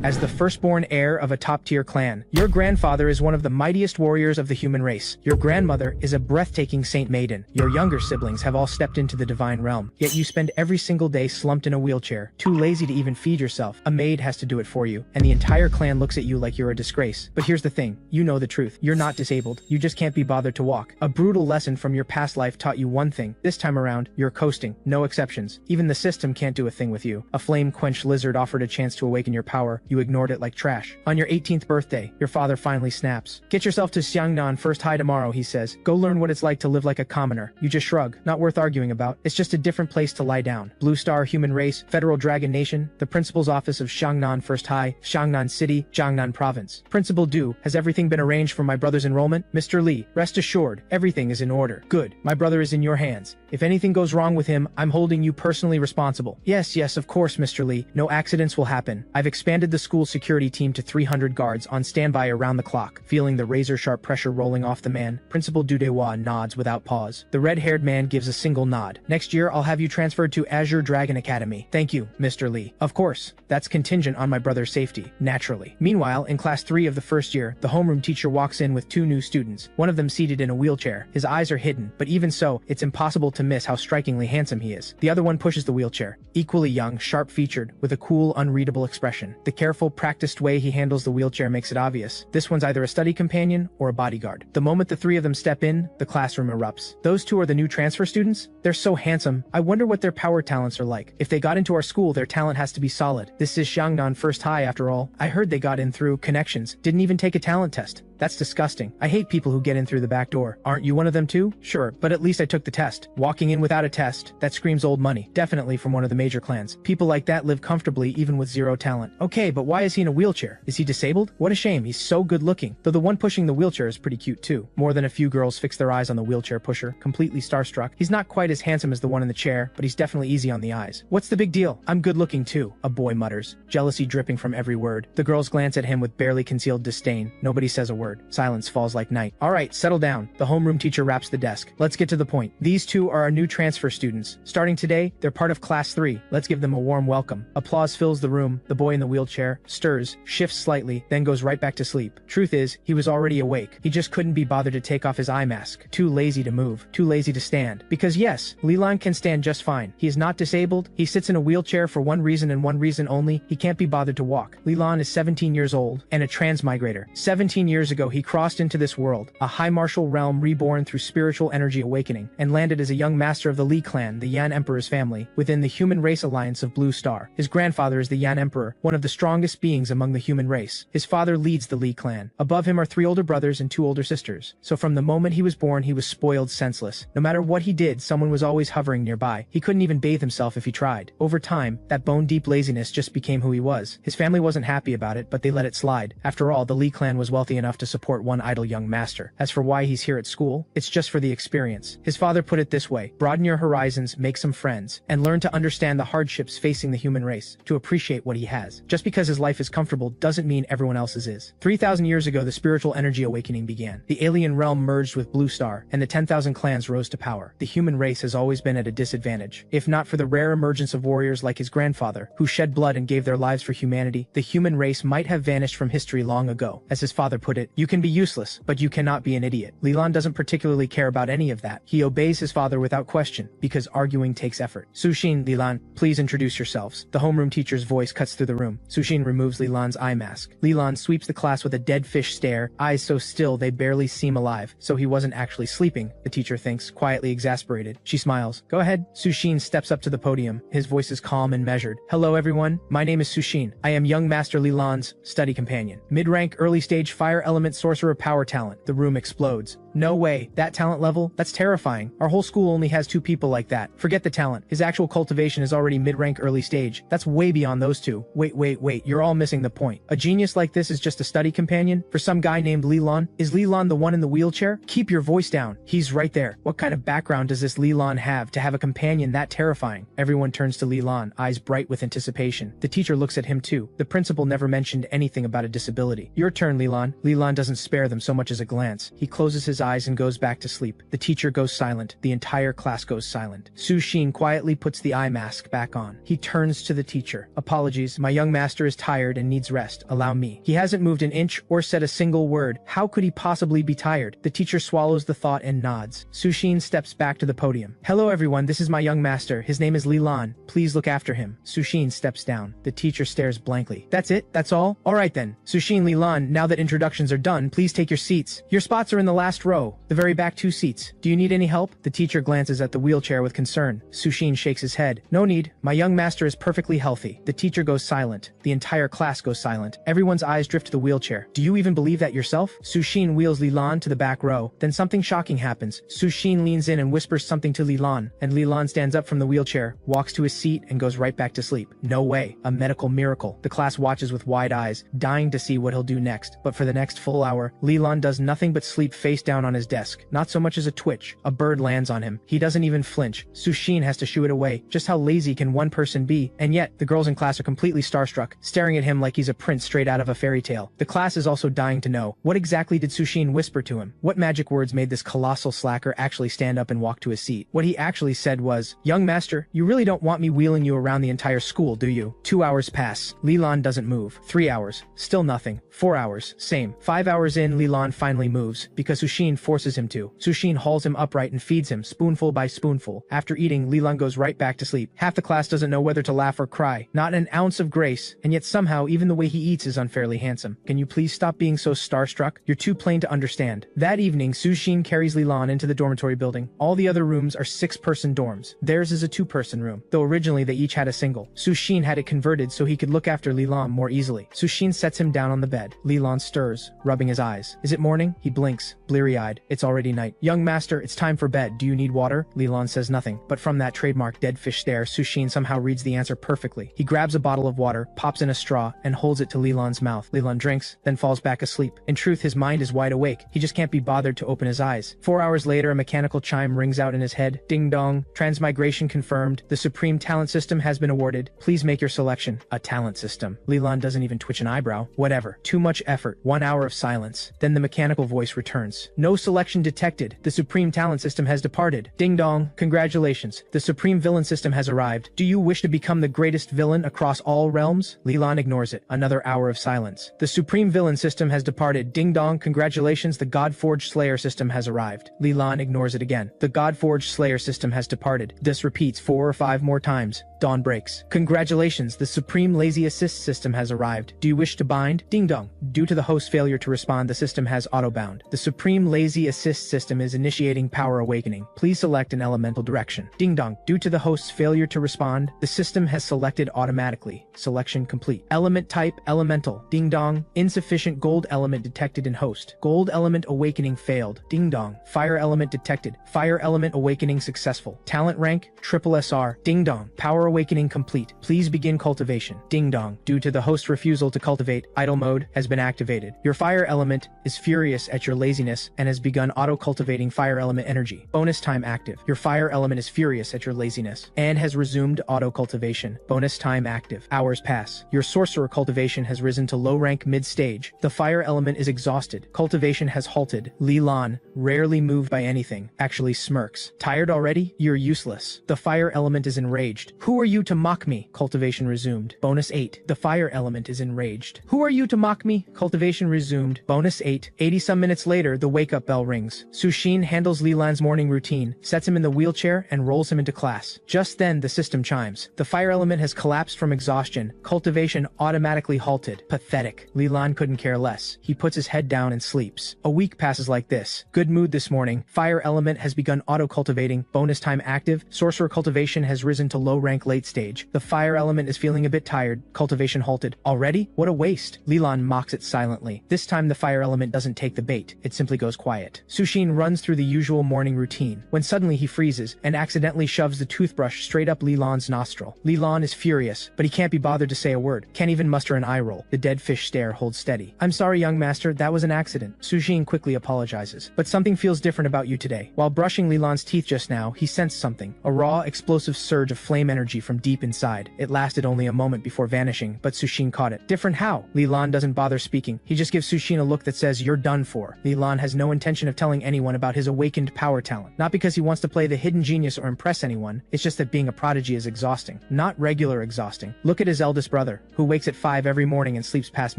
As the firstborn heir of a top-tier clan, your grandfather is one of the mightiest warriors of the human race. Your grandmother is a breathtaking saint maiden. Your younger siblings have all stepped into the divine realm. Yet you spend every single day slumped in a wheelchair, too lazy to even feed yourself. A maid has to do it for you, and the entire clan looks at you like you're a disgrace. But here's the thing, you know the truth. You're not disabled, you just can't be bothered to walk. A brutal lesson from your past life taught you one thing. This time around, you're coasting. No exceptions. Even the system can't do a thing with you. A flame-quenched lizard offered a chance to awaken your power. You ignored it like trash. On your 18th birthday, your father finally snaps. Get yourself to Xiangnan First High tomorrow, he says. Go learn what it's like to live like a commoner. You just shrug. Not worth arguing about. It's just a different place to lie down. Blue Star Human Race, Federal Dragon Nation, the Principal's Office of Xiangnan First High, Xiangnan City, Jiangnan Province. Principal Du, has everything been arranged for my brother's enrollment? Mr. Li, rest assured, everything is in order. Good. My brother is in your hands. If anything goes wrong with him, I'm holding you personally responsible. Yes, of course, Mr. Li. No accidents will happen. I've expanded the school security team to 300 guards on standby around the clock. Feeling the razor-sharp pressure rolling off the man, Principal Dudewa nods without pause. The red-haired man gives a single nod. Next year, I'll have you transferred to Azure Dragon Academy. Thank you, Mr. Li. Of course. That's contingent on my brother's safety, naturally. Meanwhile, in class 3 of the first year, the homeroom teacher walks in with 2 new students, one of them seated in a wheelchair. His eyes are hidden, but even so, it's impossible to miss how strikingly handsome he is. The other one pushes the wheelchair. Equally young, sharp-featured, with a cool, unreadable expression. The careful, practiced way he handles the wheelchair makes it obvious. This one's either a study companion or a bodyguard. The moment the 3 of them step in, the classroom erupts. Those 2 are the new transfer students? They're so handsome. I wonder what their power talents are like. If they got into our school, their talent has to be solid. This is Xiangnan First High after all. I heard they got in through connections. Didn't even take a talent test. That's disgusting. I hate people who get in through the back door. Aren't you one of them too? Sure, but at least I took the test. Walking in without a test, that screams old money. Definitely from one of the major clans. People like that live comfortably even with 0 talent. Okay, but why is he in a wheelchair? Is he disabled? What a shame, he's so good looking. Though the one pushing the wheelchair is pretty cute too. More than a few girls fix their eyes on the wheelchair pusher, completely starstruck. He's not quite as handsome as the one in the chair, but he's definitely easy on the eyes. What's the big deal? I'm good looking too, a boy mutters, jealousy dripping from every word. The girls glance at him with barely concealed disdain. Nobody says a word. Silence falls like night. All right, settle down. The homeroom teacher wraps the desk. Let's get to the point. These 2 are our new transfer students. Starting today, they're part of class 3. Let's give them a warm welcome. Applause fills the room. The boy in the wheelchair stirs, shifts slightly, then goes right back to sleep. Truth is, he was already awake. He just couldn't be bothered to take off his eye mask. Too lazy to move. Too lazy to stand. Because yes, Lilan can stand just fine. He is not disabled. He sits in a wheelchair for one reason and one reason only. He can't be bothered to walk. Lilan is 17 years old and a transmigrator. 17 years ago, he crossed into this world, a high martial realm reborn through spiritual energy awakening, and landed as a young master of the Li clan, the Yan Emperor's family, within the Human Race Alliance of Blue Star. His grandfather is the Yan Emperor, one of the strongest beings among the human race. His father leads the Li clan. Above him are 3 older brothers and 2 older sisters. So from the moment he was born, he was spoiled senseless. No matter what he did, someone was always hovering nearby. He couldn't even bathe himself if he tried. Over time, that bone-deep laziness just became who he was. His family wasn't happy about it, but they let it slide. After all, the Li clan was wealthy enough to support one idle young master. As for why he's here at school, it's just for the experience. His father put it this way: broaden your horizons, make some friends, and learn to understand the hardships facing the human race, to appreciate what he has. Just because his life is comfortable doesn't mean everyone else's is. 3,000 years ago, the spiritual energy awakening began. The alien realm merged with Blue Star, and the 10,000 clans rose to power. The human race has always been at a disadvantage. If not for the rare emergence of warriors like his grandfather, who shed blood and gave their lives for humanity, the human race might have vanished from history long ago. As his father put it, you can be useless, but you cannot be an idiot. Lilan doesn't particularly care about any of that. He obeys his father without question, because arguing takes effort. Sushin, Lilan, please introduce yourselves. The homeroom teacher's voice cuts through the room. Sushin removes Lilan's eye mask. Lilan sweeps the class with a dead fish stare, eyes so still they barely seem alive. So he wasn't actually sleeping, the teacher thinks, quietly exasperated. She smiles. Go ahead. Sushin steps up to the podium. His voice is calm and measured. Hello everyone, my name is Sushin. I am young master Lilan's study companion. Mid-rank early stage fire element sorcerer power talent. The room explodes. No way. That talent level? That's terrifying. Our whole school only has 2 people like that. Forget the talent. His actual cultivation is already mid-rank early stage. That's way beyond those 2. Wait. You're all missing the point. A genius like this is just a study companion for some guy named Lilan? Is Lilan the one in the wheelchair? Keep your voice down. He's right there. What kind of background does this Lilan have to have a companion that terrifying? Everyone turns to Lilan, eyes bright with anticipation. The teacher looks at him too. The principal never mentioned anything about a disability. Your turn, Lilan. Lilan doesn't spare them so much as a glance. He closes his eyes and goes back to sleep. The teacher goes silent. The entire class goes silent. Sushin quietly puts the eye mask back on. He turns to the teacher. Apologies, my young master is tired and needs rest. Allow me. He hasn't moved an inch or said a single word. How could he possibly be tired? The teacher swallows the thought and nods. Sushin steps back to the podium. Hello everyone, this is my young master. His name is Lilan. Please look after him. Sushin steps down. The teacher stares blankly. That's it? That's all? Alright then. Sushin, Lilan, now that introductions are done, please take your seats. Your spots are in the last row, the very back 2 seats. Do you need any help? The teacher glances at the wheelchair with concern. Sushin shakes his head. No need. My young master is perfectly healthy. The teacher goes silent. The entire class goes silent. Everyone's eyes drift to the wheelchair. Do you even believe that yourself? Sushin wheels Lilan to the back row. Then something shocking happens. Sushin leans in and whispers something to Lilan, and Lilan stands up from the wheelchair, walks to his seat, and goes right back to sleep. No way. A medical miracle. The class watches with wide eyes, dying to see what he'll do next. But for the next full hour, Lilan does nothing but sleep face down on his desk. Not so much as a twitch. A bird lands on him. He doesn't even flinch. Sushin has to shoo it away. Just how lazy can one person be? And yet, the girls in class are completely starstruck, staring at him like he's a prince straight out of a fairy tale. The class is also dying to know, what exactly did Sushin whisper to him? What magic words made this colossal slacker actually stand up and walk to his seat? What he actually said was, "Young master, you really don't want me wheeling you around the entire school, do you?" 2 hours pass. Lilan doesn't move. 3 hours. Still nothing. 4 hours. Same. 5 hours in, Lilan finally moves, because Sushin forces him to. Sushin hauls him upright and feeds him, spoonful by spoonful. After eating, Lilan goes right back to sleep. Half the class doesn't know whether to laugh or cry. Not an ounce of grace, and yet somehow even the way he eats is unfairly handsome. Can you please stop being so starstruck? You're too plain to understand. That evening, Sushin carries Lilan into the dormitory building. All the other rooms are 6-person dorms. Theirs is a 2-person room, though originally they each had a single. Sushin had it converted so he could look after Lilan more easily. Sushin sets him down on the bed. Lilan stirs, rubbing his eyes. Is it morning? He blinks, bleary-eyed. It's already night. Young master, it's time for bed. Do you need water? Lilan says nothing, but from that trademark dead fish stare, Sushin somehow reads the answer perfectly. He grabs a bottle of water, pops in a straw, and holds it to Lilan's mouth. Lilan drinks, then falls back asleep. In truth, his mind is wide awake. He just can't be bothered to open his eyes. 4 hours later, a mechanical chime rings out in his head. Ding dong. Transmigration confirmed. The Supreme Talent System has been awarded. Please make your selection. A talent system. Lilan doesn't even twitch an eyebrow. Whatever. Too much effort. 1 hour of silence. Then the mechanical voice returns. No selection detected. The Supreme Talent System has departed. Ding dong. Congratulations. The Supreme Villain System has arrived. Do you wish to become the greatest villain across all realms? Lilan ignores it. Another hour of silence. The Supreme Villain System has departed. Ding dong. Congratulations. The God-Forged Slayer System has arrived. Lilan ignores it again. The God-Forged Slayer System has departed. This repeats 4 or 5 more times. Dawn breaks. Congratulations, the Supreme Lazy Assist System has arrived. Do you wish to bind? Ding dong. Due to the host's failure to respond, the system has auto-bound. The Supreme Lazy Assist System is initiating power awakening. Please select an elemental direction. Ding dong. Due to the host's failure to respond, the system has selected automatically. Selection complete. Element type, elemental. Ding dong. Insufficient gold element detected in host. Gold element awakening failed. Ding dong. Fire element detected. Fire element awakening successful. Talent rank, triple SR. Ding dong. Power awakening complete. Please begin cultivation. Ding dong. Due to the host's refusal to cultivate, idle mode has been activated. Your fire element is furious at your laziness and has begun auto-cultivating fire element energy. Bonus time active. Your fire element is furious at your laziness and has resumed auto-cultivation. Bonus time active. Hours pass. Your sorcerer cultivation has risen to low rank mid-stage. The fire element is exhausted. Cultivation has halted. Lilan, rarely moved by anything, actually smirks. Tired already? You're useless. The fire element is enraged. Who are you to mock me? Cultivation resumed. Bonus 8. The fire element is enraged. Who are you to mock me? Cultivation resumed. Bonus 8. 80-some minutes later, the wake-up bell rings. Sushin handles Lilan's morning routine, sets him in the wheelchair, and rolls him into class. Just then, the system chimes. The fire element has collapsed from exhaustion. Cultivation automatically halted. Pathetic. Lilan couldn't care less. He puts his head down and sleeps. A week passes like this. Good mood this morning. Fire element has begun auto-cultivating. Bonus time active. Sorcerer cultivation has risen to low rank late stage. The fire element is feeling a bit tired. Cultivation halted. Already? What a waste. Lilan mocks it silently. This time the fire element doesn't take the bait. It simply goes quiet. Sushin runs through the usual morning routine, when suddenly he freezes and accidentally shoves the toothbrush straight up Lilan's nostril. Lilan is furious, but he can't be bothered to say a word. Can't even muster an eye roll. The dead fish stare holds steady. I'm sorry, young master, that was an accident. Sushin quickly apologizes. But something feels different about you today. While brushing Lilan's teeth just now, he sensed something. A raw, explosive surge of flame energy energy from deep inside. It lasted only a moment before vanishing, but Sushin caught it. Different how? Li Lan doesn't bother speaking. He just gives Sushin a look that says, "You're done for." Li Lan has no intention of telling anyone about his awakened power talent. Not because he wants to play the hidden genius or impress anyone, it's just that being a prodigy is exhausting. Not regular exhausting. Look at his eldest brother, who wakes at 5 every morning and sleeps past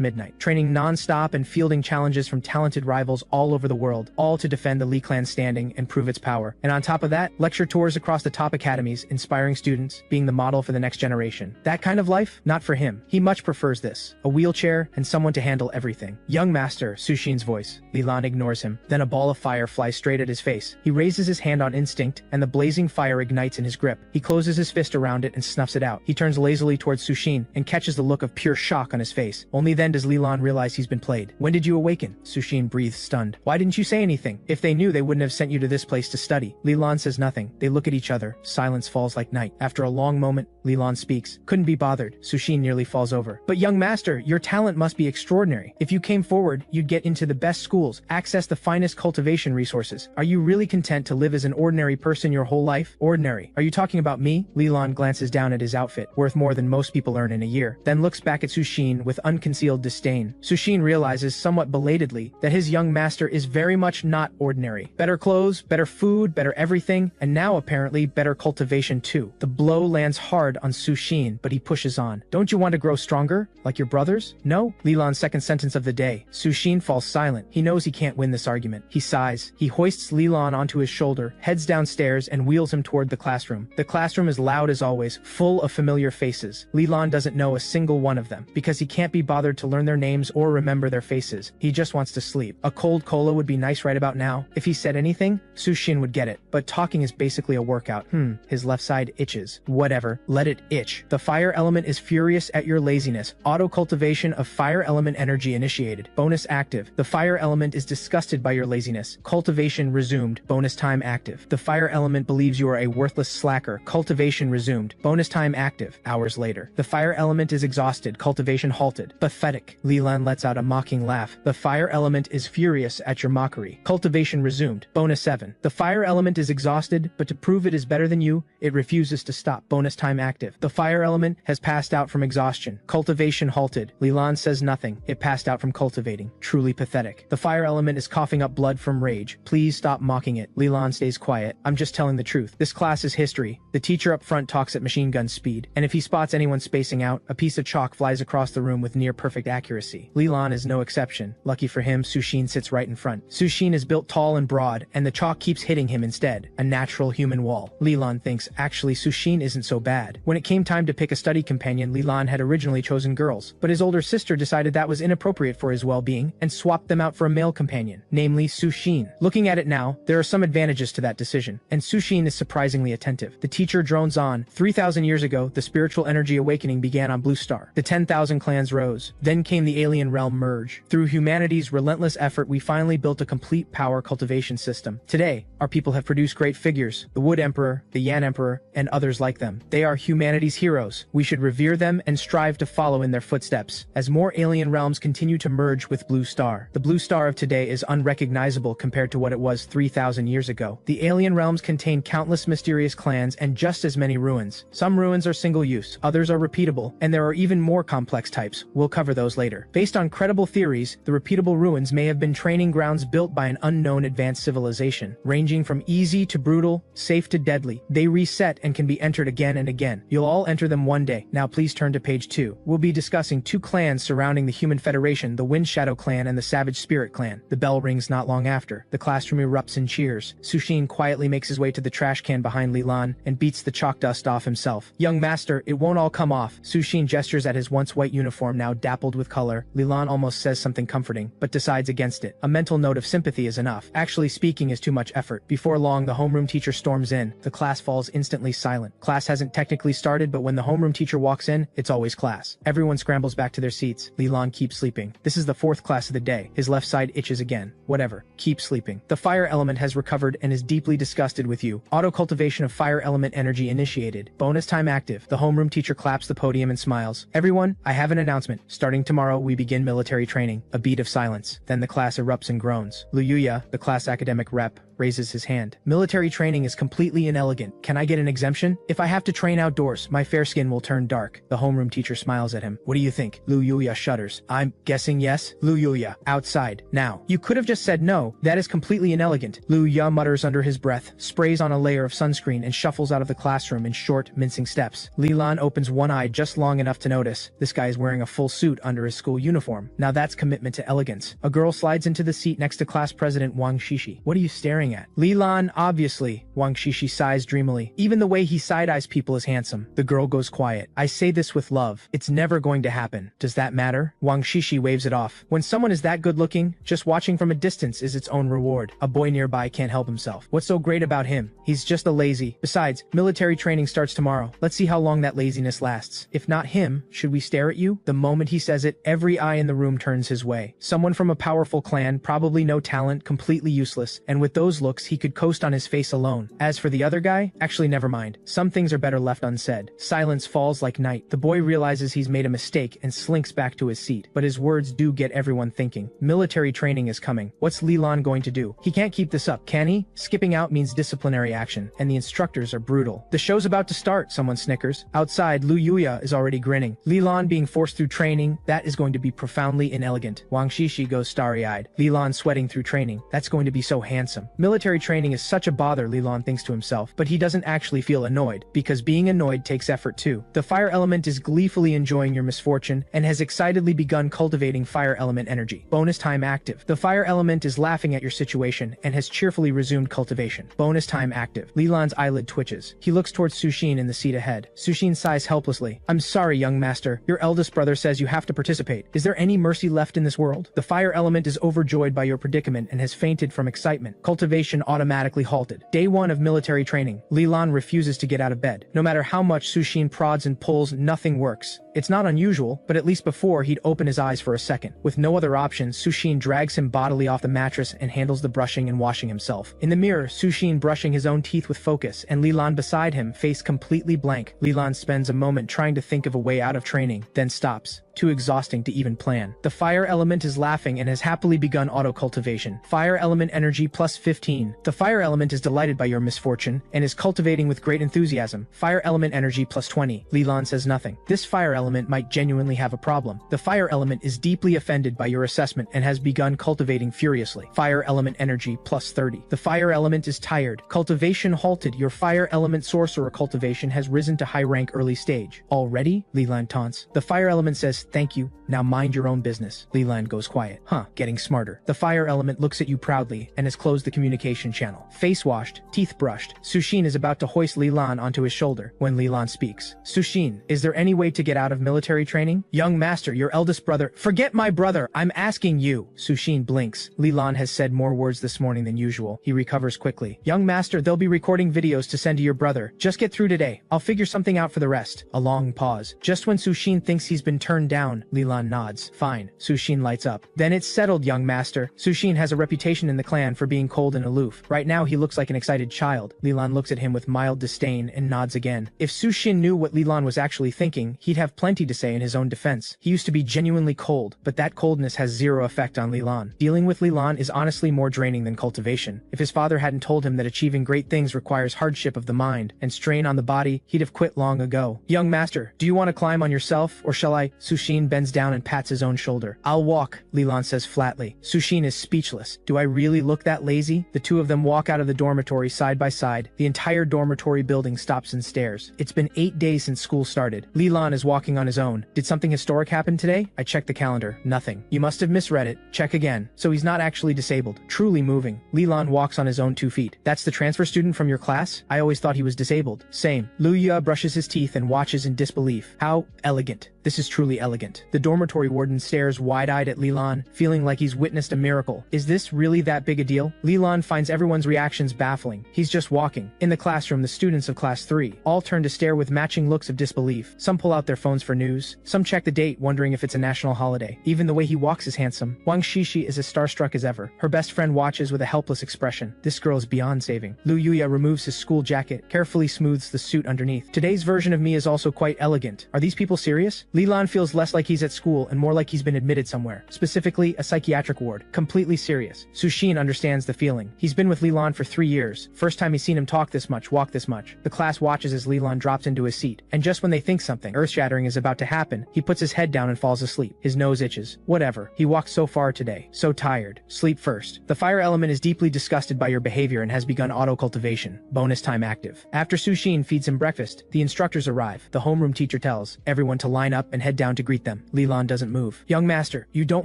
midnight, training non-stop and fielding challenges from talented rivals all over the world, all to defend the Li clan's standing and prove its power. And on top of that, lecture tours across the top academies, inspiring students, being the model for the next generation. That kind of life? Not for him. He much prefers this. A wheelchair and someone to handle everything. "Young master," Sushin's voice. Li Lan ignores him. Then a ball of fire flies straight at his face. He raises his hand on instinct, and the blazing fire ignites in his grip. He closes his fist around it and snuffs it out. He turns lazily towards Sushin and catches the look of pure shock on his face. Only then does Li Lan realize he's been played. "When did you awaken?" Sushin breathes stunned. "Why didn't you say anything? If they knew, they wouldn't have sent you to this place to study." Li Lan says nothing. They look at each other. Silence falls like night. After a long moment, Li Lan speaks. "Couldn't be bothered." Sushin nearly falls over. "But young master, your talent must be extraordinary. If you came forward, you'd get into the best schools, access the finest cultivation resources. Are you really content to live as an ordinary person your whole life?" "Ordinary? Are you talking about me?" Li Lan glances down at his outfit, worth more than most people earn in a year, then looks back at Sushin with unconcealed disdain. Sushin realizes, somewhat belatedly, that his young master is very much not ordinary. Better clothes, better food, better everything, and now apparently better cultivation too. The blow lands hard on Sushin, but he pushes on. "Don't you want to grow stronger? Like your brothers?" "No?" Li Lan's second sentence of the day. Sushin falls silent. He knows he can't win this argument. He sighs. He hoists Li Lan onto his shoulder, heads downstairs, and wheels him toward the classroom. The classroom is loud as always, full of familiar faces. Li Lan doesn't know a single one of them, because he can't be bothered to learn their names or remember their faces. He just wants to sleep. A cold cola would be nice right about now. If he said anything, Sushin would get it. But talking is basically a workout. His left side itches. Whatever. Let it itch. The fire element is furious at your laziness. Auto cultivation of fire element energy initiated. Bonus active. The fire element is disgusted by your laziness. Cultivation resumed. Bonus time active. The fire element believes you are a worthless slacker. Cultivation resumed. Bonus time active. Hours later. The fire element is exhausted. Cultivation halted. Pathetic. Li Lan lets out a mocking laugh. The fire element is furious at your mockery. Cultivation resumed. Bonus 7. The fire element is exhausted, but to prove it is better than you, it refuses to stop. Bonus time active. The fire element has passed out from exhaustion. Cultivation halted. Li Lan says nothing. It passed out from cultivating. Truly pathetic. The fire element is coughing up blood from rage. Please stop mocking it. Li Lan stays quiet. I'm just telling the truth. This class is history. The teacher up front talks at machine gun speed, and if he spots anyone spacing out, a piece of chalk flies across the room with near perfect accuracy. Li Lan is no exception. Lucky for him, Sushin sits right in front. Sushin is built tall and broad, and the chalk keeps hitting him instead. A natural human wall. Li Lan thinks, actually Sushin isn't so bad. When it came time to pick a study companion, Li Lan had originally chosen girls, but his older sister decided that was inappropriate for his well-being and swapped them out for a male companion, namely Sushin. Looking at it now, there are some advantages to that decision, and Sushin is surprisingly attentive. The teacher drones on. 3,000 years ago, the spiritual energy awakening began on Blue Star. The 10,000 clans rose. Then came the alien realm merge. Through humanity's relentless effort, we finally built a complete power cultivation system. Today, our people have produced great figures, the Wood Emperor, the Yan Emperor, and others like them. They are humanity's heroes. We should revere them and strive to follow in their footsteps. As more alien realms continue to merge with Blue Star, the Blue Star of today is unrecognizable compared to what it was 3,000 years ago. The alien realms contain countless mysterious clans and just as many ruins. Some ruins are single-use, others are repeatable, and there are even more complex types. We'll cover those later. Based on credible theories, the repeatable ruins may have been training grounds built by an unknown advanced civilization, ranging from easy to brutal, safe to deadly. They reset and can be entered again and again. You'll all enter them one day. Now please turn to page 2. We'll be discussing two clans surrounding the Human Federation, the Wind Shadow Clan and the Savage Spirit Clan. The bell rings not long after. The classroom erupts in cheers. Sushin quietly makes his way to the trash can behind Li Lan and beats the chalk dust off himself. Young master, it won't all come off. Sushin gestures at his once white uniform now dappled with color. Li Lan almost says something comforting, but decides against it. A mental note of sympathy is enough. Actually speaking is too much effort. Before long, the homeroom teacher storms in. The class falls instantly silent. Class hasn't technically started, but when the homeroom teacher walks in, it's always class. Everyone scrambles back to their seats. Li Lan keeps sleeping. This is the 4th class of the day. His left side itches again. Whatever. Keep sleeping. The fire element has recovered and is deeply disgusted with you. Auto cultivation of fire element energy initiated. Bonus time active. The homeroom teacher claps the podium and smiles. Everyone, I have an announcement. Starting tomorrow, we begin military training. A beat of silence. Then the class erupts in groans. Luyuya, the class academic rep, raises his hand. Military training is completely inelegant. Can I get an exemption? If I have to train outdoors, my fair skin will turn dark. The homeroom teacher smiles at him. What do you think? Lu Yuya shudders. I'm guessing yes. Lu Yuya, outside. Now. You could have just said no. That is completely inelegant. Lu Yuya mutters under his breath, sprays on a layer of sunscreen, and shuffles out of the classroom in short, mincing steps. Lilan opens one eye just long enough to notice. This guy is wearing a full suit under his school uniform. Now that's commitment to elegance. A girl slides into the seat next to class president Wang Shishi. What are you staring at? Lilan, obviously. Wang Shishi sighs dreamily. Even the way he side-eyes people is handsome. The girl goes quiet. I say this with love. It's never going to happen. Does that matter? Wang Shishi waves it off. When someone is that good looking, just watching from a distance is its own reward. A boy nearby can't help himself. What's so great about him? He's just a lazy. Besides, military training starts tomorrow. Let's see how long that laziness lasts. If not him, should we stare at you? The moment he says it, every eye in the room turns his way. Someone from a powerful clan, probably no talent, completely useless, and with those looks he could coast on his face alone. As for the other guy, actually never mind. Some things are better left unsaid. Silence falls like night. The boy realizes he's made a mistake and slinks back to his seat, but his words do get everyone thinking. Military training is coming. What's Lilan going to do? He can't keep this up, can he? Skipping out means disciplinary action, and the instructors are brutal. The show's about to start, someone snickers. Outside, Lu Yuya is already grinning. Lilan being forced through training, that is going to be profoundly inelegant. Wang Shishi goes starry-eyed. Lilan sweating through training, that's going to be so handsome. Military training is such a bother, Lilan thinks to himself, but he doesn't actually feel annoyed, because being annoyed takes effort too. The fire element is gleefully enjoying your misfortune, and has excitedly begun cultivating fire element energy. Bonus time active. The fire element is laughing at your situation, and has cheerfully resumed cultivation. Bonus time active. Lilan's eyelid twitches. He looks towards Sushin in the seat ahead. Sushin sighs helplessly. I'm sorry, young master. Your eldest brother says you have to participate. Is there any mercy left in this world? The fire element is overjoyed by your predicament and has fainted from excitement. Cultivation automatically halted. Day 1 of military training. Lilan refuses to get out of bed. No matter how much Sushin prods and pulls, nothing works. It's not unusual, but at least before he'd open his eyes for a second. With no other option, Sushin drags him bodily off the mattress and handles the brushing and washing himself. In the mirror, Sushin brushing his own teeth with focus, and Lilan beside him, face completely blank. Lilan spends a moment trying to think of a way out of training, then stops. Too exhausting to even plan. The fire element is laughing and has happily begun auto-cultivation. Fire element energy plus 15. The fire element is delighted by your misfortune and is cultivating with great enthusiasm. Fire element energy plus 20. Lilan says nothing. This fire element might genuinely have a problem. The fire element is deeply offended by your assessment and has begun cultivating furiously. Fire element energy plus 30. The fire element is tired. Cultivation halted. Your fire element sorcerer cultivation has risen to high rank early stage. Already? Lilan taunts. The fire element says, thank you, now mind your own business. Lilan goes quiet. Getting smarter. The fire element looks at you proudly and has closed the communication channel. Face washed, teeth brushed. Sushin is about to hoist Lilan onto his shoulder when Lilan speaks. Sushin, is there any way to get out of military training? Young master, your eldest brother. Forget my brother, I'm asking you. Sushin blinks. Lilan has said more words this morning than usual. He recovers quickly. Young master, they'll be recording videos to send to your brother. Just get through today. I'll figure something out for the rest. A long pause. Just when Sushin thinks he's been turned down, Lilan nods. Fine. Sushin lights up. Then it's settled, young master. Sushin has a reputation in the clan for being cold and aloof. Right now he looks like an excited child. Lilan looks at him with mild disdain and nods again. If Sushin knew what Lilan was actually thinking, he'd have plenty to say in his own defense. He used to be genuinely cold, but that coldness has zero effect on Lilan. Dealing with Lilan is honestly more draining than cultivation. If his father hadn't told him that achieving great things requires hardship of the mind and strain on the body, he'd have quit long ago. Young master, do you want to climb on yourself, or shall I? Sushin bends down and pats his own shoulder. I'll walk, Lilan says flatly. Sushin is speechless. Do I really look that lazy? The two of them walk out of the dormitory side by side. The entire dormitory building stops and stares. It's been 8 days since school started. Lilan is walking on his own. Did something historic happen today? I checked the calendar. Nothing. You must have misread it. Check again. So he's not actually disabled. Truly moving. Lilan walks on his own 2 feet. That's the transfer student from your class? I always thought he was disabled. Same. Lu Yuya brushes his teeth and watches in disbelief. How elegant. This is truly elegant. The dormitory warden stares wide-eyed at Lilan, feeling like he's witnessed a miracle. Is this really that big a deal? Lilan finds everyone's reactions baffling. He's just walking. In the classroom, the students of class 3 all turn to stare with matching looks of disbelief. Some pull out their phones for news. Some check the date, wondering if it's a national holiday. Even the way he walks is handsome. Wang Shishi is as starstruck as ever. Her best friend watches with a helpless expression. This girl is beyond saving. Lu Yuya removes his school jacket, carefully smooths the suit underneath. Today's version of me is also quite elegant. Are these people serious? Lilan feels less like he's at school and more like he's been admitted somewhere, specifically a psychiatric ward. Completely serious. Sushin understands the feeling. He's been with Lilan for 3 years. First time he's seen him talk this much, walk this much. The class watches as Lilan drops into his seat. And just when they think something earth-shattering is about to happen, he puts his head down and falls asleep. His nose itches. Whatever. He walked so far today. So tired. Sleep first. The fire element is deeply disgusted by your behavior and has begun auto-cultivation. Bonus time active. After Sushin feeds him breakfast, the instructors arrive. The homeroom teacher tells everyone to line up and head down to greet them. Lilan doesn't move. Young master, you don't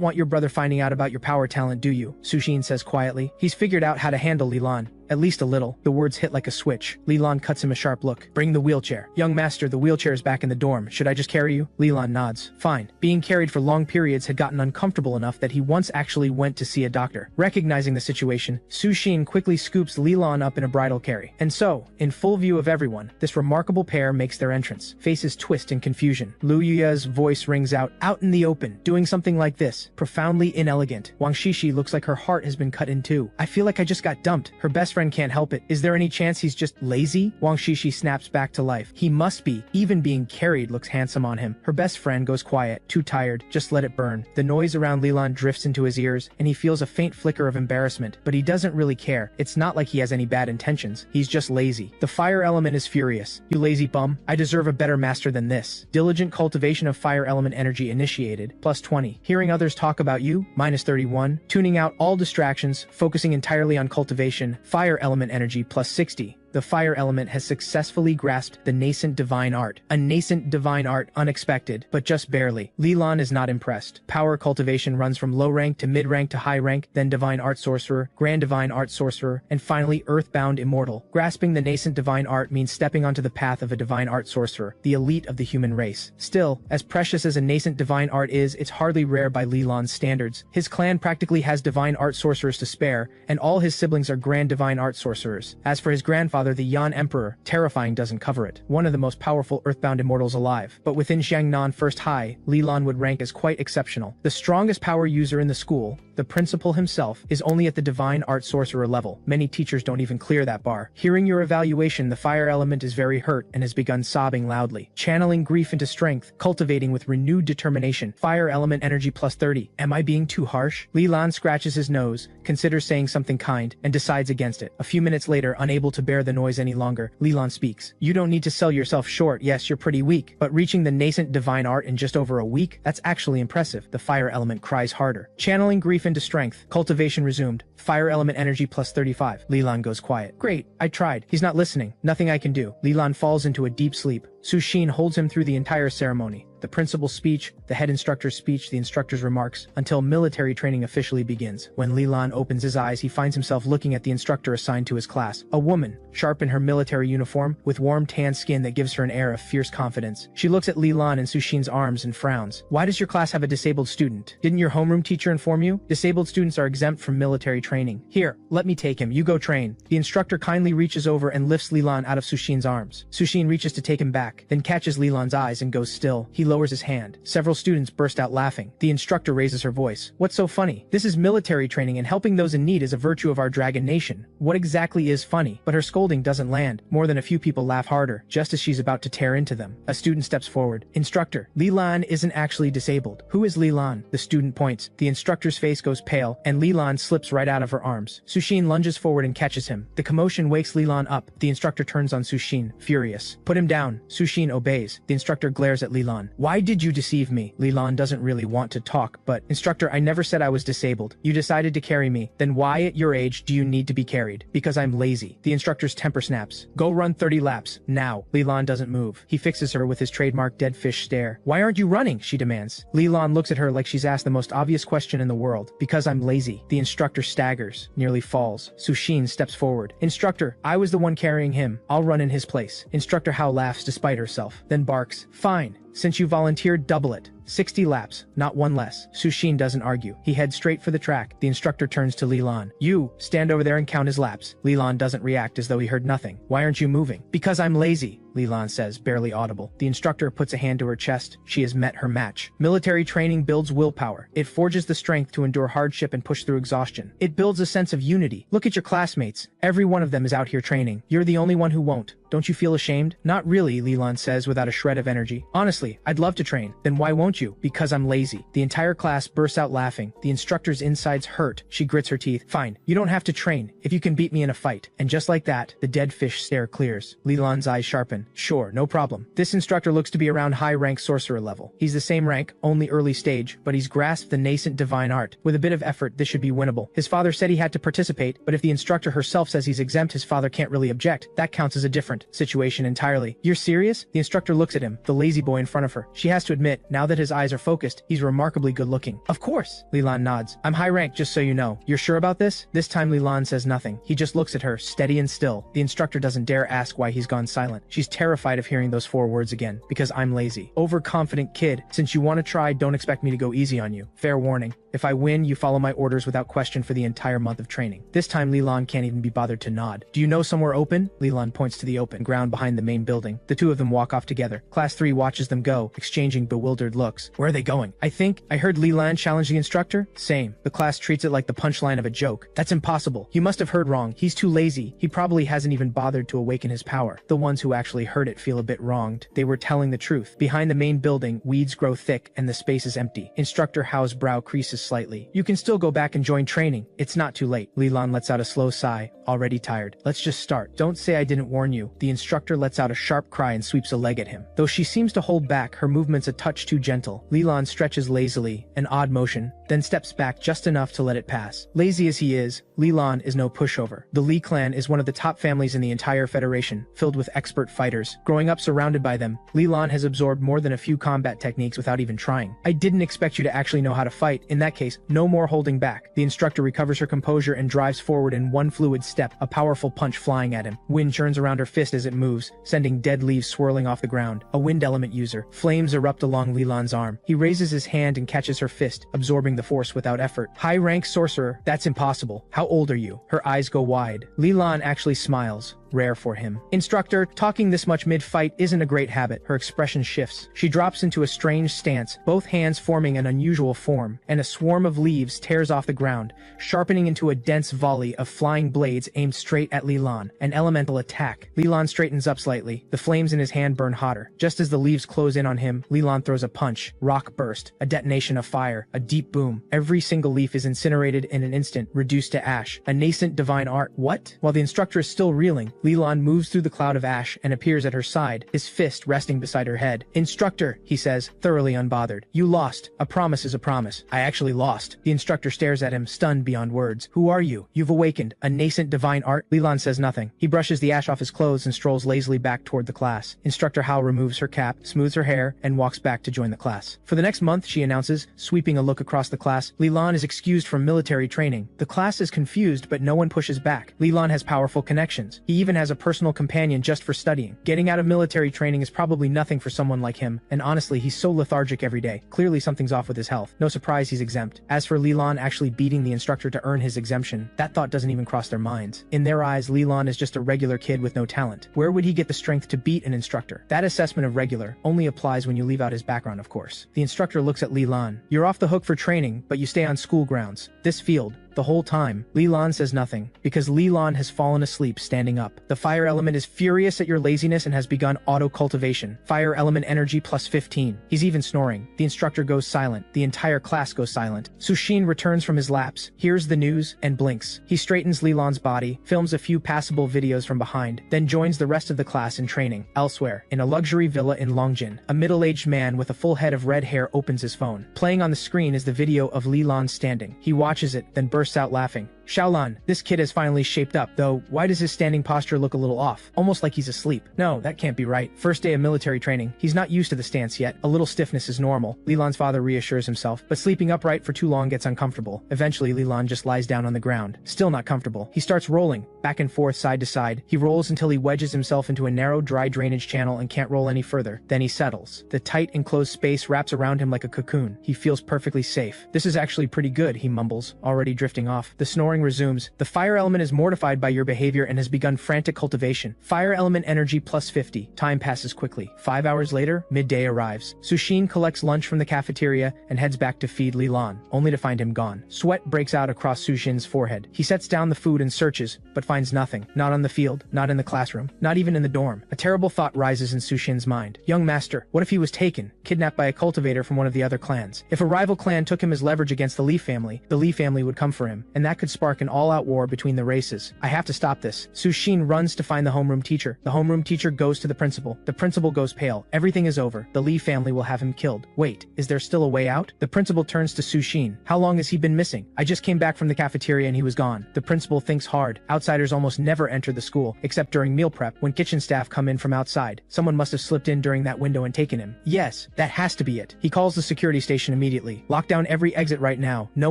want your brother finding out about your power talent, do you? Sushin says quietly. He's figured out how to handle Lilan. At least a little. The words hit like a switch. Lilan cuts him a sharp look. Bring the wheelchair. Young master, the wheelchair is back in the dorm. Should I just carry you? Lilan nods. Fine. Being carried for long periods had gotten uncomfortable enough that he once actually went to see a doctor. Recognizing the situation, Sushin quickly scoops Lilan up in a bridal carry. And so, in full view of everyone, this remarkable pair makes their entrance. Faces twist in confusion. Lu Yuya's voice rings out in the open, doing something like this. Profoundly inelegant. Wang Shishi looks like her heart has been cut in two. I feel like I just got dumped. Her best friend can't help it. Is there any chance he's just lazy? Wang Shishi snaps back to life. He must be. Even being carried looks handsome on him. Her best friend goes quiet. Too tired. Just let it burn. The noise around Lilan drifts into his ears, and he feels a faint flicker of embarrassment, but he doesn't really care. It's not like he has any bad intentions. He's just lazy. The fire element is furious. You lazy bum. I deserve a better master than this. Diligent cultivation of fire element energy initiated. Plus 20. Hearing others talk about you. Minus 31. Tuning out all distractions. Focusing entirely on cultivation. Fire element energy plus 60. The fire element has successfully grasped the nascent divine art. A nascent divine art, unexpected, but just barely. Lilan is not impressed. Power cultivation runs from low rank to mid rank to high rank, then divine art sorcerer, grand divine art sorcerer, and finally earthbound immortal. Grasping the nascent divine art means stepping onto the path of a divine art sorcerer, the elite of the human race. Still, as precious as a nascent divine art is, it's hardly rare by Lilan's standards. His clan practically has divine art sorcerers to spare, and all his siblings are grand divine art sorcerers. As for his grandfather, the Yan Emperor, terrifying doesn't cover it. One of the most powerful earthbound immortals alive. But within Xiangnan First High, Lilan would rank as quite exceptional. The strongest power user in the school, the principal himself, is only at the divine art sorcerer level. Many teachers don't even clear that bar. Hearing your evaluation, the fire element is very hurt and has begun sobbing loudly. Channeling grief into strength, cultivating with renewed determination. Fire element energy plus 30. Am I being too harsh? Lilan scratches his nose, considers saying something kind, and decides against it. A few minutes later, unable to bear the noise any longer, Lilan speaks. You don't need to sell yourself short. Yes, you're pretty weak, but reaching the nascent divine art in just over a week? That's actually impressive. The fire element cries harder. Channeling grief into strength. Cultivation resumed. Fire element energy plus 35. Lilan goes quiet. Great, I tried. He's not listening. Nothing I can do. Lilan falls into a deep sleep. Sushin holds him through the entire ceremony. The principal's speech, the head instructor's speech, the instructor's remarks, until military training officially begins. When Lilan opens his eyes, he finds himself looking at the instructor assigned to his class. A woman, sharp in her military uniform, with warm tan skin that gives her an air of fierce confidence. She looks at Lilan and Sushin's arms and frowns. Why does your class have a disabled student? Didn't your homeroom teacher inform you? Disabled students are exempt from military training. Here, let me take him. You go train. The instructor kindly reaches over and lifts Lilan out of Sushin's arms. Sushin reaches to take him back, then catches Lilan's eyes and goes still. He lowers his hand. Several students burst out laughing. The instructor raises her voice. What's so funny? This is military training and helping those in need is a virtue of our dragon nation. What exactly is funny? But her scolding doesn't land. More than a few people laugh harder, just as she's about to tear into them. A student steps forward. Instructor, Lilan isn't actually disabled. Who is Lilan? The student points. The instructor's face goes pale, and Lilan slips right out of her arms. Sushin lunges forward and catches him. The commotion wakes Lilan up. The instructor turns on Sushin, furious. Put him down. Sushin obeys. The instructor glares at Lilan. Why did you deceive me? Lilan doesn't really want to talk, but instructor, I never said I was disabled. You decided to carry me. Then why at your age do you need to be carried? Because I'm lazy. The instructor's temper snaps. Go run 30 laps. Now. Lilan doesn't move. He fixes her with his trademark dead fish stare. Why aren't you running? She demands. Lilan looks at her like she's asked the most obvious question in the world. Because I'm lazy. The instructor staggers, nearly falls. Sushin steps forward. Instructor, I was the one carrying him. I'll run in his place. Instructor Hao laughs despite herself, then barks. Fine. Since you volunteered, double it. 60 laps, not one less. Sushin doesn't argue. He heads straight for the track. The instructor turns to Lilan. You, stand over there and count his laps. Lilan doesn't react as though he heard nothing. Why aren't you moving? Because I'm lazy, Lilan says, barely audible. The instructor puts a hand to her chest. She has met her match. Military training builds willpower. It forges the strength to endure hardship and push through exhaustion. It builds a sense of unity. Look at your classmates. Every one of them is out here training. You're the only one who won't. Don't you feel ashamed? Not really, Lilan says without a shred of energy. Honestly, I'd love to train. Then why won't you? Because I'm lazy. The entire class bursts out laughing. The instructor's insides hurt. She grits her teeth. Fine, you don't have to train if you can beat me in a fight. And just like that, the dead fish stare clears. Lilan's eyes sharpen. Sure, no problem. This instructor looks to be around high-rank sorcerer level. He's the same rank, only early stage, but he's grasped the nascent divine art. With a bit of effort, this should be winnable. His father said he had to participate, but if the instructor herself says he's exempt, his father can't really object. That counts as a different situation entirely. You're serious? The instructor looks at him, the lazy boy in front of her. She has to admit, now that his eyes are focused, he's remarkably good looking. Of course, Lilan nods. I'm high rank, just so you know. You're sure about this? This time Lilan says nothing. He just looks at her, steady and still. The instructor doesn't dare ask why he's gone silent. She's terrified of hearing those 4 words again. Because I'm lazy. Overconfident kid. Since you want to try, don't expect me to go easy on you. Fair warning. If I win, you follow my orders without question for the entire month of training. This time Lilan can't even be bothered to nod. Do you know somewhere open? Lilan points to the open ground behind the main building. The two of them walk off together. Class 3 watches them go, exchanging bewildered looks. Where are they going? I heard Lilan challenge the instructor? Same. The class treats it like the punchline of a joke. That's impossible. You must have heard wrong. He's too lazy. He probably hasn't even bothered to awaken his power. The ones who actually heard it feel a bit wronged. They were telling the truth. Behind the main building, weeds grow thick and the space is empty. Instructor Hao's brow creases slightly. You can still go back and join training. It's not too late. Lilan lets out a slow sigh, already tired. Let's just start. Don't say I didn't warn you. The instructor lets out a sharp cry and sweeps a leg at him. Though she seems to hold back, her movements a touch too gentle. Lilan stretches lazily, an odd motion, then steps back just enough to let it pass. Lazy as he is, Lilan is no pushover. The Li clan is one of the top families in the entire federation, filled with expert fighters. Growing up surrounded by them, Lilan has absorbed more than a few combat techniques without even trying. I didn't expect you to actually know how to fight. In that case, no more holding back. The instructor recovers her composure and drives forward in one fluid step, a powerful punch flying at him. Wind churns around her fist as it moves, sending dead leaves swirling off the ground. A wind element user. Flames erupt along Lilan's arm. He raises his hand and catches her fist, absorbing the force without effort. High-rank sorcerer? That's impossible. How old are you? Her eyes go wide. Lilan actually smiles. Rare for him. Instructor, talking this much mid-fight isn't a great habit. Her expression shifts. She drops into a strange stance, both hands forming an unusual form, and a swarm of leaves tears off the ground, sharpening into a dense volley of flying blades aimed straight at Lilan. An elemental attack. Lilan straightens up slightly. The flames in his hand burn hotter. Just as the leaves close in on him, Lilan throws a punch. Rock burst. A detonation of fire. A deep boom. Every single leaf is incinerated in an instant, reduced to ash. A nascent divine art. What? While the instructor is still reeling, Lilan moves through the cloud of ash and appears at her side, his fist resting beside her head. Instructor, he says, thoroughly unbothered. You lost. A promise is a promise. I actually lost. The instructor stares at him, stunned beyond words. Who are you? You've awakened. A nascent divine art? Lilan says nothing. He brushes the ash off his clothes and strolls lazily back toward the class. Instructor Hao removes her cap, smooths her hair, and walks back to join the class. For the next month, she announces, sweeping a look across the class, Lilan is excused from military training. The class is confused, but no one pushes back. Lilan has powerful connections. He even has a personal companion just for studying. Getting out of military training is probably nothing for someone like him, and honestly, he's so lethargic every day. Clearly something's off with his health. No surprise he's exempt. As for Lilan actually beating the instructor to earn his exemption, that thought doesn't even cross their minds. In their eyes, Lilan is just a regular kid with no talent. Where would he get the strength to beat an instructor? That assessment of regular only applies when you leave out his background, of course. The instructor looks at Lilan. You're off the hook for training, but you stay on school grounds. This field. The whole time, Lilan says nothing, because Lilan has fallen asleep standing up. The fire element is furious at your laziness and has begun auto-cultivation. Fire element energy plus 15. He's even snoring. The instructor goes silent. The entire class goes silent. Sushin returns from his laps, hears the news, and blinks. He straightens Lilan's body, films a few passable videos from behind, then joins the rest of the class in training. Elsewhere, in a luxury villa in Longjin, a middle-aged man with a full head of red hair opens his phone. Playing on the screen is the video of Lilan standing. He watches it, then bursts out laughing. Xiaolan, this kid has finally shaped up, though why does his standing posture look a little off? Almost like he's asleep. No, that can't be right. First day of military training. He's not used to the stance yet. A little stiffness is normal. Lilan's father reassures himself, but sleeping upright for too long gets uncomfortable. Eventually, Lilan just lies down on the ground. Still not comfortable. He starts rolling, back and forth, side to side. He rolls until he wedges himself into a narrow, dry drainage channel and can't roll any further. Then he settles. The tight, enclosed space wraps around him like a cocoon. He feels perfectly safe. This is actually pretty good, he mumbles, already drifting off. The snoring resumes. The fire element is mortified by your behavior and has begun frantic cultivation. Fire element energy plus 50. Time passes quickly. 5 hours later, midday arrives. Sushin collects lunch from the cafeteria and heads back to feed Lilan, only to find him gone. Sweat breaks out across Sushin's forehead. He sets down the food and searches, but finds nothing. Not on the field, not in the classroom, not even in the dorm. A terrible thought rises in Sushin's mind. Young master, what if he was taken, kidnapped by a cultivator from one of the other clans? If a rival clan took him as leverage against the Li family, the Li family would come for him, and that could spark an all-out war between the races. I have to stop this. Sushin runs to find the homeroom teacher. The homeroom teacher goes to the principal. The principal goes pale. Everything is over. The Li family will have him killed. Wait, is there still a way out? The principal turns to Sushin. How long has he been missing? I just came back from the cafeteria and he was gone. The principal thinks hard. Outsiders almost never enter the school, except during meal prep, when kitchen staff come in from outside. Someone must have slipped in during that window and taken him. Yes, that has to be it. He calls the security station immediately. Lock down every exit right now. No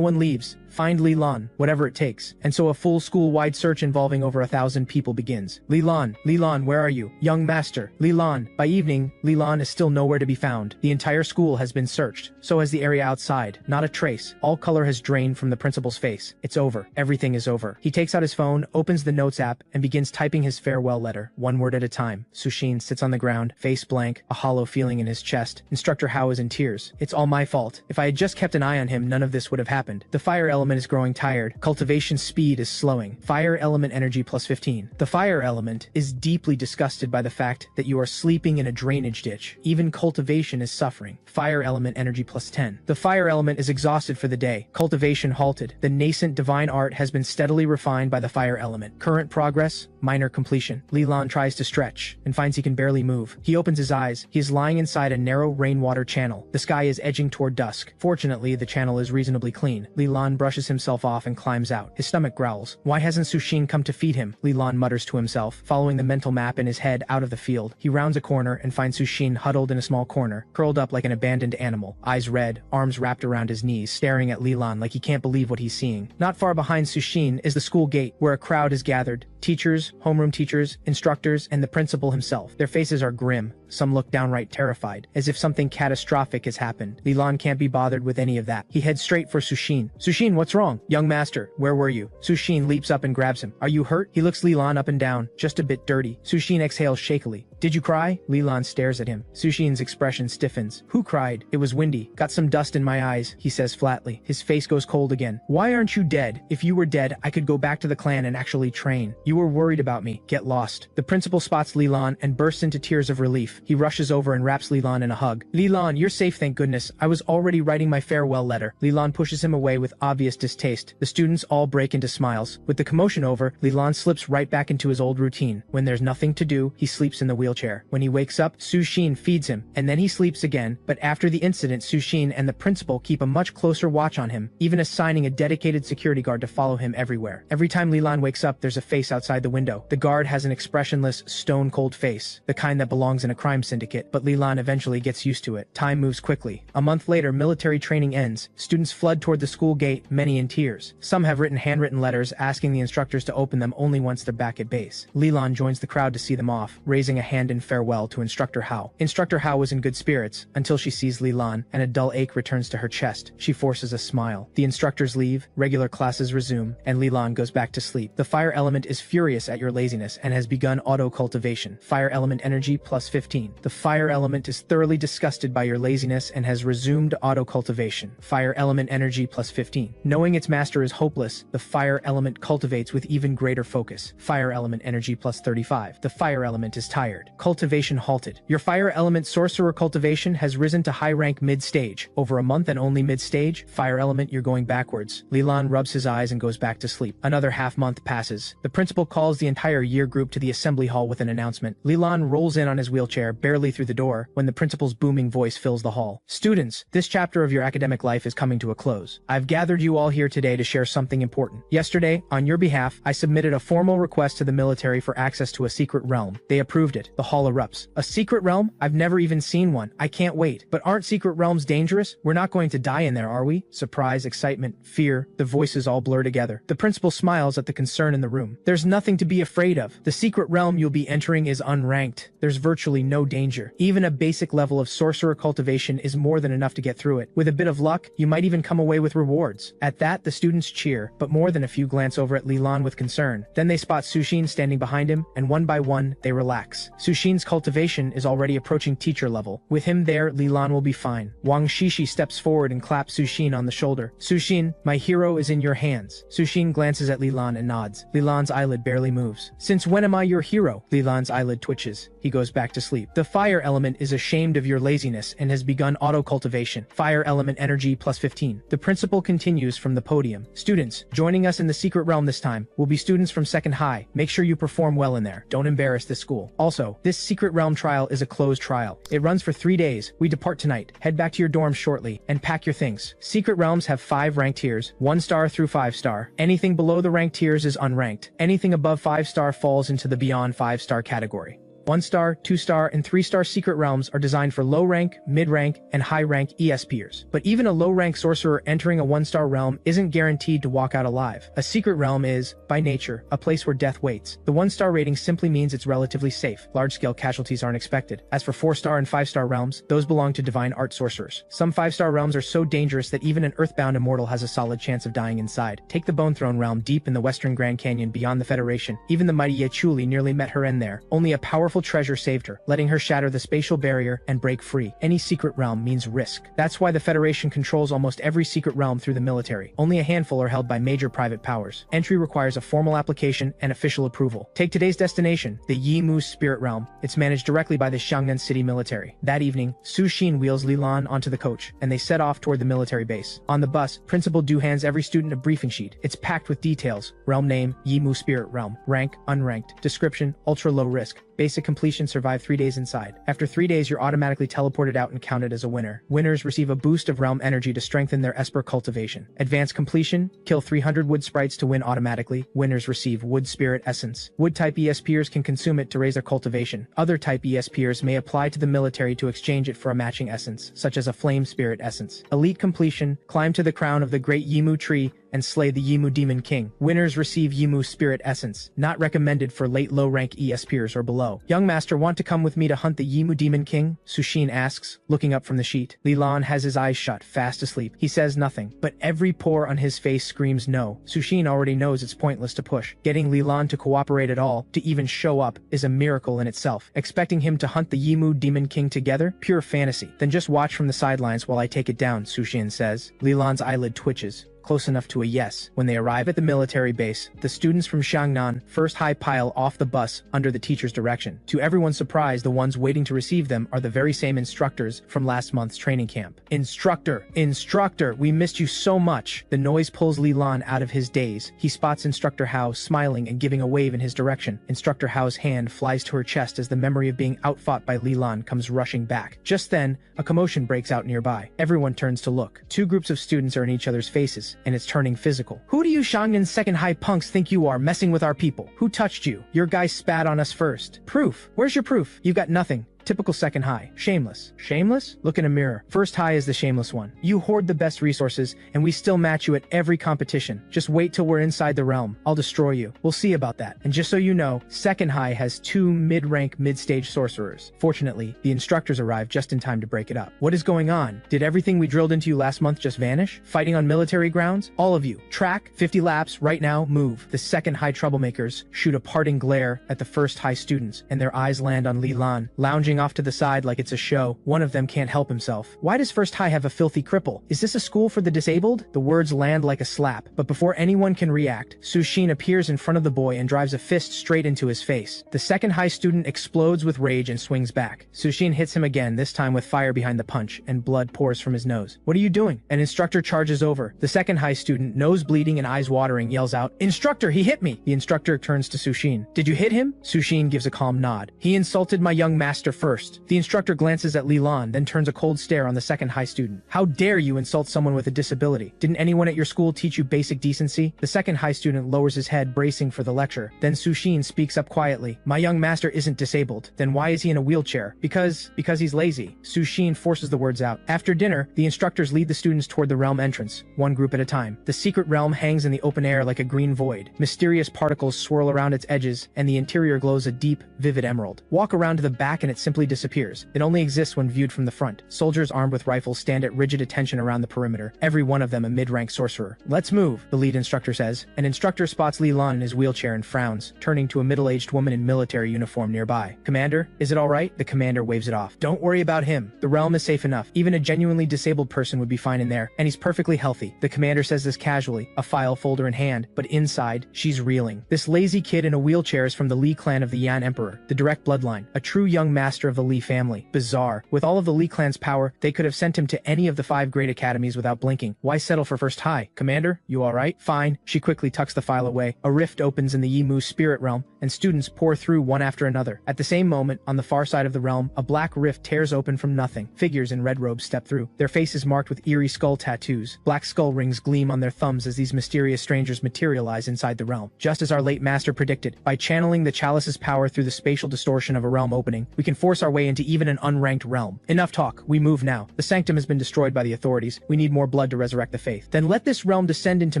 one leaves. Find Lilan, whatever it takes. And so a full school-wide search involving over 1,000 people begins. Lilan, where are you? Young master, Lilan. By evening, Lilan is still nowhere to be found. The entire school has been searched. So has the area outside. Not a trace. All color has drained from the principal's face. It's over. Everything is over. He takes out his phone, opens the notes app, and begins typing his farewell letter, one word at a time. Sushin sits on the ground, face blank, a hollow feeling in his chest. Instructor Hao is in tears. It's all my fault. If I had just kept an eye on him, none of this would have happened. The fire element is growing tired. Cultivation speed is slowing. Fire element energy plus 15. The fire element is deeply disgusted by the fact that you are sleeping in a drainage ditch. Even cultivation is suffering. Fire element energy plus 10. The fire element is exhausted for the day. Cultivation halted. The nascent divine art has been steadily refined by the fire element. Current progress, minor completion. Lilan tries to stretch and finds he can barely move. He opens his eyes. He is lying inside a narrow rainwater channel. The sky is edging toward dusk. Fortunately, the channel is reasonably clean. Lilan brushes himself off and climbs out. His stomach growls. Why hasn't Sushin come to feed him? Lilan mutters to himself, following the mental map in his head out of the field. He rounds a corner and finds Sushin huddled in a small corner, curled up like an abandoned animal, eyes red, arms wrapped around his knees, staring at Lilan like he can't believe what he's seeing. Not far behind Sushin is the school gate, where a crowd is gathered. Teachers, homeroom teachers, instructors, and the principal himself. Their faces are grim. Some look downright terrified, as if something catastrophic has happened. Lilan can't be bothered with any of that. He heads straight for Sushin. Sushin, what's wrong? Young master, where were you? Sushin leaps up and grabs him. Are you hurt? He looks Lilan up and down, just a bit dirty. Sushin exhales shakily. Did you cry? Lilan stares at him. Sushin's expression stiffens. Who cried? It was windy. Got some dust in my eyes, he says flatly. His face goes cold again. Why aren't you dead? If you were dead, I could go back to the clan and actually train. You were worried about me. Get lost. The principal spots Lilan and bursts into tears of relief. He rushes over and wraps Lilan in a hug. Lilan, you're safe, thank goodness. I was already writing my farewell letter. Lilan pushes him away with obvious distaste. The students all break into smiles. With the commotion over, Lilan slips right back into his old routine. When there's nothing to do, he sleeps in the wheelchair. When he wakes up, Sushin feeds him, and then he sleeps again. But after the incident, Sushin and the principal keep a much closer watch on him, even assigning a dedicated security guard to follow him everywhere. Every time Lilan wakes up, there's a face outside the window. The guard has an expressionless, stone-cold face, the kind that belongs in a crime syndicate, but Lilan eventually gets used to it. Time moves quickly. A month later, military training ends. Students flood toward the school gate, many in tears. Some have written handwritten letters asking the instructors to open them only once they're back at base. Lilan joins the crowd to see them off, raising a hand in farewell to Instructor Hao. Instructor Hao was in good spirits until she sees Lilan, and a dull ache returns to her chest. She forces a smile. The instructors leave, regular classes resume, and Lilan goes back to sleep. The fire element is furious at your laziness and has begun auto-cultivation. Fire element energy plus 15. The fire element is thoroughly disgusted by your laziness and has resumed auto-cultivation. Fire element energy plus 15. Knowing its master is hopeless, the fire element cultivates with even greater focus. Fire element energy plus 35. The fire element is tired. Cultivation halted. Your fire element sorcerer cultivation has risen to high rank mid-stage. Over a month and only mid-stage, fire element, you're going backwards. Lilan rubs his eyes and goes back to sleep. Another half month passes. The principal principal calls the entire year group to the assembly hall with an announcement. Lilan rolls in on his wheelchair barely through the door when the principal's booming voice fills the hall. Students, this chapter of your academic life is coming to a close. I've gathered you all here today to share something important. Yesterday, on your behalf, I submitted a formal request to the military for access to a secret realm. They approved it. The hall erupts. A secret realm? I've never even seen one. I can't wait. But aren't secret realms dangerous? We're not going to die in there, are we? Surprise, excitement, fear, the voices all blur together. The principal smiles at the concern in the room. There's nothing to be afraid of. The secret realm you'll be entering is unranked. There's virtually no danger. Even a basic level of sorcerer cultivation is more than enough to get through it. With a bit of luck, you might even come away with rewards. At that, the students cheer, but more than a few glance over at Lilan with concern. Then they spot Sushin standing behind him, and one by one, they relax. Sushin's cultivation is already approaching teacher level. With him there, Lilan will be fine. Wang Shishi steps forward and claps Sushin on the shoulder. Sushin, my hero is in your hands. Sushin glances at Lilan and nods. Lilan's eyelid barely moves. Since when am I your hero? Lilan's eyelid twitches. He goes back to sleep. The fire element is ashamed of your laziness and has begun auto-cultivation. Fire element energy plus 15. The principal continues from the podium. Students, joining us in the secret realm this time will be students from second high. Make sure you perform well in there. Don't embarrass this school. Also, this secret realm trial is a closed trial. It runs for 3 days. We depart tonight. Head back to your dorms shortly and pack your things. Secret realms have 5 ranked tiers, 1 star through 5 star. Anything below the ranked tiers is unranked. Anything above 5 star falls into the beyond 5 star category. 1-star, 2-star, and 3-star secret realms are designed for low-rank, mid-rank, and high-rank ESPers. But even a low-rank sorcerer entering a 1-star realm isn't guaranteed to walk out alive. A secret realm is, by nature, a place where death waits. The 1-star rating simply means it's relatively safe. Large-scale casualties aren't expected. As for 4-star and 5-star realms, those belong to divine art sorcerers. Some 5-star realms are so dangerous that even an earthbound immortal has a solid chance of dying inside. Take the Bone Throne realm deep in the western Grand Canyon beyond the Federation. Even the mighty Yechuli nearly met her end there. Only a powerful treasure saved her, letting her shatter the spatial barrier and break free. Any secret realm means risk. That's why the Federation controls almost every secret realm through the military. Only a handful are held by major private powers. Entry requires a formal application and official approval. Take today's destination, the Yimu Spirit Realm. It's managed directly by the Xiangnan City military. That evening, Su Xin wheels Lilan onto the coach, and they set off toward the military base. On the bus, Principal Du hands every student a briefing sheet. It's packed with details. Realm name, Yimu Spirit Realm. Rank, unranked. Description, ultra low risk. Basic completion, survive 3 days inside. After 3 days, you're automatically teleported out and counted as a winner. Winners receive a boost of realm energy to strengthen their Esper cultivation. Advanced completion, kill 300 wood sprites to win automatically. Winners receive wood spirit essence. Wood type ESPers can consume it to raise their cultivation. Other type ESPers may apply to the military to exchange it for a matching essence, such as a flame spirit essence. Elite completion, climb to the crown of the great Yimu tree and slay the Yimu Demon King. Winners receive Yimu Spirit Essence. Not recommended for late low-rank ESPers or below. Young master, want to come with me to hunt the Yimu Demon King? Sushin asks, looking up from the sheet. Lilan has his eyes shut, fast asleep. He says nothing, but every pore on his face screams no. Sushin already knows it's pointless to push. Getting Lilan to cooperate at all, to even show up, is a miracle in itself. Expecting him to hunt the Yimu Demon King together? Pure fantasy. Then just watch from the sidelines while I take it down, Sushin says. Lilan's eyelid twitches. Close enough to a yes. When they arrive at the military base, the students from Xiangnan first high pile off the bus under the teacher's direction. To everyone's surprise, the ones waiting to receive them are the very same instructors from last month's training camp. Instructor! Instructor! We missed you so much! The noise pulls Lilan out of his daze. He spots Instructor Hao smiling and giving a wave in his direction. Instructor Hao's hand flies to her chest as the memory of being outfought by Lilan comes rushing back. Just then, a commotion breaks out nearby. Everyone turns to look. 2 groups of students are in each other's faces, and it's turning physical. Who do you Xiangnan's second high punks think you are, messing with our people? Who touched you? Your guy spat on us first. Proof? Where's your proof? You've got nothing. Typical second high. Shameless. Shameless? Look in a mirror. First high is the shameless one. You hoard the best resources, and we still match you at every competition. Just wait till we're inside the realm. I'll destroy you. We'll see about that. And just so you know, second high has 2 mid-rank mid-stage sorcerers. Fortunately, the instructors arrived just in time to break it up. What is going on? Did everything we drilled into you last month just vanish? Fighting on military grounds? All of you. Track, 50 laps, right now, move. The second high troublemakers shoot a parting glare at the first high students, and their eyes land on Lilan, lounging lounging off to the side like it's a show. One of them can't help himself. Why does First High have a filthy cripple? Is this a school for the disabled? The words land like a slap, but before anyone can react, Sushin appears in front of the boy and drives a fist straight into his face. The second high student explodes with rage and swings back. Sushin hits him again, this time with fire behind the punch, and blood pours from his nose. What are you doing? An instructor charges over. The second high student, nose bleeding and eyes watering, yells out, "Instructor, he hit me!" The instructor turns to Sushin. "Did you hit him?" Sushin gives a calm nod. "He insulted my young master first." The instructor glances at Lilan, then turns a cold stare on the second high student. "How dare you insult someone with a disability? Didn't anyone at your school teach you basic decency?" The second high student lowers his head, bracing for the lecture. Then Sushin speaks up quietly. "My young master isn't disabled. Then why is he in a wheelchair?" Because he's lazy." Sushin forces the words out. After dinner, the instructors lead the students toward the realm entrance, one group at a time. The secret realm hangs in the open air like a green void. Mysterious particles swirl around its edges, and the interior glows a deep, vivid emerald. Walk around to the back and it simply disappears. It only exists when viewed from the front. Soldiers armed with rifles stand at rigid attention around the perimeter, every one of them a mid-rank sorcerer. "Let's move," the lead instructor says. An instructor spots Lilan in his wheelchair and frowns, turning to a middle-aged woman in military uniform nearby. "Commander, is it all right?" The commander waves it off. "Don't worry about him. The realm is safe enough. Even a genuinely disabled person would be fine in there, and he's perfectly healthy." The commander says this casually, a file folder in hand, but inside, she's reeling. This lazy kid in a wheelchair is from the Li clan of the Yan Emperor, the direct bloodline, a true young master of the Li family. Bizarre. With all of the Li clan's power, they could have sent him to any of the 5 great academies without blinking. Why settle for First High? "Commander, you alright?" "Fine." She quickly tucks the file away. A rift opens in the Yimu spirit realm, and students pour through one after another. At the same moment, on the far side of the realm, a black rift tears open from nothing. Figures in red robes step through, their faces marked with eerie skull tattoos. Black skull rings gleam on their thumbs as these mysterious strangers materialize inside the realm. Just as our late master predicted, by channeling the chalice's power through the spatial distortion of a realm opening, we can force our way into even an unranked realm. Enough talk, we move now. The sanctum has been destroyed by the authorities. We need more blood to resurrect the faith. Then let this realm descend into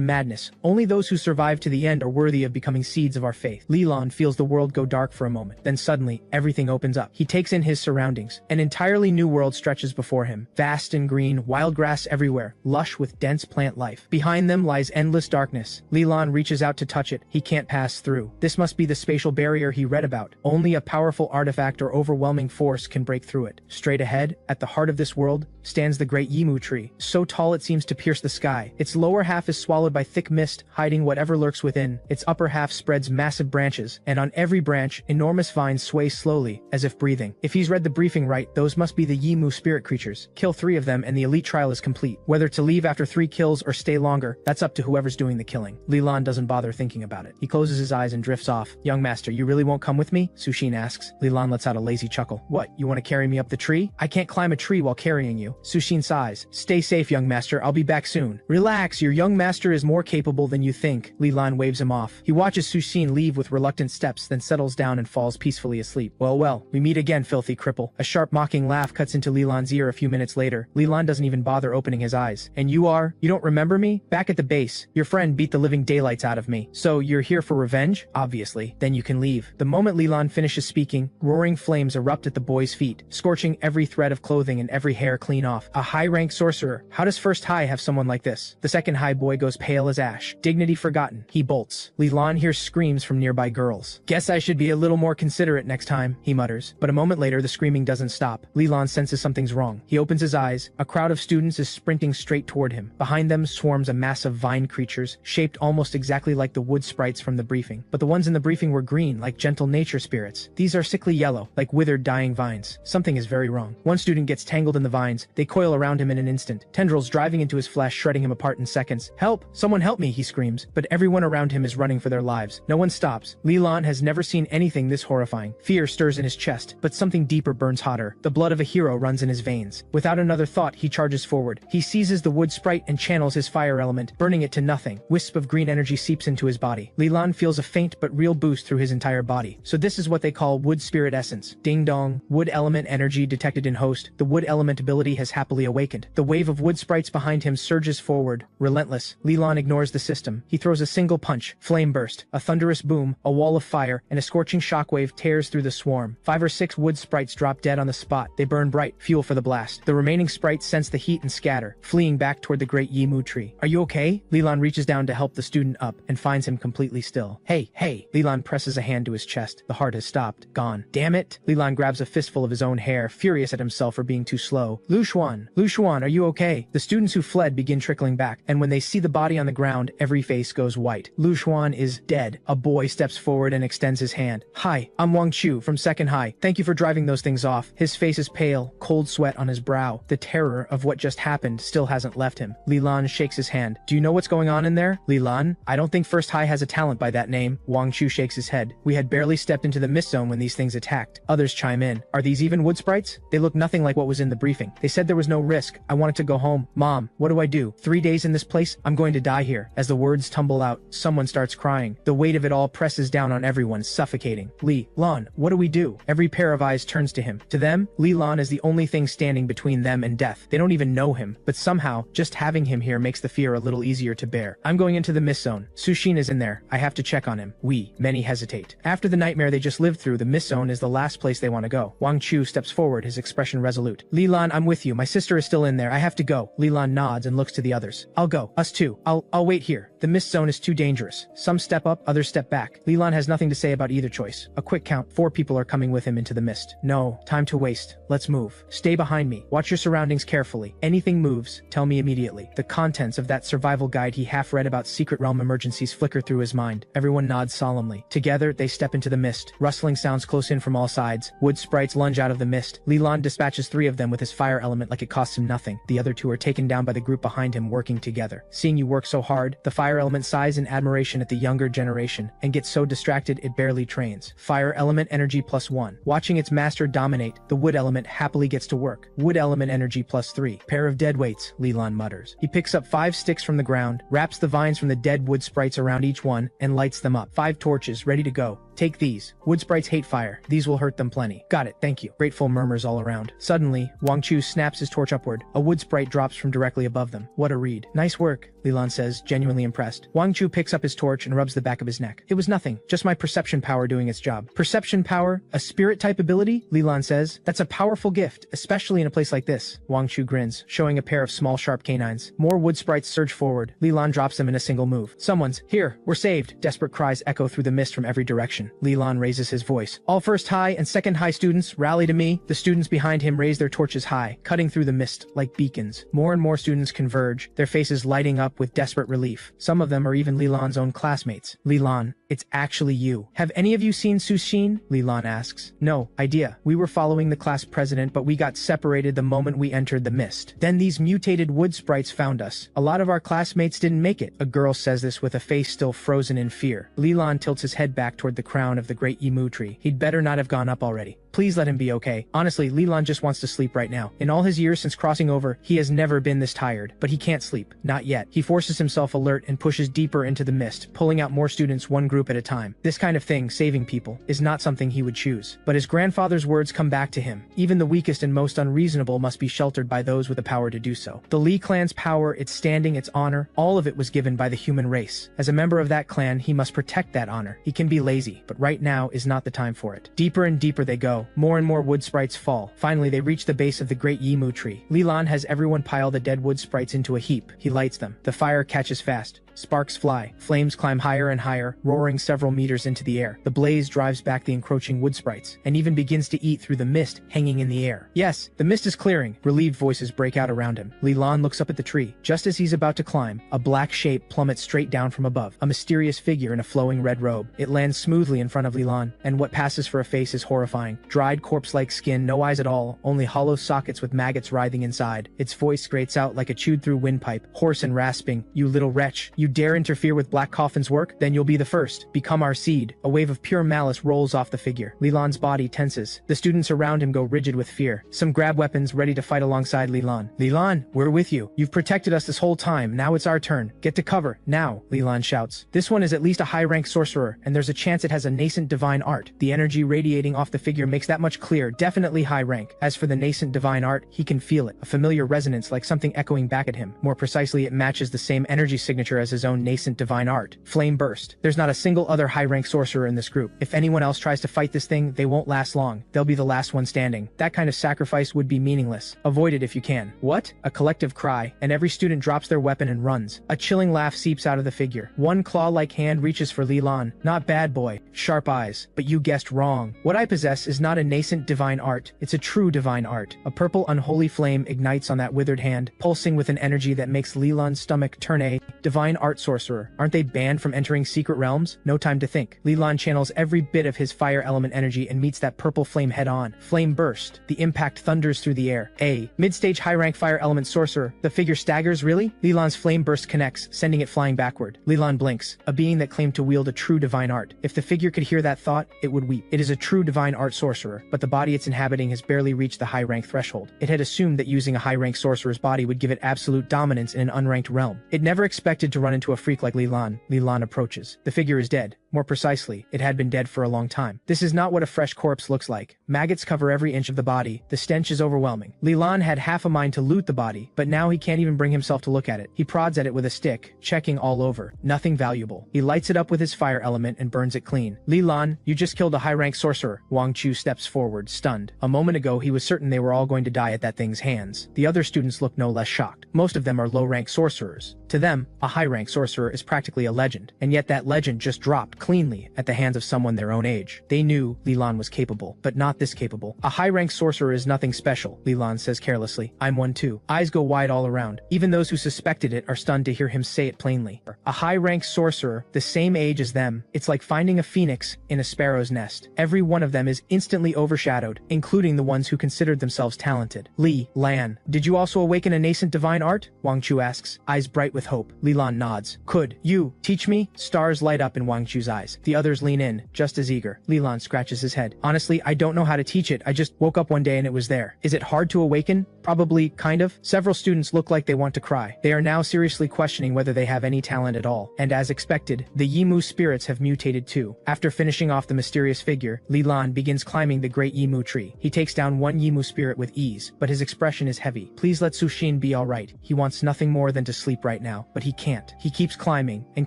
madness. Only those who survive to the end are worthy of becoming seeds of our faith. Lilan feels the world go dark for a moment. Then suddenly, everything opens up. He takes in his surroundings. An entirely new world stretches before him. Vast and green, wild grass everywhere, lush with dense plant life. Behind them lies endless darkness. Lilan reaches out to touch it. He can't pass through. This must be the spatial barrier he read about. Only a powerful artifact or overwhelming force can break through it. Straight ahead, at the heart of this world, stands the great Yimu tree, so tall it seems to pierce the sky. Its lower half is swallowed by thick mist, hiding whatever lurks within. Its upper half spreads massive branches, and on every branch, enormous vines sway slowly, as if breathing. If he's read the briefing right, those must be the Yimu spirit creatures. Kill 3 of them and the elite trial is complete. Whether to leave after 3 kills or stay longer, that's up to whoever's doing the killing. Lilan doesn't bother thinking about it. He closes his eyes and drifts off. "Young master, you really won't come with me?" Sushin asks. Lilan lets out a lazy chuckle. "What, you want to carry me up the tree? I can't climb a tree while carrying you." Sushin sighs. "Stay safe, young master. I'll be back soon." "Relax, your young master is more capable than you think." Lilan waves him off. He watches Sushin leave with reluctant steps, then settles down and falls peacefully asleep. Well, we meet again, filthy cripple." A sharp mocking laugh cuts into Lilan's ear a few minutes later. Lilan doesn't even bother opening his eyes. "And you don't remember me? Back at the base, your friend beat the living daylights out of me. So you're here for revenge? Obviously. Then you can leave." The moment Lilan finishes speaking, roaring flames erupt at the boy's feet, scorching every thread of clothing and every hair clean off. A high-rank sorcerer. How does First High have someone like this? The second high boy goes pale as ash. Dignity forgotten. He bolts. Lilan hears screams from nearby girls. "Guess I should be a little more considerate next time," he mutters. But a moment later, the screaming doesn't stop. Lilan senses something's wrong. He opens his eyes. A crowd of students is sprinting straight toward him. Behind them swarms a mass of vine creatures, shaped almost exactly like the wood sprites from the briefing. But the ones in the briefing were green, like gentle nature spirits. These are sickly yellow, like withered, dying vines. Something is very wrong. One student gets tangled in the vines. They coil around him in an instant, tendrils driving into his flesh, shredding him apart in seconds. "Help! Someone help me!" he screams. But everyone around him is running for their lives. No one stops. Lilan has never seen anything this horrifying. Fear stirs in his chest, but something deeper burns hotter. The blood of a hero runs in his veins. Without another thought, he charges forward. He seizes the wood sprite and channels his fire element, burning it to nothing. Wisp of green energy seeps into his body. Lilan feels a faint but real boost through his entire body. So this is what they call wood spirit essence. Ding dong. Wood element energy detected in host. The wood element ability has happily awakened. The wave of wood sprites behind him surges forward, relentless. Lilan ignores the system. He throws a single punch. Flame burst. A thunderous boom. A wall of fire, and a scorching shockwave tears through the swarm. 5 or 6 wood sprites drop dead on the spot. They burn bright, fuel for the blast. The remaining sprites sense the heat and scatter, fleeing back toward the great Yimu tree. "Are you okay?" Lilan reaches down to help the student up, and finds him completely still. Hey. Lilan presses a hand to his chest. The heart has stopped. Gone. Damn it! Lilan grabs grabs a fistful of his own hair, furious at himself for being too slow. Lu Xuan, are you okay? The students who fled begin trickling back, and when they see the body on the ground, every face goes white. Lu Xuan is dead. A boy steps forward and extends his hand. Hi, I'm Wang Chu from Second High. Thank you for driving those things off. His face is pale, cold sweat on his brow. The terror of what just happened still hasn't left him. Li Lan shakes his hand. Do you know what's going on in there? Li Lan? I don't think First High has a talent by that name. Wang Chu shakes his head. We had barely stepped into the mist zone when these things attacked. Others chime in. Are these even wood sprites? They look nothing like what was in the briefing. They said there was no risk. I wanted to go home. Mom, what do I do? 3 days in this place? I'm going to die here. As the words tumble out, someone starts crying. The weight of it all presses down on everyone, suffocating. Li Lan, what do we do? Every pair of eyes turns to him. To them, Li Lan is the only thing standing between them and death. They don't even know him, but somehow, just having him here makes the fear a little easier to bear. I'm going into the mist zone. Sushin is in there. I have to check on him. Many hesitate. After the nightmare they just lived through, the mist zone is the last place they want to go. Wang Chu steps forward, his expression resolute. Li Lan, I'm with you. My sister is still in there. I have to go. Li Lan nods and looks to the others. I'll go. Us too. I'll wait here. The mist zone is too dangerous. Some step up, others step back. Li Lan has nothing to say about either choice. A quick count, 4 people are coming with him into the mist. No, time to waste. Let's move. Stay behind me. Watch your surroundings carefully. Anything moves, tell me immediately. The contents of that survival guide he half read about secret realm emergencies flicker through his mind. Everyone nods solemnly. Together, they step into the mist. Rustling sounds close in from all sides. Wood sprites lunge out of the mist. Li Lan dispatches 3 of them with his fire element like it costs him nothing. The other 2 are taken down by the group behind him working together. Seeing you work so hard, the fire element sighs in admiration at the younger generation and gets so distracted it barely trains. Fire element energy +1. Watching its master dominate, the wood element happily gets to work. Wood element energy +3. Pair of dead weights, Li Lan mutters. He picks up 5 sticks from the ground, wraps the vines from the dead wood sprites around each one, and lights them up. 5 torches ready to go. Take these. Wood sprites hate fire. These will hurt them plenty. Got it, thank you. Grateful murmurs all around. Suddenly, Wang Chu snaps his torch upward. A wood sprite drops from directly above them. What a read. Nice work, Li Lan says, genuinely impressed. Wang Chu picks up his torch and rubs the back of his neck. It was nothing, just my perception power doing its job. Perception power? A spirit type ability? Li Lan says. That's a powerful gift, especially in a place like this. Wang Chu grins, showing a pair of small sharp canines. More wood sprites surge forward. Li Lan drops them in a single move. Someone's, here, we're saved. Desperate cries echo through the mist from every direction. Li Lan raises his voice. All First High and Second High students, rally to me. The students behind him raise their torches high, cutting through the mist like beacons. More and more students converge, their faces lighting up with desperate relief. Some of them are even Li Lan's own classmates. Li Lan, it's actually you. Have any of you seen Sushin? Li Lan asks. No idea. We were following the class president, but we got separated the moment we entered the mist. Then these mutated wood sprites found us. A lot of our classmates didn't make it. A girl says this with a face still frozen in fear. Li Lan tilts his head back toward the crown of the great emu tree. He'd better not have gone up already. Please let him be okay. Honestly, Li Lan just wants to sleep right now. In all his years since crossing over, he has never been this tired, but he can't sleep. Not yet. He forces himself alert and pushes deeper into the mist, pulling out more students one group at a time. This kind of thing, saving people, is not something he would choose. But his grandfather's words come back to him. Even the weakest and most unreasonable must be sheltered by those with the power to do so. The Li clan's power, its standing, its honor, all of it was given by the human race. As a member of that clan, he must protect that honor. He can be lazy, but right now is not the time for it. Deeper and deeper they go. More and more wood sprites fall. Finally, they reach the base of the great emu tree. Li Lan has everyone pile the dead wood sprites into a heap. He lights them. The fire catches fast. Sparks fly. Flames climb higher and higher, roaring several meters into the air. The blaze drives back the encroaching wood sprites, and even begins to eat through the mist hanging in the air. Yes, the mist is clearing. Relieved voices break out around him. Li Lan looks up at the tree. Just as he's about to climb, a black shape plummets straight down from above. A mysterious figure in a flowing red robe. It lands smoothly in front of Li Lan, and what passes for a face is horrifying. Dried corpse-like skin, no eyes at all, only hollow sockets with maggots writhing inside. Its voice grates out like a chewed-through windpipe, hoarse and rasping. You little wretch. You dare interfere with Black Coffin's work? Then you'll be the first. Become our seed. A wave of pure malice rolls off the figure. Li Lan's body tenses. The students around him go rigid with fear. Some grab weapons, ready to fight alongside Li Lan. Li Lan, we're with you. You've protected us this whole time. Now it's our turn. Get to cover. Now, Li Lan shouts. This one is at least a high-rank sorcerer, and there's a chance it has a nascent divine art. The energy radiating off the figure makes that much clear. Definitely high rank. As for the nascent divine art, he can feel it. A familiar resonance like something echoing back at him. More precisely, it matches the same energy signature as his own nascent divine art, Flame Burst. There's not a single other high-rank sorcerer in this group. If anyone else tries to fight this thing, they won't last long. They'll be the last one standing. That kind of sacrifice would be meaningless. Avoid it if you can. What? A collective cry, and every student drops their weapon and runs. A chilling laugh seeps out of the figure. One claw-like hand reaches for Lilan. Not bad, boy. Sharp eyes. But you guessed wrong. What I possess is not a nascent divine art. It's a true divine art. A purple unholy flame ignites on that withered hand, pulsing with an energy that makes Lilan's stomach turn. A divine art sorcerer. Aren't they banned from entering secret realms? No time to think. Lilan channels every bit of his fire element energy and meets that purple flame head-on. Flame burst. The impact thunders through the air. A mid-stage high-rank fire element sorcerer. The figure staggers. Really? Lilan's flame burst connects, sending it flying backward. Lilan blinks. A being that claimed to wield a true divine art. If the figure could hear that thought, it would weep. It is a true divine art sorcerer, but the body it's inhabiting has barely reached the high-rank threshold. It had assumed that using a high-rank sorcerer's body would give it absolute dominance in an unranked realm. It never expected to run into a freak like Lilan. Lilan approaches. The figure is dead. More precisely, it had been dead for a long time. This is not what a fresh corpse looks like. Maggots cover every inch of the body. The stench is overwhelming. Lilan had half a mind to loot the body, but now he can't even bring himself to look at it. He prods at it with a stick, checking all over. Nothing valuable. He lights it up with his fire element and burns it clean. Lilan, you just killed a high-rank sorcerer. Wang Chu steps forward, stunned. A moment ago, he was certain they were all going to die at that thing's hands. The other students look no less shocked. Most of them are low-rank sorcerers. To them, a high-rank sorcerer is practically a legend, and yet that legend just dropped cleanly at the hands of someone their own age. They knew Lilan was capable, but not this capable. A high-rank sorcerer is nothing special, Lilan says carelessly. I'm one too. Eyes go wide all around. Even those who suspected it are stunned to hear him say it plainly. A high-rank sorcerer, the same age as them. It's like finding a phoenix in a sparrow's nest. Every one of them is instantly overshadowed, including the ones who considered themselves talented. Lan, did you also awaken a nascent divine art? Wang Chu asks, eyes bright with hope. Lilan nods. Could you teach me? Stars light up in Wang Chu's eyes. The others lean in, just as eager. Lilan scratches his head. Honestly, I don't know how to teach it. I just woke up one day and it was there. Is it hard to awaken? Probably, kind of. Several students look like they want to cry. They are now seriously questioning whether they have any talent at all. And as expected, the Yimu spirits have mutated too. After finishing off the mysterious figure, Lilan begins climbing the great Yimu tree. He takes down one Yimu spirit with ease, but his expression is heavy. Please let Sushin be alright. He wants nothing more than to sleep right now, but he can't. He keeps climbing, and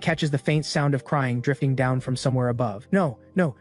catches the faint sound of crying drifting down from somewhere above. No,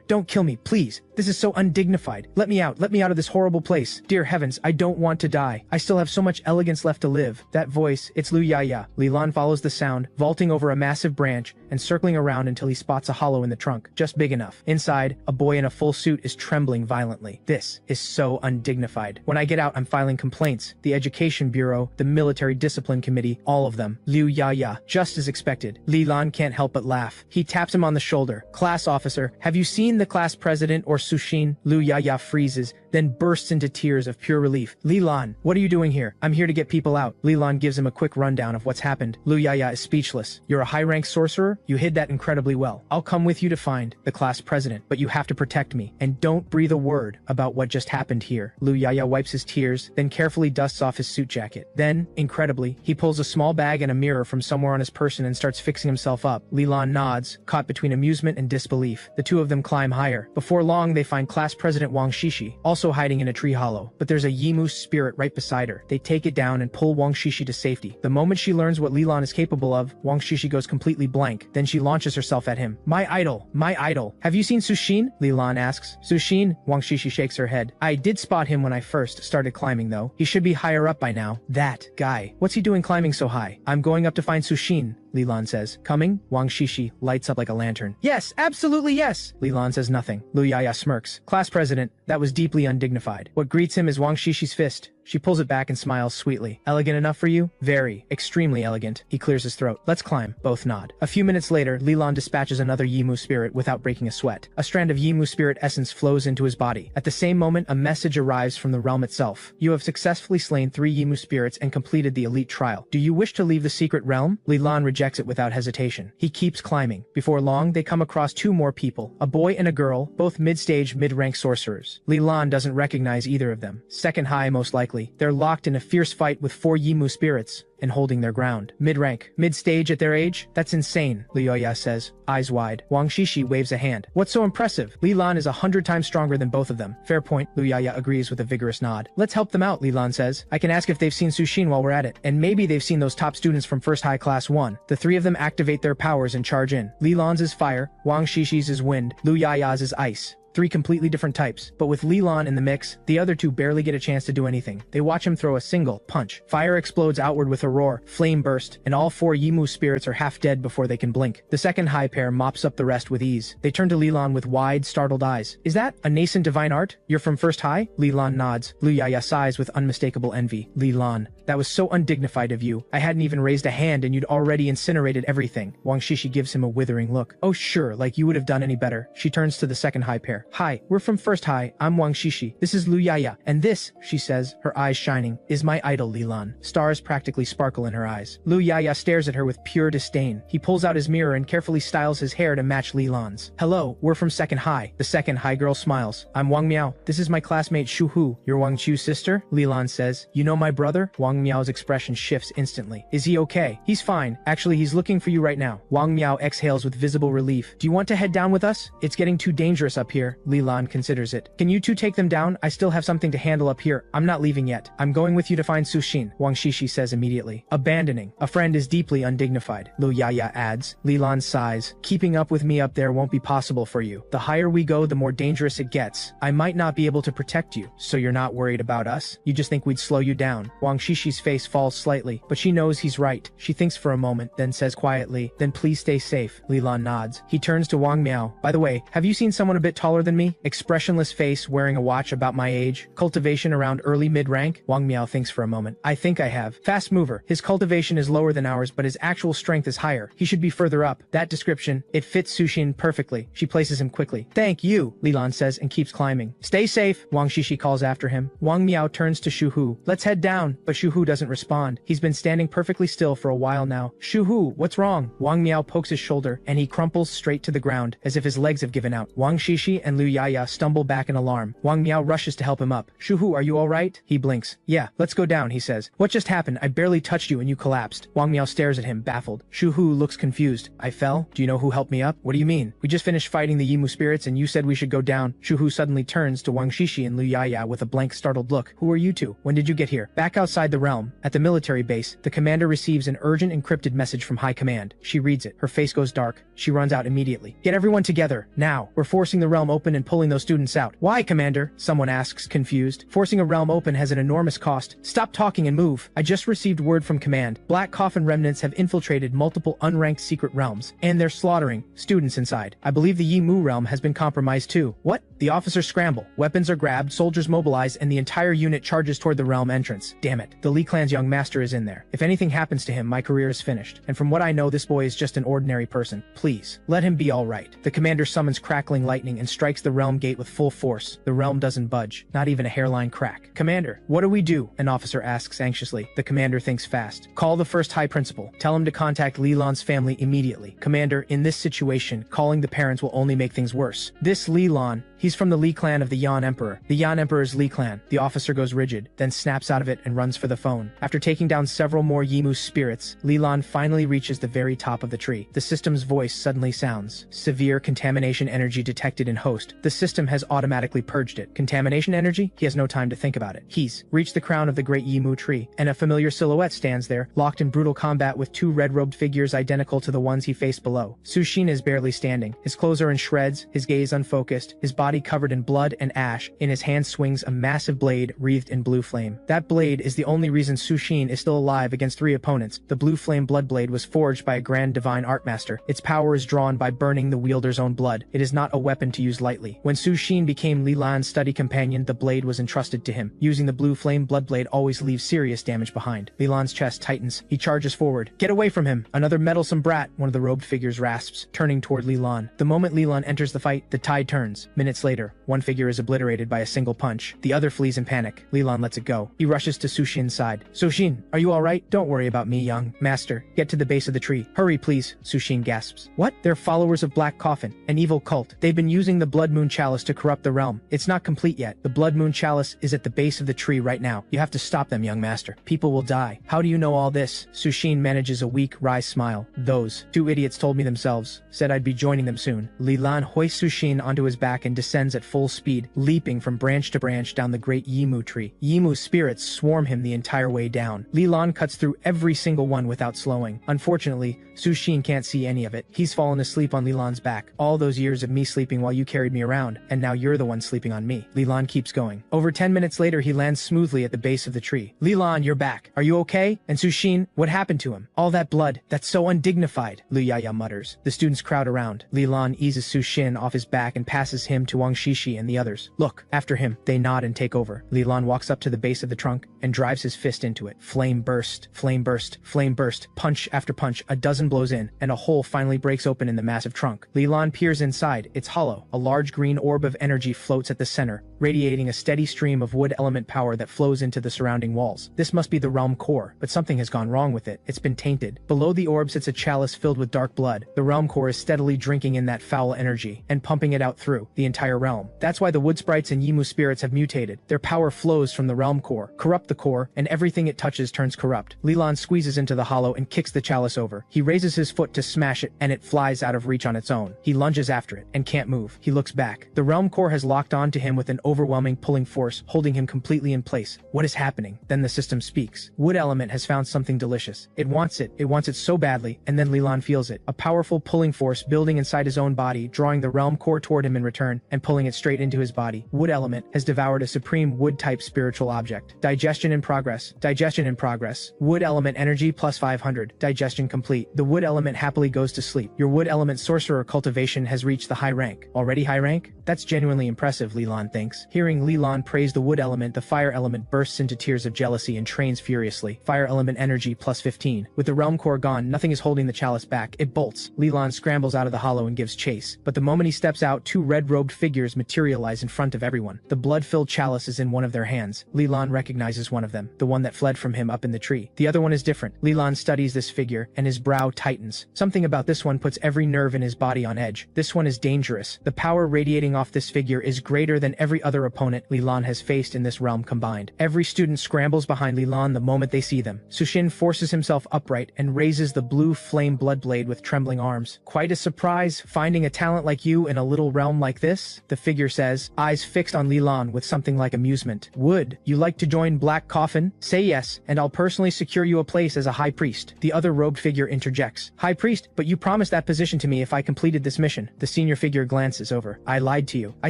don't kill me, please. This is so undignified. Let me out of this horrible place. Dear heavens, I don't want to die. I still have so much elegance left to live. That voice, it's Lu Yaya. Lilan follows the sound, vaulting over a massive branch, and circling around until he spots a hollow in the trunk, just big enough. Inside, a boy in a full suit is trembling violently. This is so undignified. When I get out, I'm filing complaints. The Education Bureau, the Military Discipline Committee, all of them. Liu Yaya, just as expected. Lilan can't help but laugh. He taps him on the shoulder. Class officer, have you seen the class president or Sushin? Liu Yaya freezes, then bursts into tears of pure relief. Lilan, what are you doing here? I'm here to get people out. Lilan gives him a quick rundown of what's happened. Liu Yaya is speechless. You're a high-rank sorcerer? You hid that incredibly well. I'll come with you to find the class president, but you have to protect me. And don't breathe a word about what just happened here. Liu Yaya wipes his tears, then carefully dusts off his suit jacket. Then, incredibly, he pulls a small bag and a mirror from somewhere on his person and starts fixing himself up. Lilan nods, caught between amusement and disbelief. The two of them climb higher. Before long, they find class president Wang Shishi, also hiding in a tree hollow. But there's a Yimu spirit right beside her. They take it down and pull Wang Shishi to safety. The moment she learns what Lilan is capable of, Wang Shishi goes completely blank. Then she launches herself at him. My idol! My idol! Have you seen Sushin? Lilan asks. Sushin? Wang Shishi shakes her head. I did spot him when I first started climbing though. He should be higher up by now. That guy. What's he doing climbing so high? I'm going up to find Sushin, Lilan says. Coming? Wang Shishi lights up like a lantern. Yes, absolutely yes! Lilan says nothing. Liu Yaya smirks. Class president, that was deeply undignified. What greets him is Wang Shishi's fist. She pulls it back and smiles sweetly. Elegant enough for you? Very. Extremely elegant. He clears his throat. Let's climb. Both nod. A few minutes later, Lilan dispatches another Yimu spirit without breaking a sweat. A strand of Yimu spirit essence flows into his body. At the same moment, a message arrives from the realm itself. You have successfully slain 3 Yimu spirits and completed the elite trial. Do you wish to leave the secret realm? Lilan rejects it without hesitation. He keeps climbing. Before long, they come across 2 more people. A boy and a girl, both mid-stage, mid-rank sorcerers. Lilan doesn't recognize either of them. Second high, most likely. quickly. They're locked in a fierce fight with 4 Yimu spirits and holding their ground. Mid-rank. Mid-stage at their age? That's insane, Liu Ya says, eyes wide. Wang Shishi waves a hand. What's so impressive? Li Lan is 100 times stronger than both of them. Fair point, Liu Ya agrees with a vigorous nod. Let's help them out, Li Lan says. I can ask if they've seen Su Xin while we're at it. And maybe they've seen those top students from First High Class 1. The 3 of them activate their powers and charge in. Li Lan's is fire, Wang Shishi's is wind, Liu Ya's is ice. 3 completely different types, but with Li Lan in the mix, the other 2 barely get a chance to do anything. They watch him throw a single punch. Fire explodes outward with a roar, flame burst, and all 4 Yimu spirits are half dead before they can blink. The second high pair mops up the rest with ease. They turn to Li Lan with wide, startled eyes. Is that a nascent divine art? You're from First High? Li Lan nods. Liu Ya sighs with unmistakable envy. Li Lan, that was so undignified of you. I hadn't even raised a hand and you'd already incinerated everything. Wang Shishi gives him a withering look. Oh sure, like you would have done any better. She turns to the second high pair. Hi, we're from First High, I'm Wang Shishi. This is Liu Ya, and this, she says, her eyes shining, is my idol Li Lan. Stars practically sparkle in her eyes. Liu Ya stares at her with pure disdain. He pulls out his mirror and carefully styles his hair to match Li Lan's. Hello, we're from Second High. The second high girl smiles. I'm Wang Miao. This is my classmate Shu Hu. You're Wang Chu's sister? Li Lan says. You know my brother? Wang Miao's expression shifts instantly. Is he okay? He's fine. Actually, he's looking for you right now. Wang Miao exhales with visible relief. Do you want to head down with us? It's getting too dangerous up here. Li Lan considers it. Can you 2 take them down? I still have something to handle up here. I'm not leaving yet. I'm going with you to find Su Xin, Wang Shishi says immediately. Abandoning a friend is deeply undignified, Liu Ya adds. Li Lan sighs. Keeping up with me up there won't be possible for you. The higher we go, the more dangerous it gets. I might not be able to protect you, so you're not worried about us? You just think we'd slow you down. Wang Shishi's face falls slightly, but she knows he's right. She thinks for a moment, then says quietly, then please stay safe. Li Lan nods. He turns to Wang Miao. By the way, have you seen someone a bit taller than me? Expressionless face, wearing a watch about my age, cultivation around early mid-rank? Wang Miao thinks for a moment. I think I have. Fast mover. His cultivation is lower than ours, but his actual strength is higher. He should be further up. That description, it fits Su Xin perfectly. She places him quickly. Thank you, Li Lan says and keeps climbing. Stay safe, Wang Shishi calls after him. Wang Miao turns to Shu Hu. Let's head down, but Shu Hu doesn't respond. He's been standing perfectly still for a while now. Shu Hu, what's wrong? Wang Miao pokes his shoulder, and he crumples straight to the ground, as if his legs have given out. Wang Shishi and Liu Ya stumble back in alarm. Wang Miao rushes to help him up. Shu Hu, are you alright? He blinks. Yeah, let's go down, he says. What just happened? I barely touched you and you collapsed. Wang Miao stares at him, baffled. Shu Hu looks confused. I fell? Do you know who helped me up? What do you mean? We just finished fighting the Yimu spirits and you said we should go down. Shu Hu suddenly turns to Wang Shishi and Liu Ya with a blank, startled look. Who are you two? When did you get here? Back outside the realm, at the military base, the commander receives an urgent encrypted message from High Command. She reads it. Her face goes dark. She runs out immediately. Get everyone together, now. We're forcing the realm open and pulling those students out. Why, Commander? Someone asks, confused. Forcing a realm open has an enormous cost. Stop talking and move. I just received word from Command. Black Coffin remnants have infiltrated multiple unranked secret realms, and they're slaughtering students inside. I believe the Yimu realm has been compromised too. What? The officers scramble. Weapons are grabbed, soldiers mobilize, and the entire unit charges toward the realm entrance. Damn it. The Li clan's young master is in there. If anything happens to him, my career is finished. And from what I know, this boy is just an ordinary person. Please, let him be alright. The commander summons crackling lightning and strikes the realm gate with full force. The realm doesn't budge. Not even a hairline crack. Commander, what do we do? An officer asks anxiously. The commander thinks fast. Call the first high principal. Tell him to contact Li Lan's family immediately. Commander, in this situation, calling the parents will only make things worse. This Li Lan, he's from the Li clan of the Yan Emperor. The Yan Emperor's Li clan. The officer goes rigid, then snaps out of it and runs for the phone. After taking down several more Yimu spirits, Li Lan finally reaches the very top of the tree. The system's voice suddenly sounds. Severe contamination energy detected in host. The system has automatically purged it. Contamination energy? He has no time to think about it. He's reached the crown of the great Yimu tree, and a familiar silhouette stands there, locked in brutal combat with 2 red-robed figures identical to the ones he faced below. Su Xin is barely standing. His clothes are in shreds, his gaze unfocused, his body covered in blood and ash. In his hand swings a massive blade wreathed in blue flame. That blade is the only reason Su Xin is still alive against 3 opponents. The blue flame blood blade was forged by a grand divine art master. Its power is drawn by burning the wielder's own blood. It is not a weapon to use lightly. When Su Xin became Li Lan's study companion, the blade was entrusted to him. Using the blue flame blood blade always leaves serious damage behind. Li Lan's chest tightens. He charges forward. Get away from him! Another meddlesome brat, one of the robed figures rasps, turning toward Li Lan. The moment Li Lan enters the fight, the tide turns. Minutes minutes later, one figure is obliterated by a single punch. The other flees in panic. Lilan lets it go. He rushes to Sushin's side. Sushin, are you alright? Don't worry about me, young master. Get to the base of the tree. Hurry, please, Sushin gasps. What? They're followers of Black Coffin, an evil cult. They've been using the Blood Moon Chalice to corrupt the realm. It's not complete yet. The Blood Moon Chalice is at the base of the tree right now. You have to stop them, young master. People will die. How do you know all this? Sushin manages a weak, wry smile. Those two idiots told me themselves. Said I'd be joining them soon. Lilan hoists Sushin onto his back and descends at full speed, leaping from branch to branch down the great Yimu tree. Yimu's spirits swarm him the entire way down. Lilan cuts through every single one without slowing. Unfortunately, Sushin can't see any of it. He's fallen asleep on Lilan's back. All those years of me sleeping while you carried me around, and now you're the one sleeping on me. Lilan keeps going. Over 10 minutes later, he lands smoothly at the base of the tree. Lilan, you're back. Are you okay? And Sushin, what happened to him? All that blood. That's so undignified, Lu Yaya mutters. The students crowd around. Lilan eases Sushin off his back and passes him to Wang Shishi and the others. Look, after him. They nod and take over. Lilan walks up to the base of the trunk and drives his fist into it. Flame burst, flame burst, flame burst, punch after punch, a dozen blows in, and a hole finally breaks open in the massive trunk. Lilan peers inside. It's hollow. A large green orb of energy floats at the center, radiating a steady stream of wood element power that flows into the surrounding walls. This must be the realm core, but something has gone wrong with it. It's been tainted. Below the orb sits a chalice filled with dark blood. The realm core is steadily drinking in that foul energy and pumping it out through the entire realm. That's why the wood sprites and Yimu spirits have mutated. Their power flows from the realm core, corrupt the core, and everything it touches turns corrupt. Lilan squeezes into the hollow and kicks the chalice over. He raises his foot to smash it, and it flies out of reach on its own. He lunges after it and can't move. He looks back. The realm core has locked on to him with an overwhelming pulling force, holding him completely in place. What is happening? Then the system speaks. Wood element has found something delicious. It wants it. It wants it so badly, and then Lilan feels it. A powerful pulling force building inside his own body, drawing the realm core toward him in return, and pulling it straight into his body. Wood element has devoured a supreme wood-type spiritual object. Digestion in progress. Digestion in progress. Wood element energy plus 500. Digestion complete. The wood element happily goes to sleep. Your wood element sorcerer cultivation has reached the high rank. Already high rank? That's genuinely impressive, Lilan thinks. Hearing Lilan praise the wood element, the fire element bursts into tears of jealousy and trains furiously. Fire element energy plus 15. With the realm core gone, nothing is holding the chalice back. It bolts. Lilan scrambles out of the hollow and gives chase. But the moment he steps out, two red-robed figures materialize in front of everyone. The blood-filled chalice is in one of their hands. Lilan recognizes one of them, the one that fled from him up in the tree. The other one is different. Lilan studies this figure, and his brow tightens. Something about this one puts every nerve in his body on edge. This one is dangerous. The power radiating off this figure is greater than every other opponent Lilan has faced in this realm combined. Every student scrambles behind Lilan the moment they see them. Sushin forces himself upright and raises the blue flame blood blade with trembling arms. Quite a surprise, finding a talent like you in a little realm like this, the figure says, eyes fixed on Lilan with something like amusement. Would you like to join Black Coffin? Say yes, and I'll personally secure you a place as a high priest. The other robed figure interjects. High priest, but you promised that position to me if I completed this mission. The senior figure glances over. I lied to you. I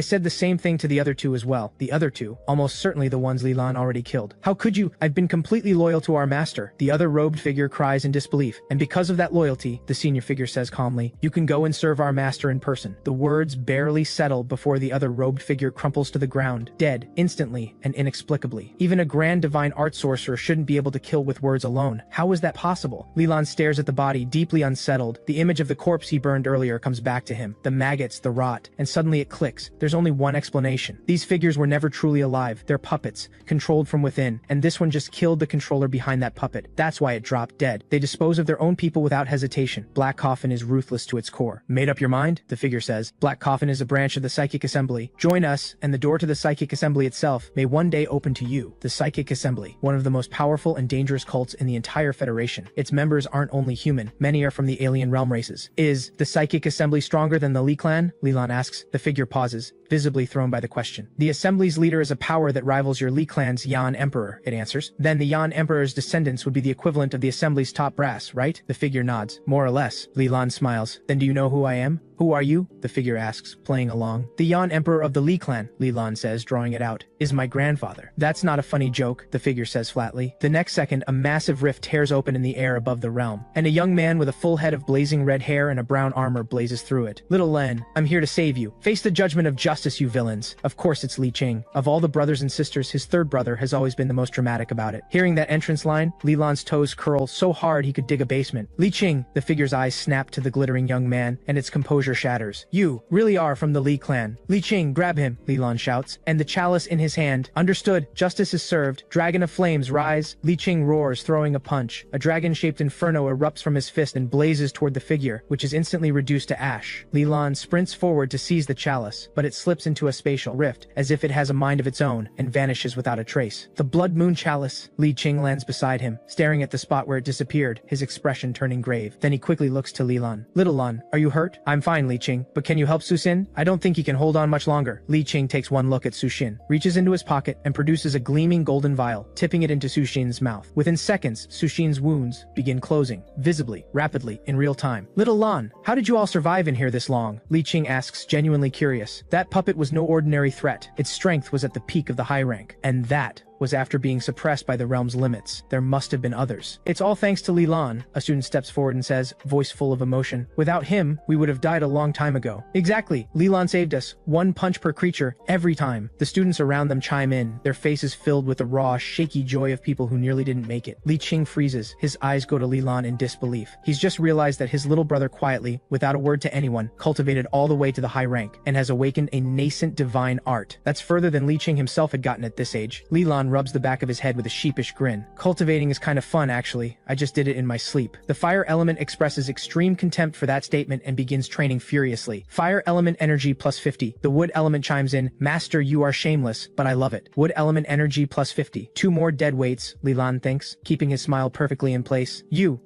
said the same thing to the other two as well. The other two, almost certainly the ones Lilan already killed. How could you? I've been completely loyal to our master. The other robed figure cries in disbelief. And because of that loyalty, the senior figure says calmly, you can go and serve our master in person. The words barely settle before the other robed figure crumples to the ground, dead, instantly and inexplicably. Even a grand divine art sorcerer shouldn't be able to kill with words alone. How is that possible? Lilan stares at the body, deeply unsettled. The image of the corpse he burned earlier comes back to him. The maggots, the rot, and suddenly it clicks. There's only one explanation. These figures were never truly alive. They're puppets, controlled from within, and this one just killed the controller behind that puppet. That's why it dropped dead. They dispose of their own people without hesitation. Black Coffin is ruthless to its core. Made up your mind? The figure says. Black Coffin is a branch of the Psychic Assembly. Join us, and the door to the Psychic Assembly itself may one day open to you. The Psychic Assembly, one of the most powerful and dangerous cults in the entire Federation. Its members aren't only human, many are from the alien realm races. Is the Psychic Assembly stronger than the Li clan? Lilan asks. The figure pauses, visibly thrown by the question. The Assembly's leader is a power that rivals your Li clan's Yan Emperor, it answers. Then the Yan Emperor's descendants would be the equivalent of the Assembly's top brass, right? The figure nods. More or less. Lilan smiles. Then do you know who I am? Who are you? The figure asks, playing along. The Yan Emperor of the Li clan, Lilan says, drawing it out, is my grandfather. That's not a funny joke, the figure says flatly. The next second, a massive rift tears open in the air above the realm, and a young man with a full head of blazing red hair and a brown armor blazes through it. Little Len, I'm here to save you. Face the judgment of justice, you villains. Of course it's Li Qing. Of all the brothers and sisters, his third brother has always been the most dramatic about it. Hearing that entrance line, Lilan's toes curl so hard he could dig a basement. Li Qing, the figure's eyes snap to the glittering young man, and its composure composure shatters. You really are from the Li clan. Li Qing, grab him, Li Lan shouts, and the chalice in his hand. Understood, justice is served. Dragon of flames, rise. Li Qing roars, throwing a punch. A dragon-shaped inferno erupts from his fist and blazes toward the figure, which is instantly reduced to ash. Li Lan sprints forward to seize the chalice, but it slips into a spatial rift, as if it has a mind of its own, and vanishes without a trace. The blood moon chalice. Li Qing lands beside him, staring at the spot where it disappeared, his expression turning grave. Then he quickly looks to Li Lan. Little Lan, are you hurt? I'm fine, Li Qing, but can you help Suxin? I don't think he can hold on much longer. Li Qing takes one look at Suxin, reaches into his pocket, and produces a gleaming golden vial, tipping it into Suxin's mouth. Within seconds, Suxin's wounds begin closing, visibly, rapidly, in real time. Little Lan, how did you all survive in here this long? Li Qing asks, genuinely curious. That puppet was no ordinary threat. Its strength was at the peak of the high rank. And that was after being suppressed by the realm's limits. There must have been others. It's all thanks to Li Lan, a student steps forward and says, voice full of emotion. Without him, we would have died a long time ago. Exactly, Li Lan saved us. One punch per creature, every time. The students around them chime in, their faces filled with the raw, shaky joy of people who nearly didn't make it. Li Qing freezes, his eyes go to Li Lan in disbelief. He's just realized that his little brother quietly, without a word to anyone, cultivated all the way to the high rank, and has awakened a nascent divine art. That's further than Li Qing himself had gotten at this age. Li Lan rubs the back of his head with a sheepish grin. Cultivating is kind of fun, actually. I just did it in my sleep. The fire element expresses extreme contempt for that statement and begins training furiously. Fire element energy plus 50. The wood element chimes in, Master, you are shameless, but I love it. Wood element energy plus 50. 2 more dead weights, Li Lan thinks, keeping his smile perfectly in place. You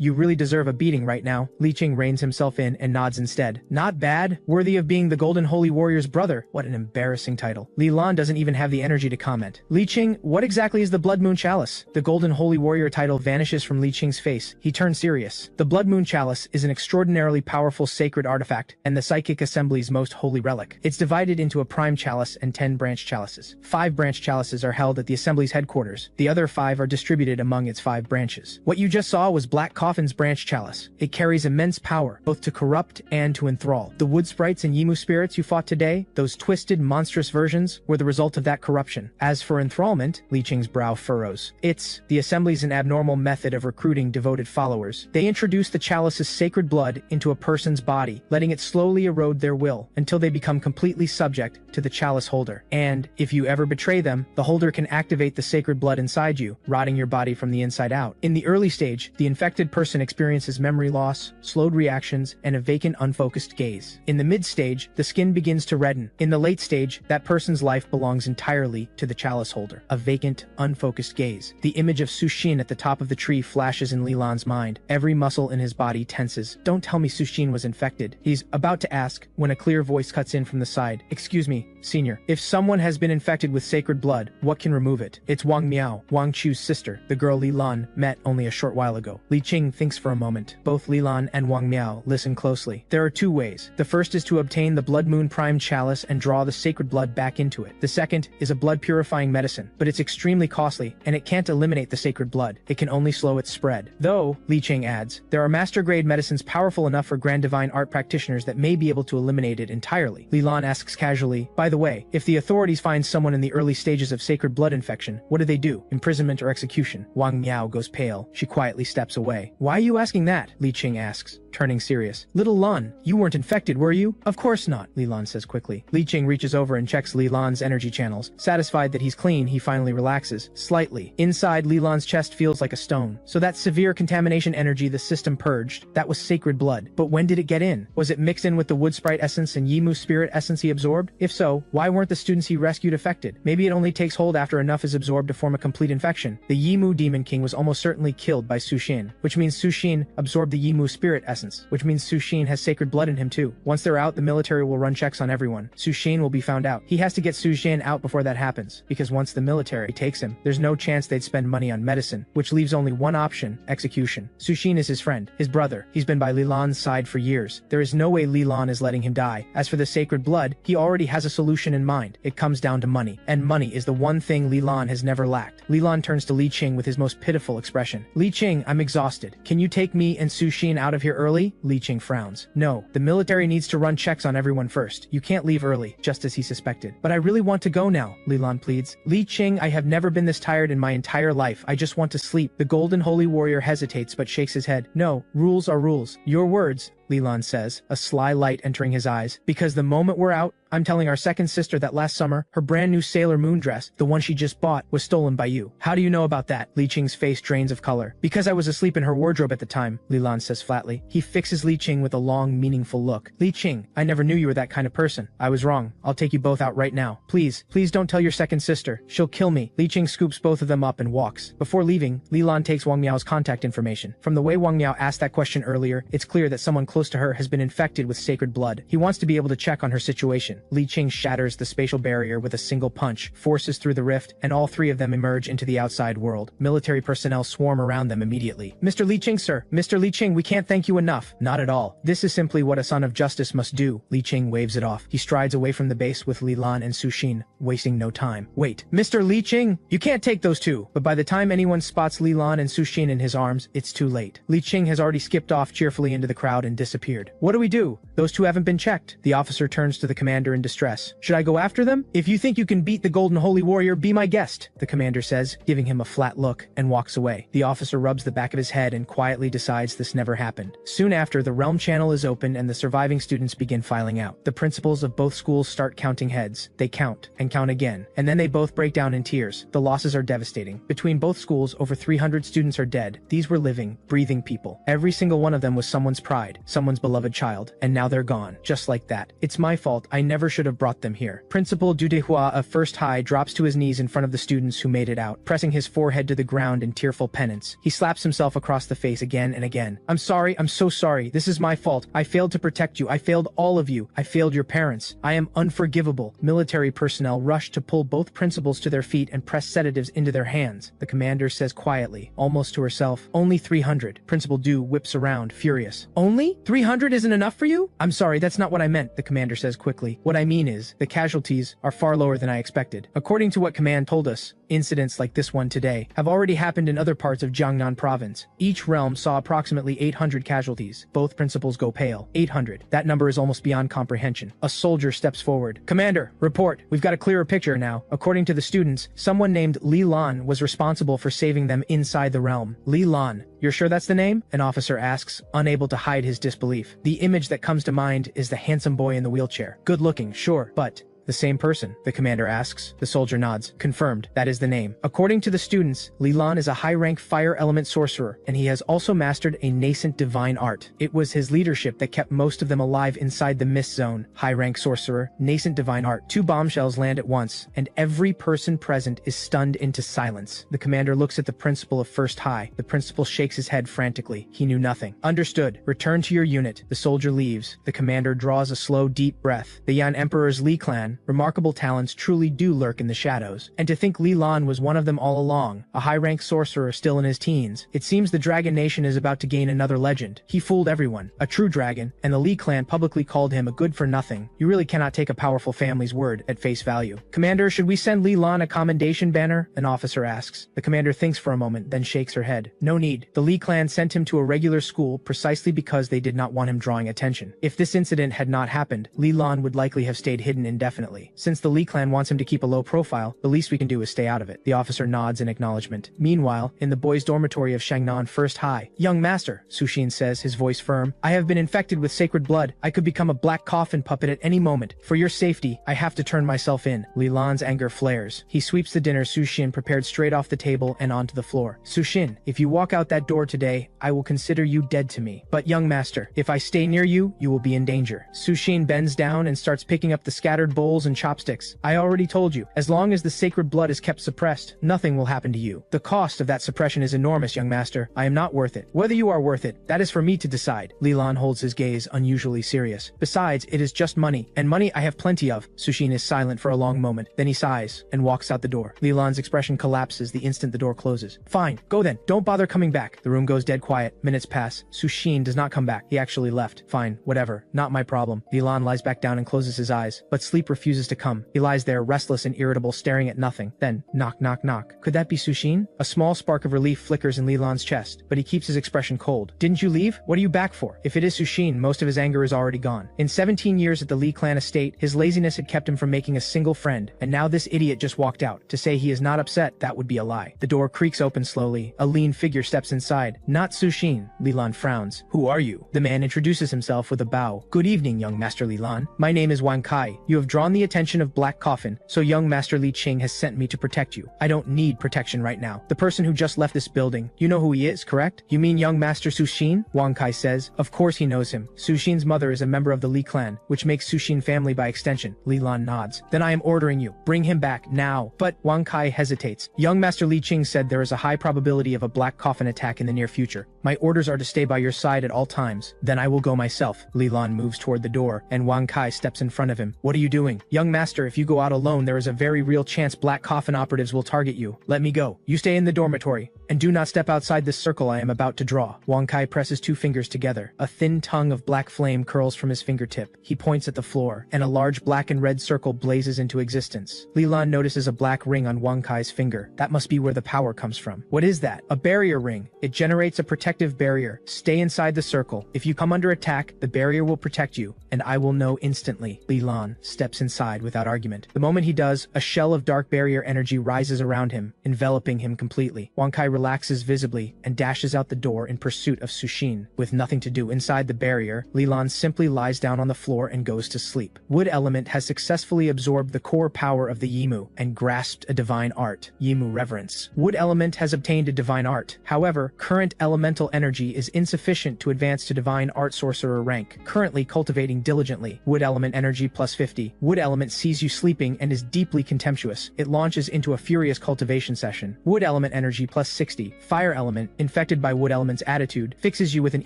really deserve a beating right now. Li Qing reins himself in and nods instead. Not bad. Worthy of being the Golden Holy Warrior's brother. What an embarrassing title. Li Lan doesn't even have the energy to comment. Li Qing, what exactly is the Blood Moon Chalice? The Golden Holy Warrior title vanishes from Li Qing's face. He turns serious. The Blood Moon Chalice is an extraordinarily powerful sacred artifact and the Psychic Assembly's most holy relic. It's divided into a prime chalice and 10 branch chalices. 5 branch chalices are held at the Assembly's headquarters. The other 5 are distributed among its 5 branches. What you just saw was Black Coffin's branch chalice. It carries immense power, both to corrupt and to enthrall. The wood sprites and Yimu spirits you fought today, those twisted, monstrous versions, were the result of that corruption. As for enthrallment, Li Qing's brow furrows. The Assembly's an abnormal method of recruiting devoted followers. They introduce the chalice's sacred blood into a person's body, letting it slowly erode their will until they become completely subject to the chalice holder. And if you ever betray them, the holder can activate the sacred blood inside you, rotting your body from the inside out. In the early stage, the infected person experiences memory loss, slowed reactions, and a vacant, unfocused gaze. In the mid-stage, the skin begins to redden. In the late stage, that person's life belongs entirely to the chalice holder. A vacant, unfocused gaze. The image of Suxin at the top of the tree flashes in Li Lan's mind. Every muscle in his body tenses. Don't tell me Suxin was infected. He's about to ask when a clear voice cuts in from the side. Excuse me, Senior. If someone has been infected with sacred blood, what can remove it? It's Wang Miao, Wang Chu's sister, the girl Li Lan met only a short while ago. Li Qing thinks for a moment. Both Li Lan and Wang Miao listen closely. There are 2 ways. The first is to obtain the Blood Moon Prime Chalice and draw the sacred blood back into it. The second is a blood purifying medicine, but it's extremely costly, and it can't eliminate the sacred blood. It can only slow its spread. Though, Li Qing adds, there are master-grade medicines powerful enough for grand divine art practitioners that may be able to eliminate it entirely. Li Lan asks casually, by the way, if the authorities find someone in the early stages of sacred blood infection, what do? Imprisonment or execution? Wang Miao goes pale. She quietly steps away. Why are you asking that? Li Qing asks, turning serious. Little Lan, you weren't infected, were you? Of course not, Li Lan says quickly. Li Qing reaches over and checks Li Lan's energy channels. Satisfied that he's clean, he finally relaxes, slightly. Inside, Li Lan's chest feels like a stone. So that severe contamination energy the system purged, that was sacred blood. But when did it get in? Was it mixed in with the wood sprite essence and Yimu spirit essence he absorbed? If so, why weren't the students he rescued affected? Maybe it only takes hold after enough is absorbed to form a complete infection. The Yimu Demon King was almost certainly killed by Suxin, which means Suxin absorbed the Yimu spirit essence, which means Suxin has sacred blood in him too. Once they're out, the military will run checks on everyone. Suxin will be found out. He has to get Suxin out before that happens, because once the military takes him, there's no chance they'd spend money on medicine, which leaves only one option, execution. Suxin is his friend, his brother. He's been by Li Lan's side for years. There is no way Li Lan is letting him die. As for the sacred blood, he already has a solution in mind. It comes down to money. And money is the one thing Li Lan has never lacked. Li Lan turns to Li Qing with his most pitiful expression. Li Qing, I'm exhausted. Can you take me and Suxin out of here early? Li Qing frowns. No, the military needs to run checks on everyone first. You can't leave early, just as he suspected. But I really want to go now, Li Lan pleads. Li Qing, I have never been this tired in my entire life. I just want to sleep. The Golden Holy Warrior hesitates but shakes his head. No, rules are rules. Your words, Lilan says, a sly light entering his eyes. Because the moment we're out, I'm telling our second sister that last summer, her brand new Sailor Moon dress, the one she just bought, was stolen by you. How do you know about that? Li Qing's face drains of color. Because I was asleep in her wardrobe at the time, Lilan says flatly. He fixes Li Qing with a long, meaningful look. Li Qing, I never knew you were that kind of person. I was wrong. I'll take you both out right now. Please don't tell your second sister. She'll kill me. Li Qing scoops both of them up and walks. Before leaving, Lilan takes Wang Miao's contact information. From the way Wang Miao asked that question earlier, it's clear that someone close to her has been infected with sacred blood. He wants to be able to check on her situation. Li Qing shatters the spatial barrier with a single punch, forces through the rift, and all three of them emerge into the outside world. Military personnel swarm around them immediately. Mr. Li Qing, sir. Mr. Li Qing, we can't thank you enough. Not at all. This is simply what a son of justice must do. Li Qing waves it off. He strides away from the base with Lilan and Su Xin, wasting no time. Wait, Mr. Li Qing, you can't take those two. But by the time anyone spots Lilan and Su Xin in his arms, it's too late. Li Qing has already skipped off cheerfully into the crowd and disappeared. What do we do? Those two haven't been checked. The officer turns to the commander in distress. Should I go after them? If you think you can beat the Golden Holy Warrior, be my guest, the commander says, giving him a flat look, and walks away. The officer rubs the back of his head and quietly decides this never happened. Soon after, the realm channel is opened and the surviving students begin filing out. The principals of both schools start counting heads. They count, and count again, and then they both break down in tears. The losses are devastating. Between both schools, over 300 students are dead. These were living, breathing people. Every single one of them was someone's pride, someone's beloved child, and now they're gone. Just like that. It's my fault. I never should have brought them here. Principal Dudehua of First High drops to his knees in front of the students who made it out, pressing his forehead to the ground in tearful penance. He slaps himself across the face again and again. I'm sorry. I'm so sorry. This is my fault. I failed to protect you. I failed all of you. I failed your parents. I am unforgivable. Military personnel rush to pull both principals to their feet and press sedatives into their hands. The commander says quietly, almost to herself, only 300. Principal Du whips around, furious. Only? 300 isn't enough for you? I'm sorry, that's not what I meant, the commander says quickly. What I mean is, the casualties are far lower than I expected. According to what command told us, incidents like this one today have already happened in other parts of Jiangnan province. Each realm saw approximately 800 casualties. Both principals go pale. 800. That number is almost beyond comprehension. A soldier steps forward. Commander, report. We've got a clearer picture now. According to the students, someone named Li Lan was responsible for saving them inside the realm. Li Lan. You're sure that's the name? An officer asks, unable to hide his disbelief. The image that comes to mind is the handsome boy in the wheelchair. Good looking, sure, but the same person? The commander asks. The soldier nods. Confirmed. That is the name. According to the students, Li Lan is a high-rank fire element sorcerer, and he has also mastered a nascent divine art. It was his leadership that kept most of them alive inside the mist zone. High-rank sorcerer, nascent divine art. Two bombshells land at once, and every person present is stunned into silence. The commander looks at the principal of First High. The principal shakes his head frantically. He knew nothing. Understood. Return to your unit. The soldier leaves. The commander draws a slow, deep breath. The Yan Emperor's Li clan, remarkable talents truly do lurk in the shadows. And to think Li Lan was one of them all along, a high-rank sorcerer still in his teens. It seems the Dragon Nation is about to gain another legend. He fooled everyone, a true dragon, and the Li clan publicly called him a good-for-nothing. You really cannot take a powerful family's word at face value. Commander, should we send Li Lan a commendation banner? An officer asks. The commander thinks for a moment, then shakes her head. No need. The Li clan sent him to a regular school precisely because they did not want him drawing attention. If this incident had not happened, Li Lan would likely have stayed hidden indefinitely. Since the Li clan wants him to keep a low profile, the least we can do is stay out of it. The officer nods in acknowledgement. Meanwhile, in the boys' dormitory of Shangnan First High, young master, Su Xin says, his voice firm, I have been infected with sacred blood. I could become a black coffin puppet at any moment. For your safety, I have to turn myself in. Li Lan's anger flares. He sweeps the dinner Su Xin prepared straight off the table and onto the floor. Su Xin, if you walk out that door today, I will consider you dead to me. But young master, if I stay near you, you will be in danger. Su Xin bends down and starts picking up the scattered bowls and chopsticks. I already told you, as long as the sacred blood is kept suppressed, nothing will happen to you. The cost of that suppression is enormous, young master. I am not worth it. Whether you are worth it, that is for me to decide. Li Lan holds his gaze unusually serious. Besides, it is just money, and money I have plenty of. Su Xin is silent for a long moment, then he sighs and walks out the door. Li Lan's expression collapses the instant the door closes. Fine, go then. Don't bother coming back. The room goes dead quiet. Minutes pass. Su Xin does not come back. He actually left. Fine, whatever. Not my problem. Li Lan lies back down and closes his eyes, but sleep refuses refuses to come. He lies there restless and irritable, staring at nothing. Then, knock knock knock. Could that be Sushin? A small spark of relief flickers in Li Lan's chest, but he keeps his expression cold. Didn't you leave? What are you back for? If it is Sushin, most of his anger is already gone. In 17 years at the Li clan estate, his laziness had kept him from making a single friend, and now this idiot just walked out. To say he is not upset, that would be a lie. The door creaks open slowly. A lean figure steps inside. Not Sushin. Li Lan frowns. Who are you? The man introduces himself with a bow. Good evening, young Master Li Lan. My name is Wan Kai. You have drawn the attention of Black Coffin, so young Master Li Qing has sent me to protect you. I don't need protection right now. The person who just left this building, you know who he is, correct? You mean young Master Sushin? Wan Kai says. Of course he knows him. Sushin's mother is a member of the Li clan, which makes Sushin family by extension. Li Lan nods. Then I am ordering you. Bring him back now. But Wan Kai hesitates. Young Master Li Qing said there is a high probability of a Black Coffin attack in the near future. My orders are to stay by your side at all times. Then I will go myself. Li Lan moves toward the door, and Wan Kai steps in front of him. What are you doing? Young master, if you go out alone, there is a very real chance Black Coffin operatives will target you. Let me go. You stay in the dormitory, and do not step outside this circle I am about to draw. Wan Kai presses two fingers together. A thin tongue of black flame curls from his fingertip. He points at the floor, and a large black and red circle blazes into existence. Li Lan notices a black ring on Wan Kai's finger. That must be where the power comes from. What is that? A barrier ring. It generates a protective barrier. Stay inside the circle. If you come under attack, the barrier will protect you, and I will know instantly. Li Lan steps inside without argument. The moment he does, a shell of dark barrier energy rises around him, enveloping him completely. Wan Kai relaxes visibly and dashes out the door in pursuit of Sushin. With nothing to do inside the barrier, Li Lan simply lies down on the floor and goes to sleep. Wood element has successfully absorbed the core power of the Yimu and grasped a divine art. Yimu reverence. Wood element has obtained a divine art. However, current elemental energy is insufficient to advance to divine art sorcerer rank. Currently cultivating diligently. Wood element energy plus 50. Wood element sees you sleeping and is deeply contemptuous. It launches into a furious cultivation session. Wood element energy plus 60. Fire element, infected by wood element's attitude, fixes you with an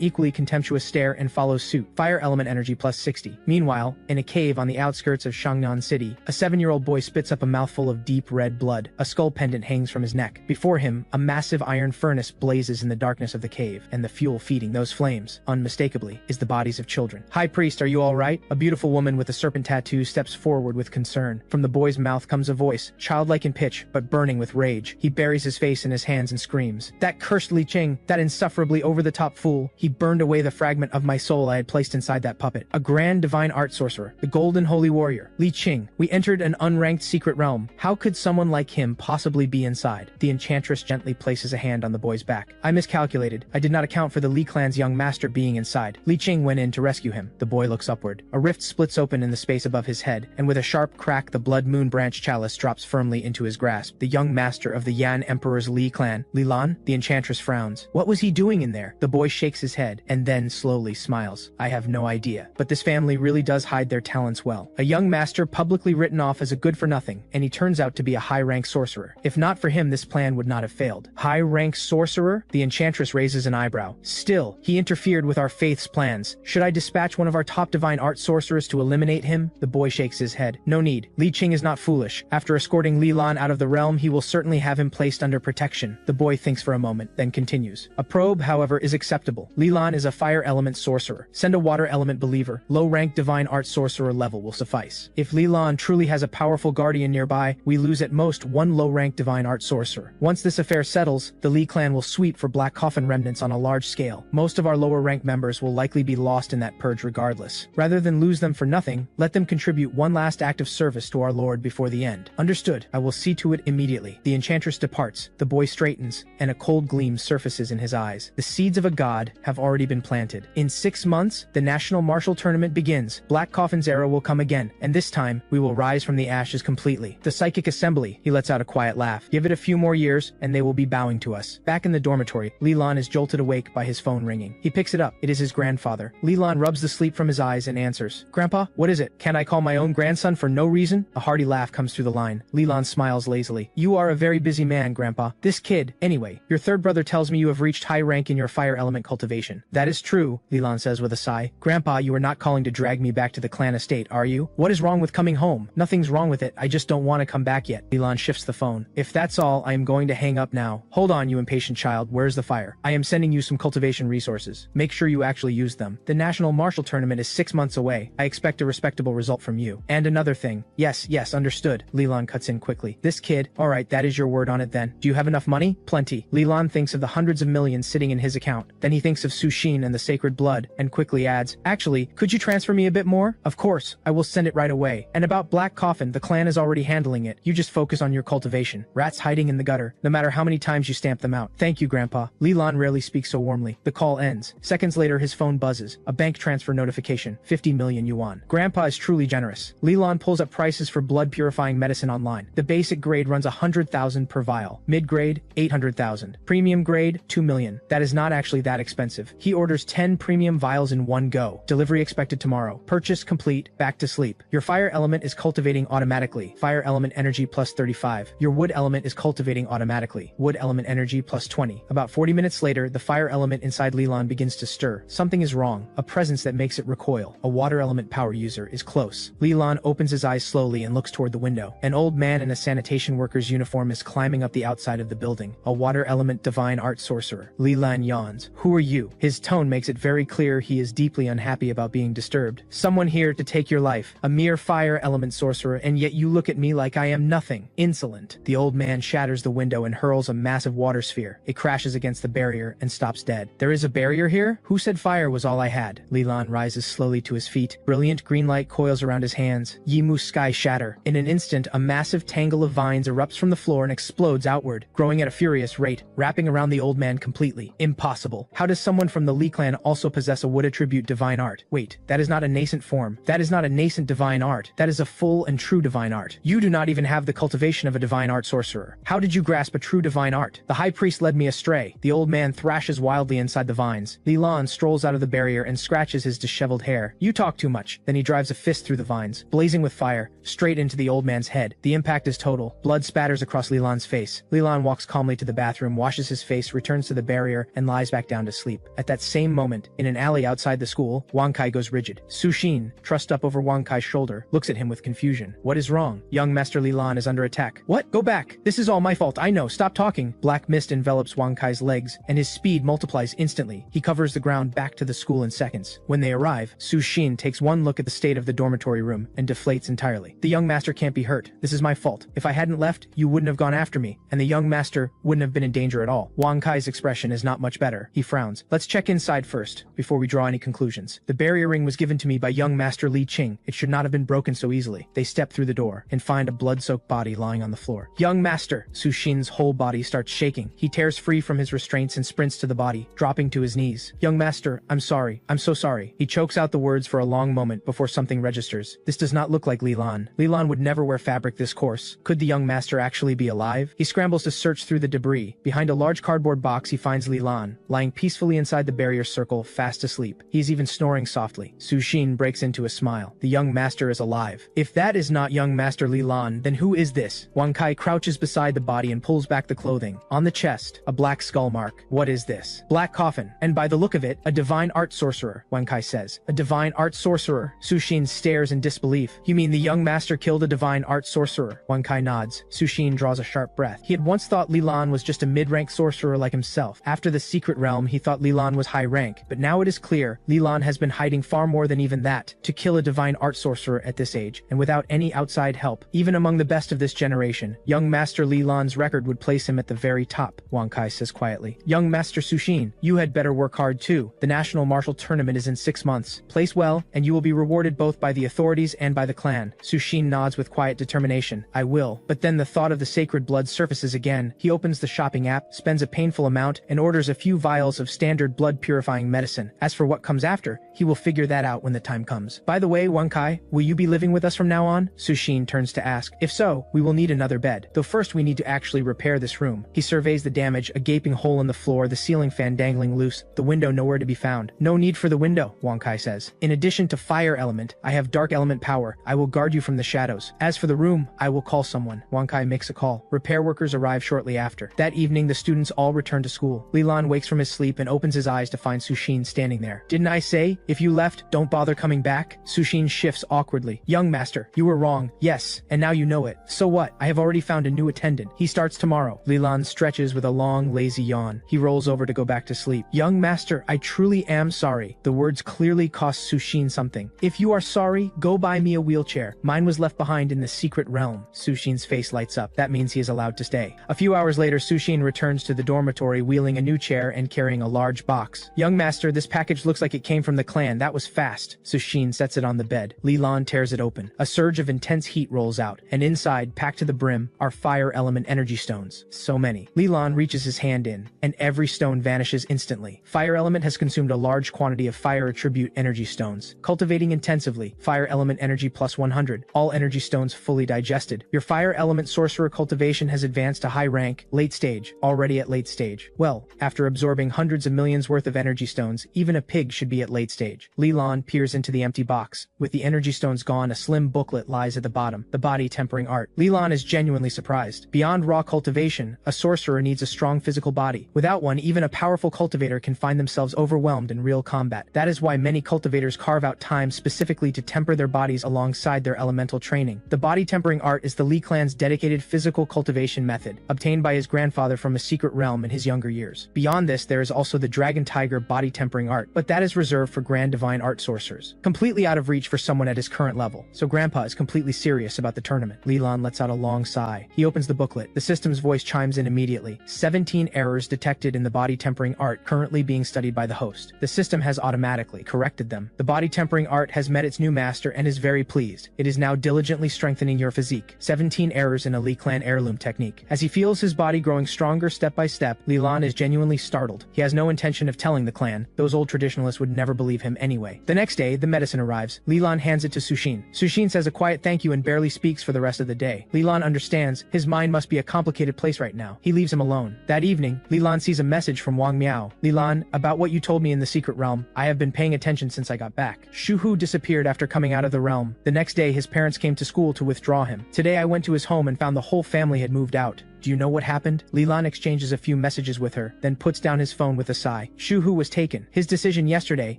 equally contemptuous stare and follows suit. Fire element energy plus 60. Meanwhile, in a cave on the outskirts of Shangnan City, a 7-year-old boy spits up a mouthful of deep red blood. A skull pendant hangs from his neck. Before him, a massive iron furnace blazes in the darkness of the cave, and the fuel feeding those flames, unmistakably, is the bodies of children. High priest, are you all right? A beautiful woman with a serpent tattoo steps forward with concern. From the boy's mouth comes a voice, childlike in pitch, but burning with rage. He buries his face in his hands and screams. That cursed Li Qing, that insufferably over-the-top fool, he burned away the fragment of my soul I had placed inside that puppet. A grand divine art sorcerer, the golden holy warrior, Li Qing. We entered an unranked secret realm. How could someone like him possibly be inside? The enchantress gently places a hand on the boy's back. I miscalculated. I did not account for the Li clan's young master being inside. Li Qing went in to rescue him. The boy looks upward. A rift splits open in the space above his head, and with a sharp crack the blood moon branch chalice drops firmly into his grasp. The young master of the Yan Emperor's Li clan, Li Lan? The enchantress frowns. What was he doing in there? The boy shakes his head, and then slowly smiles. I have no idea. But this family really does hide their talents well. A young master publicly written off as a good-for-nothing, and he turns out to be a high-rank sorcerer. If not for him, this plan would not have failed. High-rank sorcerer? The enchantress raises an eyebrow. Still, he interfered with our faith's plans. Should I dispatch one of our top divine art sorcerers to eliminate him? The boy shakes his head. No need. Li Qing is not foolish. After escorting Li Lan out of the realm, he will certainly have him placed under protection. The boy thinks for a moment, then continues. A probe, however, is acceptable. Li Lan is a fire element sorcerer. Send a water element believer. Low-rank divine art sorcerer level will suffice. If Li Lan truly has a powerful guardian nearby, we lose at most one low-rank divine art sorcerer. Once this affair settles, the Li clan will sweep for Black Coffin remnants on a large scale. Most of our lower-rank members will likely be lost in that purge regardless. Rather than lose them for nothing, let them contribute one last act of service to our lord before the end. Understood. I will see to it immediately. The enchantress departs. The boy straightens, and a cold gleam surfaces in his eyes. The seeds of a god have already been planted. In 6 months, the National Martial Tournament begins. Black Coffin's era will come again, and this time, we will rise from the ashes completely. The Psychic Assembly, he lets out a quiet laugh. Give it a few more years, and they will be bowing to us. Back in the dormitory, Li Lan is jolted awake by his phone ringing. He picks it up. It is his grandfather. Li Lan rubs the sleep from his eyes and answers. Grandpa, what is it? Can I call my own grandson for no reason? A hearty laugh comes through the line. Li Lan smiles lazily. You are a very busy man, Grandpa. This kid, Anyway, your third brother tells me you have reached high rank in your fire element cultivation. That is true, Lilan says with a sigh. Grandpa, you are not calling to drag me back to the clan estate, are you? What is wrong with coming home? Nothing's wrong with it, I just don't want to come back yet. Lilan shifts the phone. If that's all, I am going to hang up now. Hold on, you impatient child, where's the fire? I am sending you some cultivation resources. Make sure you actually use them. The National Martial Tournament is 6 months away. I expect a respectable result from you. And another thing. Yes, understood. Lilan cuts in quickly. This kid, alright, that is your word on it then. Do you have enough money? Plenty. Lilan thinks of the hundreds of millions sitting in his account. Then he thinks of Sushin and the sacred blood, and quickly adds, actually, could you transfer me a bit more? Of course, I will send it right away. And about Black Coffin, the clan is already handling it. You just focus on your cultivation. Rats hiding in the gutter, no matter how many times you stamp them out. Thank you, Grandpa. Lilan rarely speaks so warmly. The call ends. Seconds later, his phone buzzes. A bank transfer notification. 50 million yuan. Grandpa is truly generous. Lilan pulls up prices for blood purifying medicine online. The basic grade runs 100,000 per vial. Mid-grade, 800,000. Premium grade, 2 million. That is not actually that expensive. He orders 10 premium vials in one go. Delivery expected tomorrow. Purchase complete. Back to sleep. Your fire element is cultivating automatically. Fire element energy plus 35. Your wood element is cultivating automatically. Wood element energy plus 20. About 40 minutes later, the fire element inside Lilan begins to stir. Something is wrong. A presence that makes it recoil. A water element power user is close. Lilan opens his eyes slowly and looks toward the window. An old man in a sanitation worker's uniform is climbing up the outside of the building. A water element divine art sorcerer. Lilan yawns. Who are you? His tone makes it very clear he is deeply unhappy about being disturbed. Someone here to take your life. A mere fire element sorcerer, and yet you look at me like I am nothing. Insolent. The old man shatters the window and hurls a massive water sphere. It crashes against the barrier and stops dead. There is a barrier here? Who said fire was all I had? Lilan rises slowly to his feet. Brilliant green light coils around his hands. Yimu sky shatter. In an instant, a massive tangle of vines erupts from the floor and explodes outward, growing at a furious rate, wrapping around the old man completely. Impossible. How does someone from the Li clan also possess a wood attribute divine art? Wait, that is not a nascent form. That is not a nascent divine art. That is a full and true divine art. You do not even have the cultivation of a divine art sorcerer. How did you grasp a true divine art? The high priest led me astray. The old man thrashes wildly inside the vines. Lilan strolls out of the barrier and scratches his disheveled hair. You talk too much. Then he drives a fist through the vines, blazing with fire, straight into the old man's head. The impact is total. Blood spatters across Lilan's face. Lilan walks calmly to the bathroom, washes his face, returns to the barrier, and lies back down to sleep. At that same moment, in an alley outside the school, Wang Kai goes rigid. Sushin, trussed up over Wang Kai's shoulder, looks at him with confusion. What is wrong? Young Master Lilan is under attack. What? Go back. This is all my fault. I know. Stop talking. Black mist envelops Wang Kai's legs, and his speed multiplies instantly. He covers the ground back to the school in seconds. When they arrive, Sushin takes one look at the state of the dormitory room and deflates entirely. The young master can't be hurt. This is my fault. If I hadn't left, you wouldn't have gone after me, and the young master wouldn't have been in danger at all. Wang Kai's expression is not much better. He frowns. Let's check inside first, before we draw any conclusions. The barrier ring was given to me by young master Li Qing. It should not have been broken so easily. They step through the door and find a blood-soaked body lying on the floor. Young master! Sushin's whole body starts shaking. He tears free from his restraints and sprints to the body, dropping to his knees. Young master, I'm sorry. I'm so sorry. He chokes out the words for a long moment before something registers. This does not look like Lilan. Lilan would never wear fabric this coarse. Could the young master actually be alive? He scrambles to search through the debris. Behind a large cardboard box, he finds Lilan, lying peacefully inside the barrier circle, fast asleep. He's even snoring softly. Sushin breaks into a smile. The young master is alive. If that is not young master Lilan, then who is this? Wang Kai crouches beside the body and pulls back the clothing. On the chest, a black skull mark. What is this? Black coffin. And by the look of it, a divine art sorcerer, Wang Kai says. A divine art sorcerer. Sushin stares in disbelief. You mean the young master killed a divine art sorcerer? Wang Kai nods. Sushin draws a sharp breath. He had once thought Lilan was just a mid-rank sorcerer like himself. After the secret realm, he thought Lilan was high rank. But now it is clear, Lilan has been hiding far more than even that. To kill a divine art sorcerer at this age, and without any outside help, even among the best of this generation, young master Lilan's record would place him at the very top, Wang Kai says quietly. Young master Sushin, you had better work hard too. The National Martial Tournament is in 6 months. Place well, and you will be rewarded both by the authorities and by the clan. Sushin nods with quiet determination. I will. But then the thought of the sacred blood surfaces again. He opens the shopping app, spends a painful amount, and orders a few vials of standard blood purifying medicine. As for what comes after, he will figure that out when the time comes. By the way, Wang Kai, will you be living with us from now on? Sushin turns to ask. If so, we will need another bed. Though first we need to actually repair this room. He surveys the damage, a gaping hole in the floor, the ceiling fan dangling loose, the window nowhere to be found. No need for the window, Wang Kai says. In addition to fire element, I have dark element power. I will guard you from the shadows. As for the room, I will call someone. Wang Kai makes a call. Repair workers arrive shortly after. That evening, the students all return to school. Lilan wakes from his sleep and opens his eyes to find Sushin standing there. Didn't I say, if you left, don't bother coming back? Sushin shifts awkwardly. Young master, you were wrong. Yes, and now you know it. So what? I have already found a new attendant. He starts tomorrow. Lilan stretches with a long, lazy yawn. He rolls over to go back to sleep. Young master, I truly am sorry. The words clearly cost Sushin something. If you are sorry, go buy me a wheelchair. Mine was left behind in the secret realm. Sushin's face lights up. That means he is allowed to stay. A few hours later, Sushin returns to the dormitory wheeling a new chair and carrying a large box. Young master, this package looks like it came from the clan. That was fast. Sushin sets it on the bed. Lilan tears it open. A surge of intense heat rolls out, and inside, packed to the brim, are fire element energy stones. So many. Lilan reaches his hand in, and every stone vanishes instantly. Fire element has consumed a large quantity of fire attribute energy stones. Cultivating intensively. Fire element energy plus 100. All energy stones fully digested. Your fire element sorcerer cultivation has advanced to high rank, late stage, already at late stage. Well, after absorbing hundreds of millions worth of energy stones, even a pig should be at late stage. Lilan peers into the empty box. With the energy stones gone, a slim booklet lies at the bottom. The body tempering art. Lilan is genuinely surprised. Beyond raw cultivation, a sorcerer needs a strong physical body. Without one, even a powerful cultivator can find themselves overwhelmed in real combat. That is why many cultivators carve out time specifically to temper their bodies alongside their elemental training. The body tempering art is the Li clan's dedicated physical cultivation method, obtained by his grandfather from a secret realm in his younger years. Beyond this, there is also the Dragon Tiger body tempering art, but that is reserved for Grand Divine Art sorcerers. Completely out of reach for someone at his current level, so Grandpa is completely serious about the tournament. Lilan lets out a long sigh. He opens the booklet. The system's voice chimes in immediately. 17 errors detected in the body tempering art currently being studied by the host. The system has automatically corrected them. The body tempering art has met its new master and is very pleased. It is now diligently strengthening your physique. 17 errors in a Li clan heirloom technique. As he feels his body growing stronger step by step, Lilan is genuinely startled. He has no intention of telling the clan. Those old traditionalists would never believe him anyway. The next day, the medicine arrives. Lilan hands it to Sushin. Sushin says a quiet thank you and barely speaks for the rest of the day. Lilan understands his mind must be a complicated place right now. He leaves him alone. That evening, Lilan sees a message from Wang Miao. Lilan, about what you told me in the secret realm, I have been paying attention since I got back. Shuhu disappeared after coming out of the realm. The next day, his parents came to school to withdraw him. Today I went to his home and found the whole family had moved out. Do you know what happened? Lilan exchanges a few messages with her, then puts down his phone with a sigh. Shuhu was taken. His decision yesterday,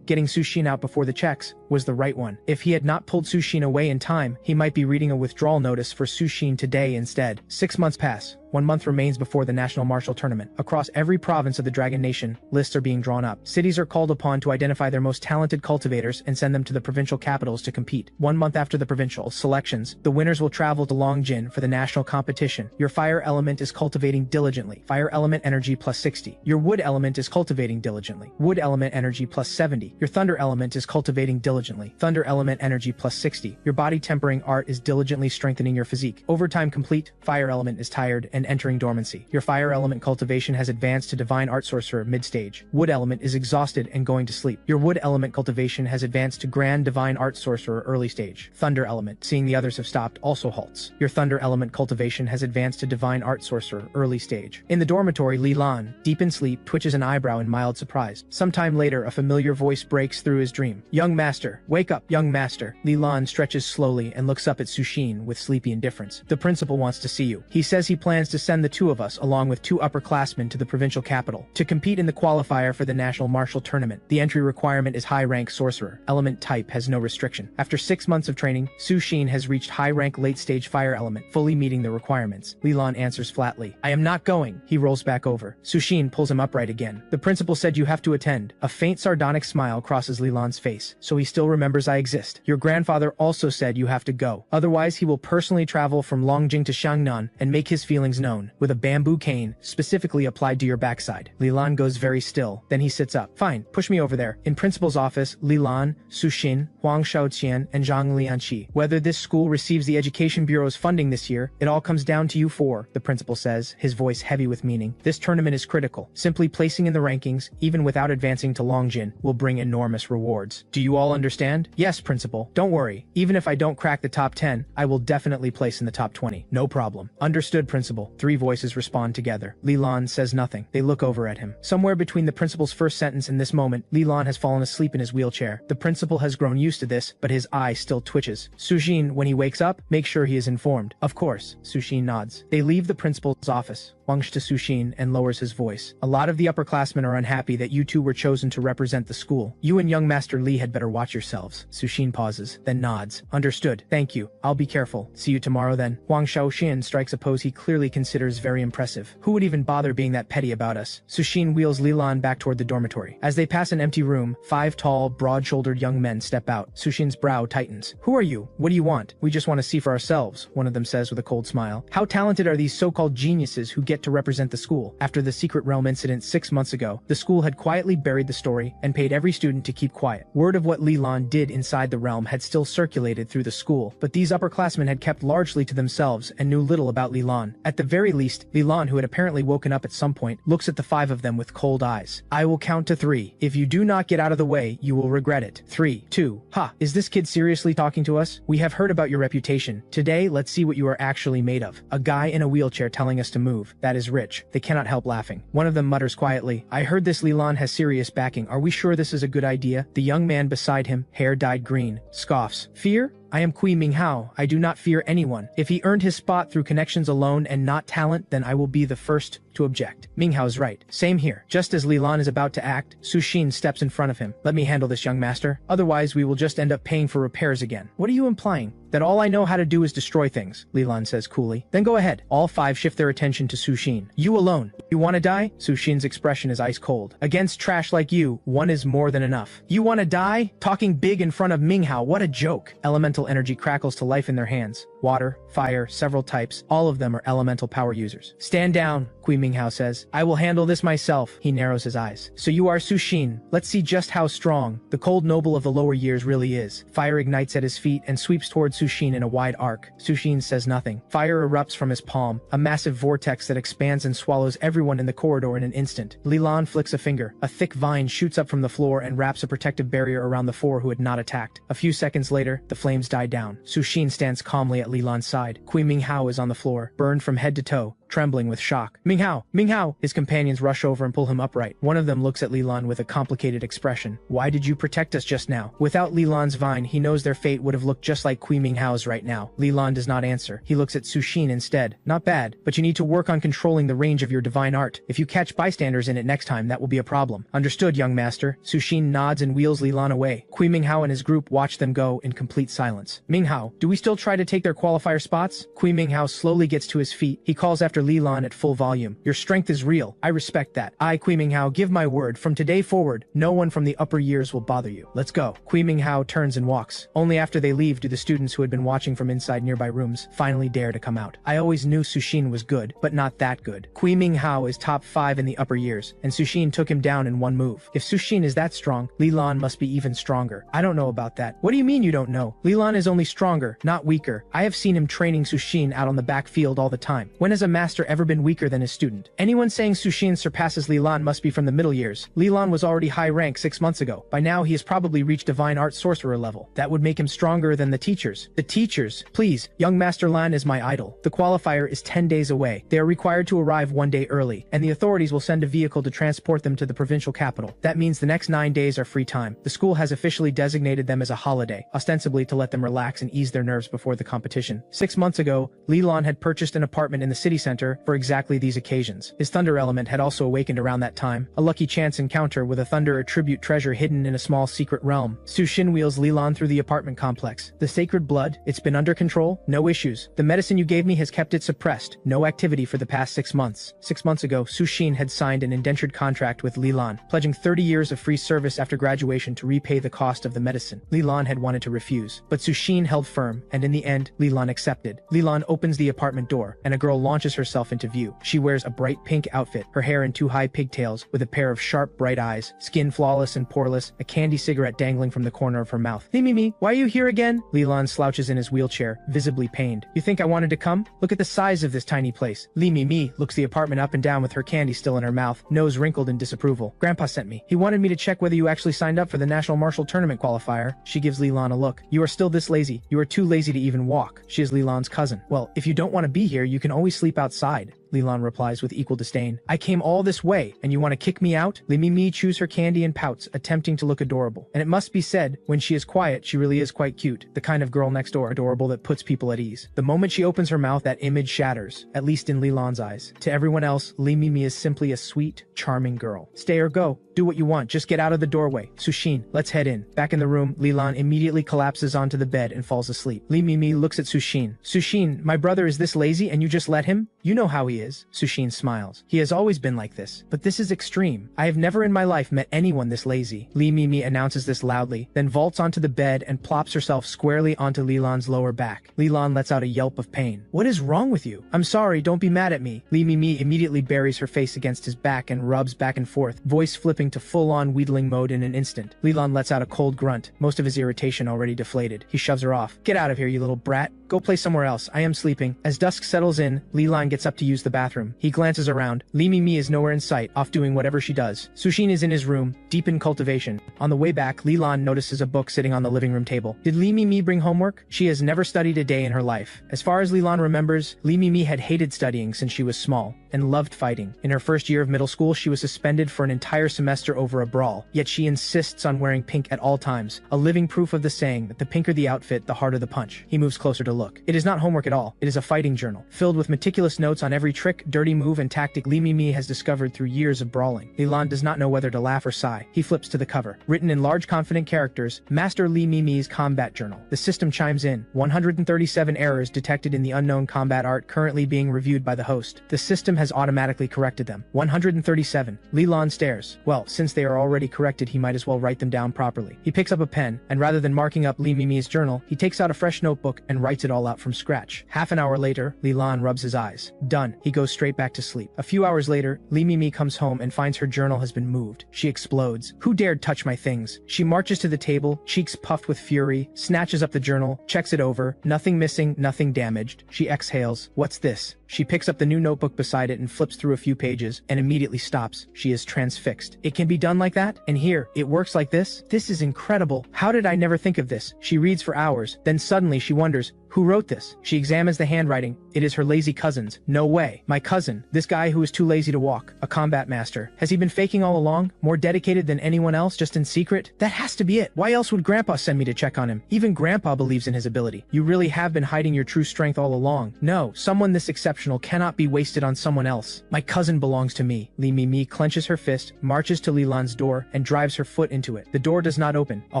getting Sushin out before the checks, was the right one. If he had not pulled Sushin away in time, he might be reading a withdrawal notice for Sushin today instead. 6 months pass. 1 month remains before the National Martial Tournament. Across every province of the Dragon Nation, lists are being drawn up. Cities are called upon to identify their most talented cultivators and send them to the provincial capitals to compete. 1 month after the provincial selections, the winners will travel to Longjin for the national competition. Your fire element is cultivating diligently. Fire element energy plus 60. Your wood element is cultivating diligently. Wood element energy plus 70. Your thunder element is cultivating diligently. Thunder element energy plus 60. Your body tempering art is diligently strengthening your physique. Overtime complete. Fire element is tired and entering dormancy. Your fire element cultivation has advanced to divine art sorcerer mid-stage. Wood element is exhausted and going to sleep. Your wood element cultivation has advanced to grand divine art sorcerer early stage. Thunder element, seeing the others have stopped, also halts. Your thunder element cultivation has advanced to divine art sorcerer early stage. In the dormitory, Lilan, deep in sleep, twitches an eyebrow in mild surprise. Sometime later, a familiar voice breaks through his dream. Young master, wake up, young master. Lilan stretches slowly and looks up at Sushin with sleepy indifference. The principal wants to see you. He says he plans to send the two of us along with 2 upperclassmen to the provincial capital to compete in the qualifier for the National Martial Tournament. The entry requirement is high-rank sorcerer. Element type has no restriction. After 6 months of training, Sushin has reached high-rank late-stage fire element, fully meeting the requirements. Lilan answers flatly, I am not going. He rolls back over. Sushin pulls him upright again. The principal said you have to attend. A faint sardonic smile crosses Lilan's face, so he still remembers I exist. Your grandfather also said you have to go. Otherwise, he will personally travel from Longjing to Shangnan and make his feelings known, with a bamboo cane, specifically applied to your backside. Lilan goes very still, then he sits up. Fine, push me over there. In principal's office, Lilan, Sushin, Huang Shaoqian, and Zhang Lianqi. Whether this school receives the Education Bureau's funding this year, it all comes down to you 4, the principal says, his voice heavy with meaning. This tournament is critical. Simply placing in the rankings, even without advancing to Longjin, will bring enormous rewards. Do you all understand? Yes, principal. Don't worry. Even if I don't crack the top 10, I will definitely place in the top 20. No problem. Understood, principal. 3 voices respond together. Lilan says nothing. They look over at him. Somewhere between the principal's first sentence and this moment, Lilan has fallen asleep in his wheelchair. The principal has grown used to this, but his eye still twitches. Sushin, when he wakes up, make sure he is informed. Of course, Sushin nods. They leave the principal's office. Wang to Sushin and lowers his voice. A lot of the upperclassmen are unhappy that you two were chosen to represent the school. You and young Master Li had better watch yourselves. Sushin pauses, then nods. Understood. Thank you. I'll be careful. See you tomorrow then. Wang Shaoxin strikes a pose he clearly considers very impressive. Who would even bother being that petty about us? Sushin wheels Lilan back toward the dormitory. As they pass an empty room, 5 tall, broad-shouldered young men step out. Sushin's brow tightens. Who are you? What do you want? We just want to see for ourselves, one of them says with a cold smile. How talented are these so-called geniuses who get to represent the school? After the secret realm incident 6 months ago, the school had quietly buried the story and paid every student to keep quiet. Word of what Lilan did inside the realm had still circulated through the school, but these upperclassmen had kept largely to themselves and knew little about Lilan. At the very least, Lilan, who had apparently woken up at some point, looks at the 5 of them with cold eyes. I will count to 3. If you do not get out of the way, you will regret it. 3, 2. Ha, is this kid seriously talking to us? We have heard about your reputation. Today, let's see what you are actually made of. A guy in a wheelchair telling us to move. That is rich. They cannot help laughing. One of them mutters quietly, I heard this Lilan has serious backing. Are we sure this is a good idea? The young man beside him, hair dyed green, scoffs. Fear? I am Kui Minghao. I do not fear anyone. If he earned his spot through connections alone and not talent, then I will be the first to object. Minghao's right. Same here. Just as Lilan is about to act, Sushin steps in front of him. Let me handle this, young master. Otherwise, we will just end up paying for repairs again. What are you implying? That all I know how to do is destroy things, Lilan says coolly. Then go ahead. All 5 shift their attention to Sushin. You alone. You want to die? Sushin's expression is ice cold. Against trash like you, 1 is more than enough. You want to die? Talking big in front of Minghao, what a joke. Elemental energy crackles to life in their hands. Water, fire, several types. All of them are elemental power users. Stand down, Kui Minghao says. I will handle this myself. He narrows his eyes. So you are Sushin. Let's see just how strong the cold noble of the lower years really is. Fire ignites at his feet and sweeps towards Sushin in a wide arc. Sushin says nothing. Fire erupts from his palm, a massive vortex that expands and swallows everyone in the corridor in an instant. Lilan flicks a finger. A thick vine shoots up from the floor and wraps a protective barrier around the 4 who had not attacked. A few seconds later, the flames die down. Sushin stands calmly at Lilan's side. Kui Minghao is on the floor, burned from head to toe, trembling with shock. Minghao! Minghao! His companions rush over and pull him upright. One of them looks at Lilan with a complicated expression. Why did you protect us just now? Without Lilan's vine, he knows their fate would have looked just like Kui Minghao's right now. Lilan does not answer. He looks at Sushin instead. Not bad, but you need to work on controlling the range of your divine art. If you catch bystanders in it next time, that will be a problem. Understood, young master. Sushin nods and wheels Lilan away. Kui Minghao and his group watch them go in complete silence. Minghao, do we still try to take their qualifier spots? Kui Minghao slowly gets to his feet. He calls after Lilan at full volume. Your strength is real. I respect that. I, Kui Minghao, give my word. From today forward, no one from the upper years will bother you. Let's go. Kui Minghao turns and walks. Only after they leave do the students who had been watching from inside nearby rooms finally dare to come out. I always knew Sushin was good, but not that good. Kui Minghao is top 5 in the upper years, and Sushin took him down in 1 move. If Sushin is that strong, Lilan must be even stronger. I don't know about that. What do you mean you don't know? Lilan is only stronger, not weaker. I have seen him training Sushin out on the backfield all the time. When has a master ever been weaker than his student? Anyone saying Sushin surpasses Lilan must be from the middle years. Lilan was already high rank 6 months ago. By now he has probably reached divine art sorcerer level. That would make him stronger than the teachers. The teachers? Please, young Master Lan is my idol. The qualifier is 10 days away. They are required to arrive 1 day early, and the authorities will send a vehicle to transport them to the provincial capital. That means the next 9 days are free time. The school has officially designated them as a holiday, ostensibly to let them relax and ease their nerves before the competition. 6 months ago, Lilan had purchased an apartment in the city center for exactly these occasions. His thunder element had also awakened around that time, a lucky chance encounter with a thunder attribute treasure hidden in a small secret realm. Sushin wheels Lilan through the apartment complex. The sacred blood, it's been under control, no issues. The medicine you gave me has kept it suppressed, no activity for the past 6 months. 6 months ago, Sushin had signed an indentured contract with Lilan, pledging 30 years of free service after graduation to repay the cost of the medicine. Lilan had wanted to refuse, but Sushin held firm, and in the end, Lilan accepted. Lilan opens the apartment door, and a girl launches herself into view. She wears a bright pink outfit, her hair in 2 high pigtails, with a pair of sharp, bright eyes, skin flawless and poreless, a candy cigarette dangling from the corner of her mouth. Mimi, why are you here again? Lilan slouches in his wheelchair, visibly pained. You think I wanted to come? Look at the size of this tiny place. Li Mimi looks the apartment up and down with her candy still in her mouth, nose wrinkled in disapproval. Grandpa sent me. He wanted me to check whether you actually signed up for the National Martial Tournament qualifier. She gives Lilan a look. You are still this lazy. You are too lazy to even walk. She is Lilan's cousin. Well, if you don't want to be here, you can always sleep outside. Lilan replies with equal disdain. I came all this way, and you want to kick me out? Li Mimi chews her candy and pouts, attempting to look adorable. And it must be said, when she is quiet, she really is quite cute. The kind of girl next door, adorable that puts people at ease. The moment she opens her mouth, that image shatters, at least in Lilan's eyes. To everyone else, Li Mimi is simply a sweet, charming girl. Stay or go. Do what you want, just get out of the doorway. Sushin, let's head in. Back in the room, Lilan immediately collapses onto the bed and falls asleep. Li Mimi looks at Sushin. Sushin, my brother is this lazy and you just let him? You know how he is. Sushin smiles. He has always been like this. But this is extreme. I have never in my life met anyone this lazy. Li Mimi announces this loudly, then vaults onto the bed and plops herself squarely onto Lilan's lower back. Lilan lets out a yelp of pain. What is wrong with you? I'm sorry, don't be mad at me. Li Mimi immediately buries her face against his back and rubs back and forth, voice flipping to full-on wheedling mode in an instant. Lilan lets out a cold grunt, most of his irritation already deflated. He shoves her off. Get out of here, you little brat. Go play somewhere else. I am sleeping. As dusk settles in, Lilan gets up to use the bathroom. He glances around. Li Mimi is nowhere in sight, off doing whatever she does. Sushin is in his room, deep in cultivation. On the way back, Lilan notices a book sitting on the living room table. Did Li Mimi bring homework? She has never studied a day in her life. As far as Lilan remembers, Li Mimi had hated studying since she was small, and loved fighting. In her first year of middle school, she was suspended for an entire semester over a brawl, yet she insists on wearing pink at all times, a living proof of the saying that the pinker the outfit, the harder the punch. He moves closer to look. It is not homework at all. It is a fighting journal, filled with meticulous notes on every trick, dirty move, and tactic Li Mimi has discovered through years of brawling. Lilan does not know whether to laugh or sigh. He flips to the cover. Written in large confident characters, Master Li Mimi's Combat Journal. The system chimes in. 137 errors detected in the unknown combat art currently being reviewed by the host. The system has automatically corrected them. 137. Lilan stares. Well, since they are already corrected, he might as well write them down properly. He picks up a pen, and rather than marking up Li Mimi's journal, he takes out a fresh notebook and writes it all out from scratch. Half an hour later, Lilan rubs his eyes. Done. He goes straight back to sleep. A few hours later, Li Mimi comes home and finds her journal has been moved. She explodes. Who dared touch my things? She marches to the table, cheeks puffed with fury, snatches up the journal, checks it over. Nothing missing, nothing damaged. She exhales. What's this? She picks up the new notebook beside it and flips through a few pages, and immediately stops. She is transfixed. It can be done like that? And here, it works like this? This is incredible. How did I never think of this? She reads for hours, then suddenly she wonders, who wrote this? She examines the handwriting. It is her lazy cousin's. No way. My cousin. This guy who is too lazy to walk. A combat master. Has he been faking all along? More dedicated than anyone else, just in secret? That has to be it. Why else would Grandpa send me to check on him? Even Grandpa believes in his ability. You really have been hiding your true strength all along. No, someone this exceptional cannot be wasted on someone else. My cousin belongs to me. Li Mimi clenches her fist, marches to Lilan's door, and drives her foot into it. The door does not open. A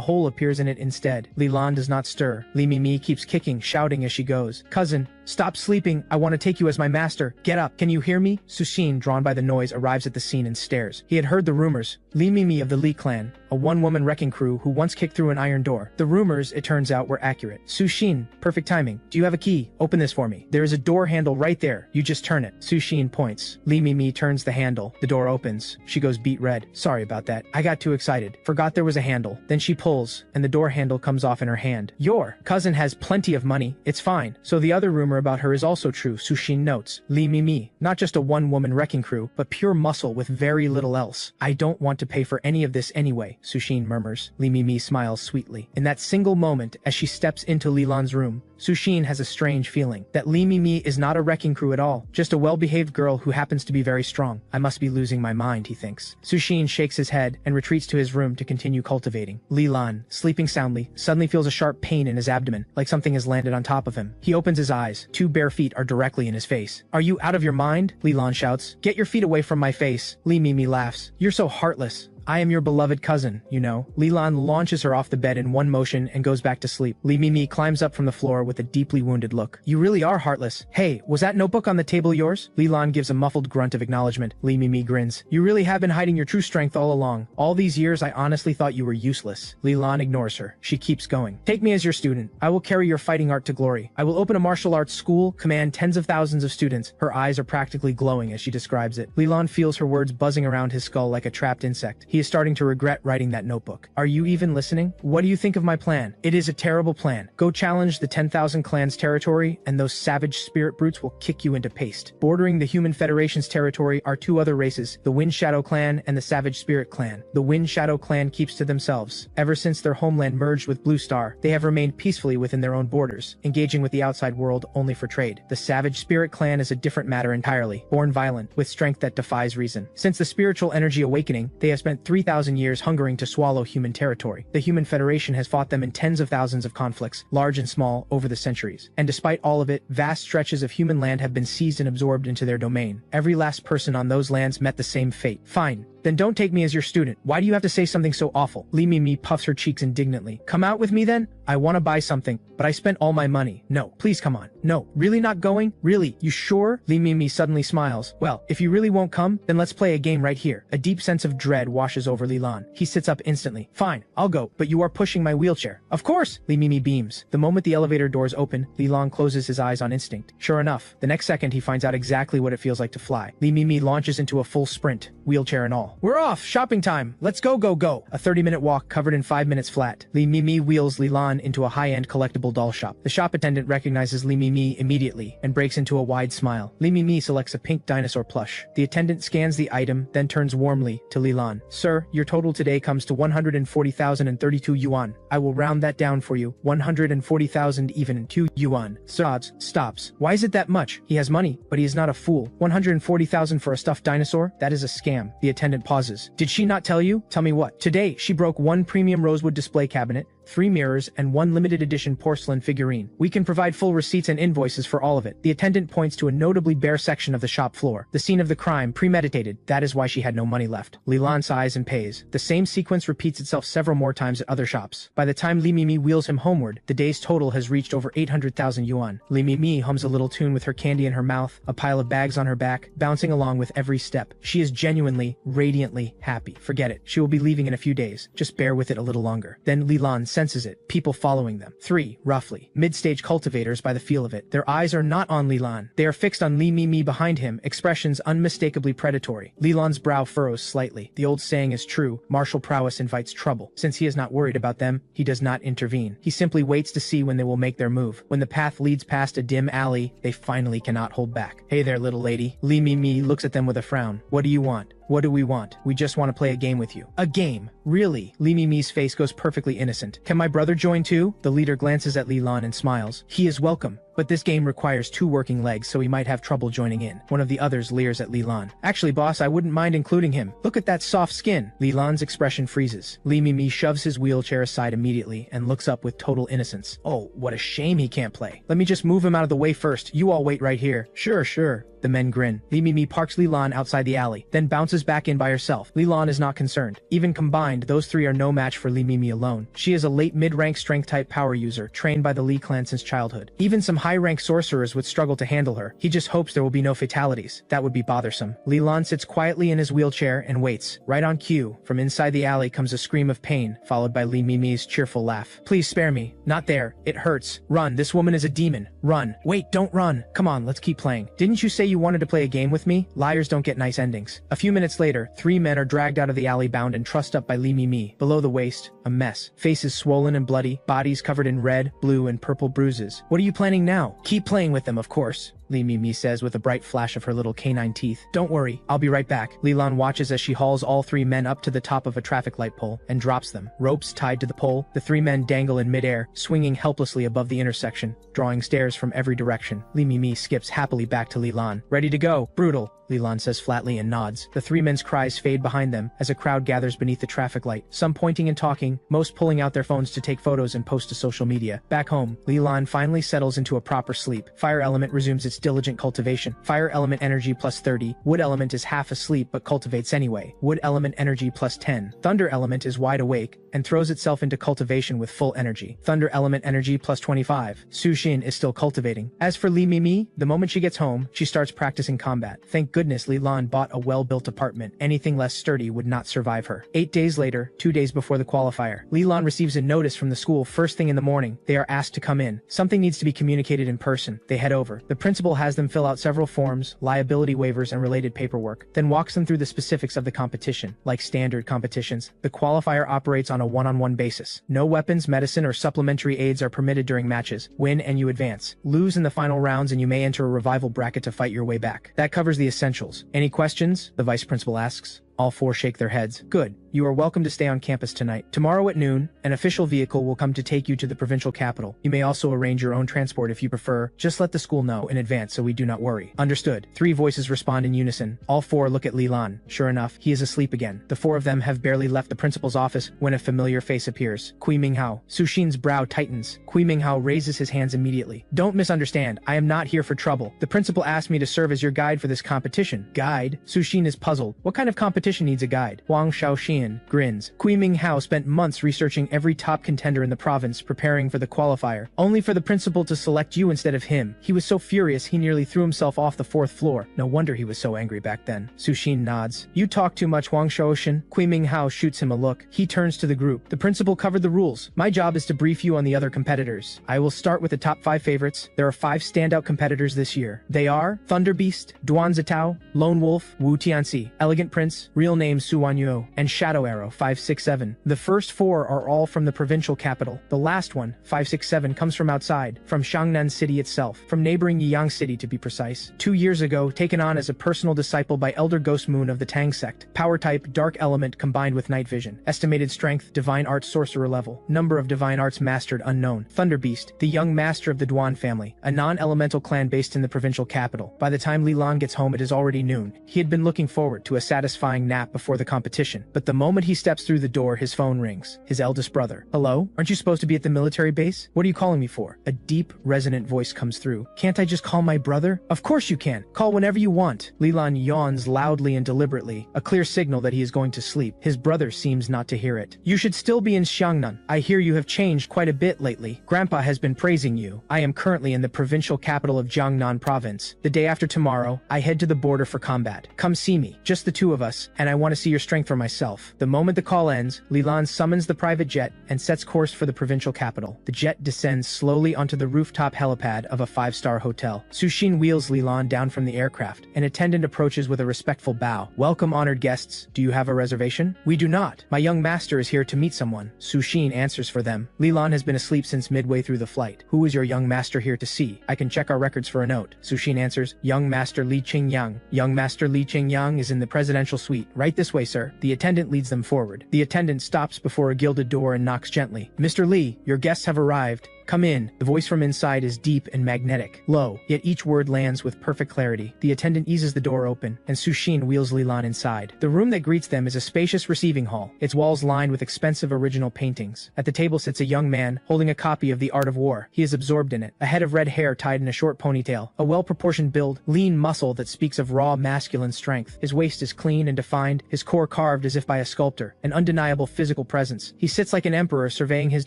hole appears in it instead. Lilan does not stir. Li Mimi keeps kicking, shouting as she goes. Cousin, stop sleeping. I want to take you as my master. Get up. Can you hear me? Sushin, drawn by the noise, arrives at the scene and stares. He had heard the rumors. Li Mimi of the Li clan, a one-woman wrecking crew who once kicked through an iron door. The rumors, it turns out, were accurate. Sushin, perfect timing. Do you have a key? Open this for me. There is a door handle right there. You just turn it. Sushin points. Li Mimi turns the handle. The door opens. She goes beet red. Sorry about that. I got too excited. Forgot there was a handle. Then she pulls, and the door handle comes off in her hand. Your cousin has plenty of money. It's fine. So the other rumor about her is also true, Sushin notes. Li Mimi, not just a one-woman wrecking crew, but pure muscle with very little else. I don't want to pay for any of this anyway, Sushin murmurs. Li Mimi smiles sweetly. In that single moment, as she steps into Lilan's room, Sushin has a strange feeling that Li Mimi is not a wrecking crew at all, just a well-behaved girl who happens to be very strong. I must be losing my mind, he thinks. Sushin shakes his head and retreats to his room to continue cultivating. Lilan, sleeping soundly, suddenly feels a sharp pain in his abdomen, like something has landed on top of him. He opens his eyes. 2 bare feet are directly in his face. Are you out of your mind? Lilan shouts. Get your feet away from my face. Li Mimi laughs. You're so heartless. I am your beloved cousin, you know. Lilan launches her off the bed in one motion and goes back to sleep. Li Mimi climbs up from the floor with a deeply wounded look. You really are heartless. Hey, was that notebook on the table yours? Lilan gives a muffled grunt of acknowledgement. Li Mimi grins. You really have been hiding your true strength all along. All these years I honestly thought you were useless. Lilan ignores her. She keeps going. Take me as your student. I will carry your fighting art to glory. I will open a martial arts school, command tens of thousands of students. Her eyes are practically glowing as she describes it. Lilan feels her words buzzing around his skull like a trapped insect. He is starting to regret writing that notebook. Are you even listening? What do you think of my plan? It is a terrible plan. Go challenge the 10,000 clans territory, and those savage spirit brutes will kick you into paste. Bordering the Human Federation's territory are two other races, the Wind Shadow Clan and the Savage Spirit Clan. The Wind Shadow Clan keeps to themselves. Ever since their homeland merged with Blue Star, they have remained peacefully within their own borders, engaging with the outside world only for trade. The Savage Spirit Clan is a different matter entirely, born violent, with strength that defies reason. Since the spiritual energy awakening, they have spent 3,000 years hungering to swallow human territory. The Human Federation has fought them in tens of thousands of conflicts, large and small, over the centuries. And despite all of it, vast stretches of human land have been seized and absorbed into their domain. Every last person on those lands met the same fate. Fine. Then don't take me as your student. Why do you have to say something so awful? Li Mimi puffs her cheeks indignantly. Come out with me then? I want to buy something, but I spent all my money. No, please come on. No, really not going? Really? You sure? Li Mimi suddenly smiles. Well, if you really won't come, then let's play a game right here. A deep sense of dread washes over Lilan. He sits up instantly. Fine, I'll go, but you are pushing my wheelchair. Of course! Li Mimi beams. The moment the elevator doors open, Lilan closes his eyes on instinct. Sure enough, the next second he finds out exactly what it feels like to fly. Li Mimi launches into a full sprint, wheelchair and all. We're off! Shopping time! Let's go, go, go! A 30-minute walk covered in 5 minutes flat. Li Mimi wheels Lilan into a high-end collectible doll shop. The shop attendant recognizes Li Mimi immediately and breaks into a wide smile. Li Mimi selects a pink dinosaur plush. The attendant scans the item, then turns warmly to Lilan. Sir, your total today comes to 140,032 yuan. I will round that down for you. 140,000 even 2 yuan. Sobs, stops. Why is it that much? He has money, but he is not a fool. 140,000 for a stuffed dinosaur? That is a scam. The attendant pauses. Did she not tell you? Tell me what. Today, she broke 1 premium rosewood display cabinet, 3 mirrors, and 1 limited edition porcelain figurine. We can provide full receipts and invoices for all of it. The attendant points to a notably bare section of the shop floor. The scene of the crime, premeditated. That is why she had no money left. Lilan sighs and pays. The same sequence repeats itself several more times at other shops. By the time Li Mimi wheels him homeward, the day's total has reached over 800,000 yuan. Li Mimi hums a little tune with her candy in her mouth, a pile of bags on her back, bouncing along with every step. She is genuinely, radiantly happy. Forget it. She will be leaving in a few days. Just bear with it a little longer. Then Lilan senses it. People following them. 3, roughly. Mid-stage cultivators by the feel of it. Their eyes are not on Lilan. They are fixed on Li Mimi behind him, expressions unmistakably predatory. Lilan's brow furrows slightly. The old saying is true. Martial prowess invites trouble. Since he is not worried about them, he does not intervene. He simply waits to see when they will make their move. When the path leads past a dim alley, they finally cannot hold back. Hey there, little lady. Li Mimi looks at them with a frown. What do you want? What do we want? We just want to play a game with you. A game? Really? Li Mimi's face goes perfectly innocent. Can my brother join too? The leader glances at Lilan and smiles. He is welcome. But this game requires 2 working legs, so he might have trouble joining in. One of the others leers at Lilan. Actually, boss, I wouldn't mind including him. Look at that soft skin. Lilan's expression freezes. Li Mimi shoves his wheelchair aside immediately and looks up with total innocence. Oh, what a shame he can't play. Let me just move him out of the way first. You all wait right here. Sure, sure. The men grin. Li Mimi parks Lilan outside the alley, then bounces back in by herself. Lilan is not concerned. Even combined, those 3 are no match for Li Mimi alone. She is a late mid-rank strength-type power user, trained by the Li clan since childhood. Even some high-rank sorcerers would struggle to handle her. He just hopes there will be no fatalities. That would be bothersome. Lilan sits quietly in his wheelchair and waits. Right on cue, from inside the alley comes a scream of pain, followed by Li Mimi's cheerful laugh. Please spare me. Not there. It hurts. Run. This woman is a demon. Run. Wait, don't run. Come on, let's keep playing. Didn't you say you wanted to play a game with me? Liars don't get nice endings. A few minutes later, 3 men are dragged out of the alley bound and trussed up by Li Mimi. Below the waist, a mess. Faces swollen and bloody, bodies covered in red, blue, and purple bruises. What are you planning now? Keep playing with them, of course. Li Mimi says with a bright flash of her little canine teeth. Don't worry, I'll be right back. Lilan watches as she hauls all 3 men up to the top of a traffic light pole and drops them. Ropes tied to the pole, the 3 men dangle in midair, swinging helplessly above the intersection, drawing stares from every direction. Li Mimi skips happily back to Lilan. Ready to go. Brutal. Lilan says flatly and nods. The 3 men's cries fade behind them as a crowd gathers beneath the traffic light, some pointing and talking, most pulling out their phones to take photos and post to social media. Back home, Lilan finally settles into a proper sleep. Fire element resumes its diligent cultivation. Fire element energy plus 30. Wood element is half asleep but cultivates anyway. Wood element energy plus 10. Thunder element is wide awake and throws itself into cultivation with full energy. Thunder element energy plus 25. Su Xin is still cultivating. As for Li Mimi, the moment she gets home, she starts practicing combat. Thank goodness Lilan bought a well-built apartment. Anything less sturdy would not survive her. 8 days later, 2 days before the qualifier, Lilan receives a notice from the school first thing in the morning. They are asked to come in. Something needs to be communicated in person. They head over. The principal principal has them fill out several forms, liability waivers and related paperwork, then walks them through the specifics of the competition. Like standard competitions, the qualifier operates on a one-on-one basis. No weapons, medicine, or supplementary aids are permitted during matches. Win and you advance. Lose in the final rounds and you may enter a revival bracket to fight your way back. That covers the essentials. Any questions? The vice principal asks. All four shake their heads. Good. You are welcome to stay on campus tonight. Tomorrow at noon, an official vehicle will come to take you to the provincial capital. You may also arrange your own transport if you prefer. Just let the school know in advance so we do not worry. Understood. Three voices respond in unison. All four look at Li Lan. Sure enough, he is asleep again. The four of them have barely left the principal's office when a familiar face appears. Kui Minghao. Su Xin's brow tightens. Kui Minghao raises his hands immediately. Don't misunderstand. I am not here for trouble. The principal asked me to serve as your guide for this competition. Guide? Su Xin is puzzled. What kind of competition needs a guide? Wang Shaoxian grins. Kui Minghao spent months researching every top contender in the province, preparing for the qualifier, only for the principal to select you instead of him. He was so furious he nearly threw himself off the 4th floor. No wonder he was so angry back then. Su Xin nods. You talk too much, Wang Shaoxian. Kui Minghao shoots him a look. He turns to the group. The principal covered the rules. My job is to brief you on the other competitors. I will start with the top 5 favorites. There are 5 standout competitors this year. They are Thunder Beast, Duan Zitao, Lone Wolf, Wu Tianxi, Elegant Prince, real name Su Wanyu, and Shadow Arrow 567. The first 4 are all from the provincial capital. The last one, 567, comes from outside, from Shangnan City itself, from neighboring Yiyang City to be precise. 2 years ago, taken on as a personal disciple by Elder Ghost Moon of the Tang sect. Power type, dark element combined with night vision. Estimated strength, divine arts sorcerer level. Number of divine arts mastered unknown. Thunder Beast, the young master of the Duan family, a non-elemental clan based in the provincial capital. By the time Li Lan gets home, it is already noon. He had been looking forward to a satisfying nap before the competition, but the moment he steps through the door, his phone rings. His eldest brother. Hello? Aren't you supposed to be at the military base? What are you calling me for? A deep, resonant voice comes through. Can't I just call my brother? Of course you can. Call whenever you want. Li Lan yawns loudly and deliberately, a clear signal that he is going to sleep. His brother seems not to hear it. You should still be in Xiangnan. I hear you have changed quite a bit lately. Grandpa has been praising you. I am currently in the provincial capital of Jiangnan province. The day after tomorrow, I head to the border for combat. Come see me. Just the 2 of us, and I want to see your strength for myself. The moment the call ends, Li Lan summons the private jet and sets course for the provincial capital. The jet descends slowly onto the rooftop helipad of a 5-star hotel. Su Xin wheels Li Lan down from the aircraft. An attendant approaches with a respectful bow. Welcome, honored guests. Do you have a reservation? We do not. My young master is here to meet someone. Su Xin answers for them. Li Lan has been asleep since midway through the flight. Who is your young master here to see? I can check our records for a note. Su Xin answers. Young Master Li Qingyang. Young Master Li Qingyang is in the presidential suite. Right this way, sir. The attendant leads them forward. The attendant stops before a gilded door and knocks gently. Mr. Li, your guests have arrived. Come in. The voice from inside is deep and magnetic. Low, yet each word lands with perfect clarity. The attendant eases the door open, and Su Xin wheels Li Lan inside. The room that greets them is a spacious receiving hall, its walls lined with expensive original paintings. At the table sits a young man, holding a copy of The Art of War. He is absorbed in it. A head of red hair tied in a short ponytail, a well-proportioned build, lean muscle that speaks of raw masculine strength. His waist is clean and defined, his core carved as if by a sculptor. An undeniable physical presence. He sits like an emperor surveying his